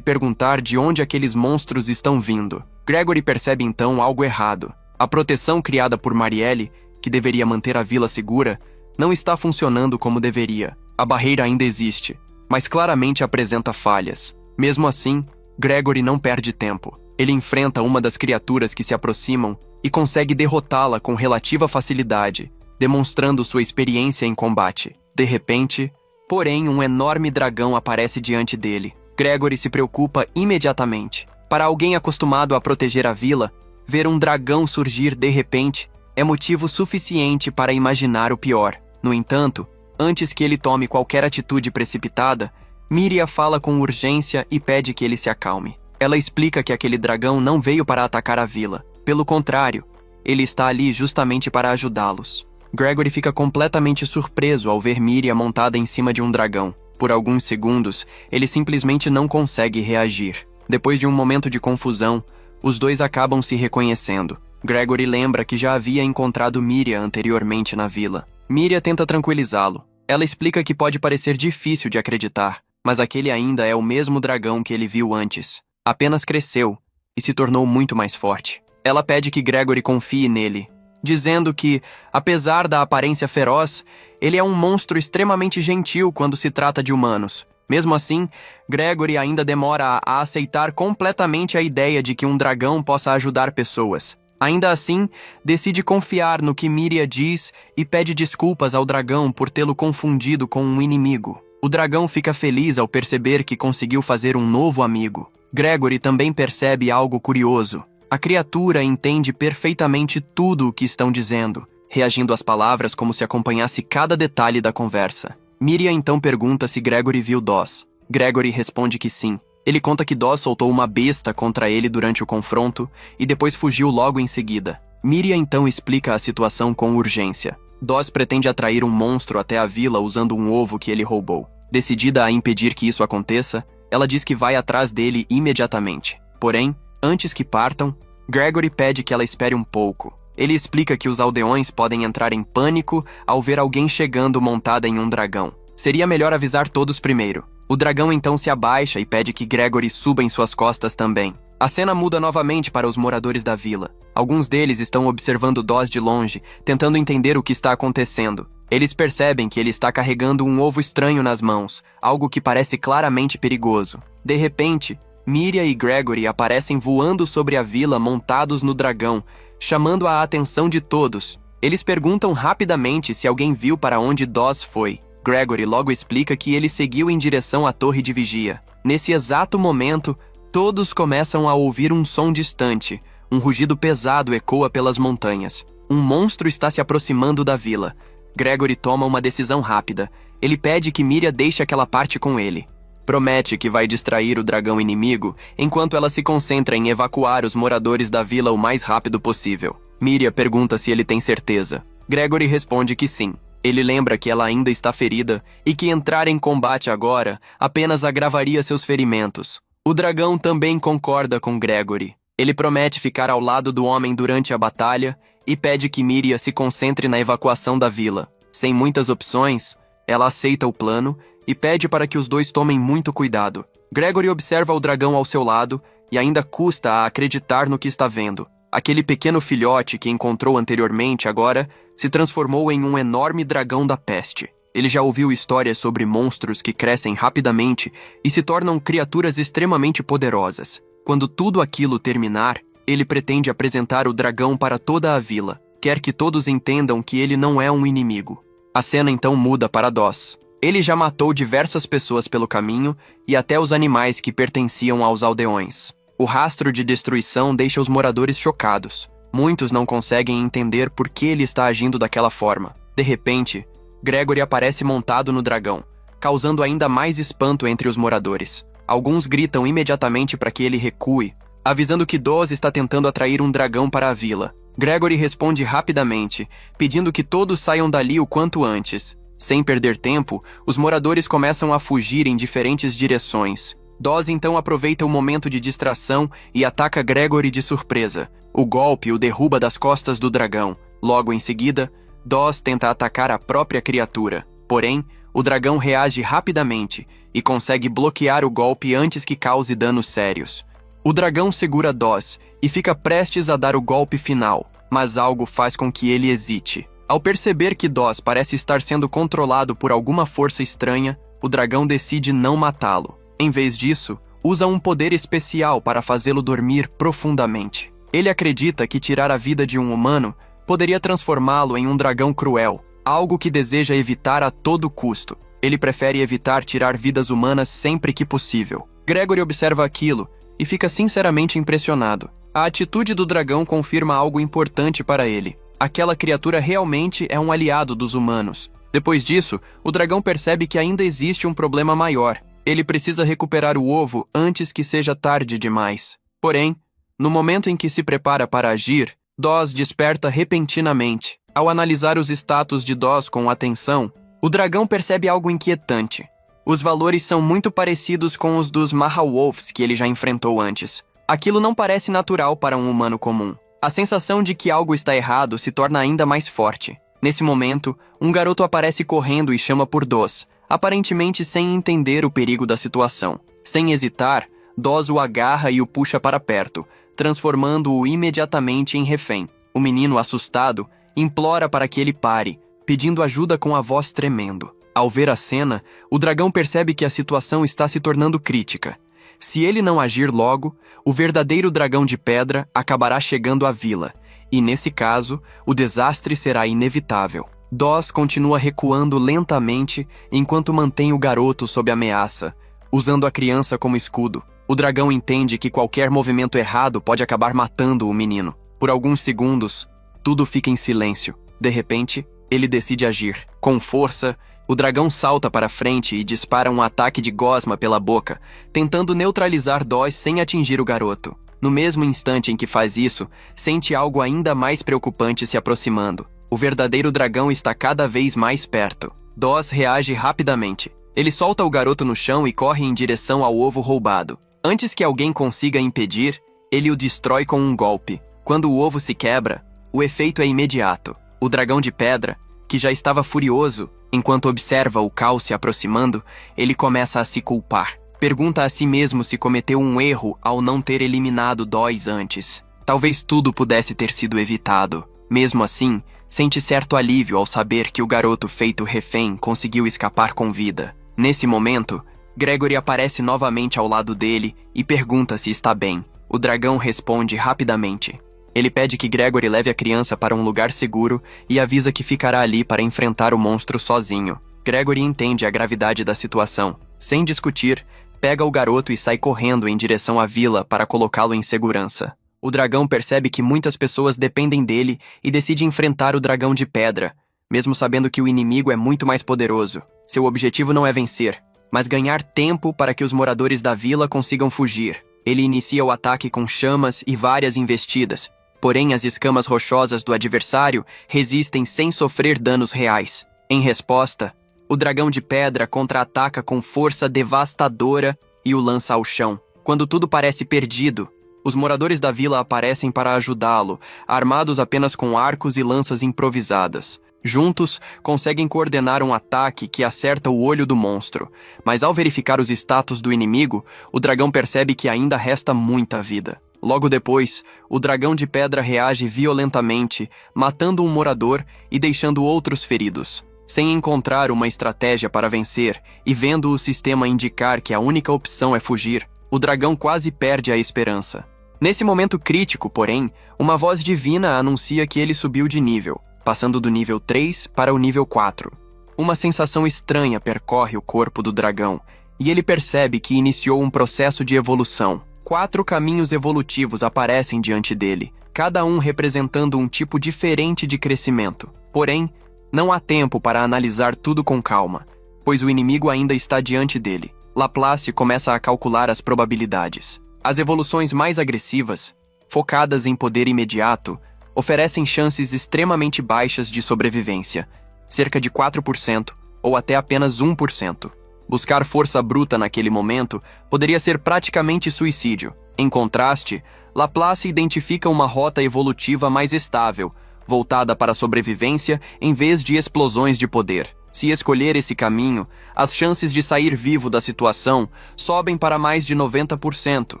perguntar de onde aqueles monstros estão vindo. Gregory percebe então algo errado. A proteção criada por Marielle, que deveria manter a vila segura, não está funcionando como deveria. A barreira ainda existe, mas claramente apresenta falhas. Mesmo assim, Gregory não perde tempo. Ele enfrenta uma das criaturas que se aproximam e consegue derrotá-la com relativa facilidade, demonstrando sua experiência em combate. De repente, porém, um enorme dragão aparece diante dele. Gregory se preocupa imediatamente. Para alguém acostumado a proteger a vila, ver um dragão surgir de repente é motivo suficiente para imaginar o pior. No entanto, antes que ele tome qualquer atitude precipitada, Miria fala com urgência e pede que ele se acalme. Ela explica que aquele dragão não veio para atacar a vila, Pelo contrário, ele está ali justamente para ajudá-los. Gregory fica completamente surpreso ao ver Miria montada em cima de um dragão. Por alguns segundos, ele simplesmente não consegue reagir. Depois de um momento de confusão, os dois acabam se reconhecendo. Gregory lembra que já havia encontrado Miria anteriormente na vila. Miria tenta tranquilizá-lo. Ela explica que pode parecer difícil de acreditar, mas aquele ainda é o mesmo dragão que ele viu antes. Apenas cresceu e se tornou muito mais forte. Ela pede que Gregory confie nele, dizendo que, apesar da aparência feroz, ele é um monstro extremamente gentil quando se trata de humanos. Mesmo assim, Gregory ainda demora a aceitar completamente a ideia de que um dragão possa ajudar pessoas. Ainda assim, decide confiar no que Miria diz e pede desculpas ao dragão por tê-lo confundido com um inimigo. O dragão fica feliz ao perceber que conseguiu fazer um novo amigo. Gregory também percebe algo curioso. A criatura entende perfeitamente tudo o que estão dizendo, reagindo às palavras como se acompanhasse cada detalhe da conversa. Miria então pergunta se Gregory viu Doss. Gregory responde que sim. Ele conta que Doss soltou uma besta contra ele durante o confronto e depois fugiu logo em seguida. Miria então explica a situação com urgência. Doss pretende atrair um monstro até a vila usando um ovo que ele roubou. Decidida a impedir que isso aconteça, ela diz que vai atrás dele imediatamente. Porém, antes que partam, Gregory pede que ela espere um pouco. Ele explica que os aldeões podem entrar em pânico ao ver alguém chegando montada em um dragão. Seria melhor avisar todos primeiro. O dragão então se abaixa e pede que Gregory suba em suas costas também. A cena muda novamente para os moradores da vila. Alguns deles estão observando Doss de longe, tentando entender o que está acontecendo. Eles percebem que ele está carregando um ovo estranho nas mãos, algo que parece claramente perigoso. De repente, Miria e Gregory aparecem voando sobre a vila montados no dragão, chamando a atenção de todos. Eles perguntam rapidamente se alguém viu para onde Doss foi. Gregory logo explica que ele seguiu em direção à torre de vigia. Nesse exato momento, todos começam a ouvir um som distante. Um rugido pesado ecoa pelas montanhas. Um monstro está se aproximando da vila. Gregory toma uma decisão rápida. Ele pede que Miria deixe aquela parte com ele. Promete que vai distrair o dragão inimigo, enquanto ela se concentra em evacuar os moradores da vila o mais rápido possível. Miria pergunta se ele tem certeza. Gregory responde que sim. Ele lembra que ela ainda está ferida e que entrar em combate agora apenas agravaria seus ferimentos. O dragão também concorda com Gregory. Ele promete ficar ao lado do homem durante a batalha e pede que Miria se concentre na evacuação da vila. Sem muitas opções, ela aceita o plano e pede para que os dois tomem muito cuidado. Gregory observa o dragão ao seu lado e ainda custa a acreditar no que está vendo. Aquele pequeno filhote que encontrou anteriormente agora se transformou em um enorme dragão da peste. Ele já ouviu histórias sobre monstros que crescem rapidamente e se tornam criaturas extremamente poderosas. Quando tudo aquilo terminar, ele pretende apresentar o dragão para toda a vila. Quer que todos entendam que ele não é um inimigo. A cena então muda para Doss. Ele já matou diversas pessoas pelo caminho e até os animais que pertenciam aos aldeões. O rastro de destruição deixa os moradores chocados. Muitos não conseguem entender por que ele está agindo daquela forma. De repente, Gregory aparece montado no dragão, causando ainda mais espanto entre os moradores. Alguns gritam imediatamente para que ele recue, avisando que Doss está tentando atrair um dragão para a vila. Gregory responde rapidamente, pedindo que todos saiam dali o quanto antes. Sem perder tempo, os moradores começam a fugir em diferentes direções. Doss então aproveita o momento de distração e ataca Gregory de surpresa. O golpe o derruba das costas do dragão. Logo em seguida, Doss tenta atacar a própria criatura. Porém, o dragão reage rapidamente e consegue bloquear o golpe antes que cause danos sérios. O dragão segura Doss e fica prestes a dar o golpe final, mas algo faz com que ele hesite. Ao perceber que Doss parece estar sendo controlado por alguma força estranha, o dragão decide não matá-lo. Em vez disso, usa um poder especial para fazê-lo dormir profundamente. Ele acredita que tirar a vida de um humano poderia transformá-lo em um dragão cruel, algo que deseja evitar a todo custo. Ele prefere evitar tirar vidas humanas sempre que possível. Gregory observa aquilo e fica sinceramente impressionado. A atitude do dragão confirma algo importante para ele. Aquela criatura realmente é um aliado dos humanos. Depois disso, o dragão percebe que ainda existe um problema maior. Ele precisa recuperar o ovo antes que seja tarde demais. Porém, No momento em que se prepara para agir, Doz desperta repentinamente. Ao analisar os status de Doz com atenção, o dragão percebe algo inquietante. Os valores são muito parecidos com os dos Mahawolves que ele já enfrentou antes. Aquilo não parece natural para um humano comum. A sensação de que algo está errado se torna ainda mais forte. Nesse momento, um garoto aparece correndo e chama por Doz, aparentemente sem entender o perigo da situação. Sem hesitar, Doz o agarra e o puxa para perto, transformando-o imediatamente em refém. O menino, assustado, implora para que ele pare, pedindo ajuda com a voz tremendo. Ao ver a cena, o dragão percebe que a situação está se tornando crítica. Se ele não agir logo, o verdadeiro dragão de pedra acabará chegando à vila, e nesse caso, o desastre será inevitável. Doz continua recuando lentamente enquanto mantém o garoto sob ameaça, usando a criança como escudo. O dragão entende que qualquer movimento errado pode acabar matando o menino. Por alguns segundos, tudo fica em silêncio. De repente, ele decide agir. Com força, o dragão salta para frente e dispara um ataque de gosma pela boca, tentando neutralizar Doz sem atingir o garoto. No mesmo instante em que faz isso, sente algo ainda mais preocupante se aproximando. O verdadeiro dragão está cada vez mais perto. Doz reage rapidamente. Ele solta o garoto no chão e corre em direção ao ovo roubado. Antes que alguém consiga impedir, ele o destrói com um golpe. Quando o ovo se quebra, o efeito é imediato. O dragão de pedra, que já estava furioso, enquanto observa o caos se aproximando, ele começa a se culpar. Pergunta a si mesmo se cometeu um erro ao não ter eliminado Doz antes. Talvez tudo pudesse ter sido evitado. Mesmo assim, sente certo alívio ao saber que o garoto feito refém conseguiu escapar com vida. Nesse momento, Gregory aparece novamente ao lado dele e pergunta se está bem. O dragão responde rapidamente. Ele pede que Gregory leve a criança para um lugar seguro e avisa que ficará ali para enfrentar o monstro sozinho. Gregory entende a gravidade da situação. Sem discutir, pega o garoto e sai correndo em direção à vila para colocá-lo em segurança. O dragão percebe que muitas pessoas dependem dele e decide enfrentar o dragão de pedra, mesmo sabendo que o inimigo é muito mais poderoso. Seu objetivo não é vencer, mas ganhar tempo para que os moradores da vila consigam fugir. Ele inicia o ataque com chamas e várias investidas, porém as escamas rochosas do adversário resistem sem sofrer danos reais. Em resposta, o dragão de pedra contra-ataca com força devastadora e o lança ao chão. Quando tudo parece perdido, os moradores da vila aparecem para ajudá-lo, armados apenas com arcos e lanças improvisadas. Juntos, conseguem coordenar um ataque que acerta o olho do monstro, mas ao verificar os status do inimigo, o dragão percebe que ainda resta muita vida. Logo depois, o dragão de pedra reage violentamente, matando um morador e deixando outros feridos. Sem encontrar uma estratégia para vencer e vendo o sistema indicar que a única opção é fugir, o dragão quase perde a esperança. Nesse momento crítico, porém, uma voz divina anuncia que ele subiu de nível, passando do nível 3 para o nível 4. Uma sensação estranha percorre o corpo do dragão, e ele percebe que iniciou um processo de evolução. 4 caminhos evolutivos aparecem diante dele, cada um representando um tipo diferente de crescimento. Porém, não há tempo para analisar tudo com calma, pois o inimigo ainda está diante dele. Laplace começa a calcular as probabilidades. As evoluções mais agressivas, focadas em poder imediato, oferecem chances extremamente baixas de sobrevivência, cerca de 4% ou até apenas 1%. Buscar força bruta naquele momento poderia ser praticamente suicídio. Em contraste, Laplace identifica uma rota evolutiva mais estável, voltada para a sobrevivência em vez de explosões de poder. Se escolher esse caminho, as chances de sair vivo da situação sobem para mais de 90%.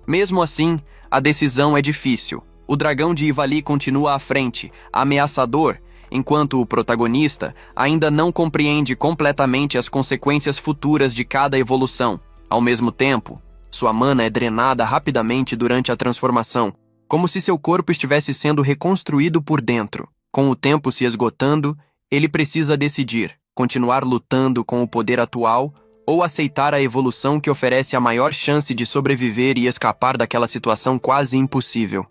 Mesmo assim, a decisão é difícil. O dragão de Ivali continua à frente, ameaçador, enquanto o protagonista ainda não compreende completamente as consequências futuras de cada evolução. Ao mesmo tempo, sua mana é drenada rapidamente durante a transformação, como se seu corpo estivesse sendo reconstruído por dentro. Com o tempo se esgotando, ele precisa decidir: continuar lutando com o poder atual ou aceitar a evolução que oferece a maior chance de sobreviver e escapar daquela situação quase impossível.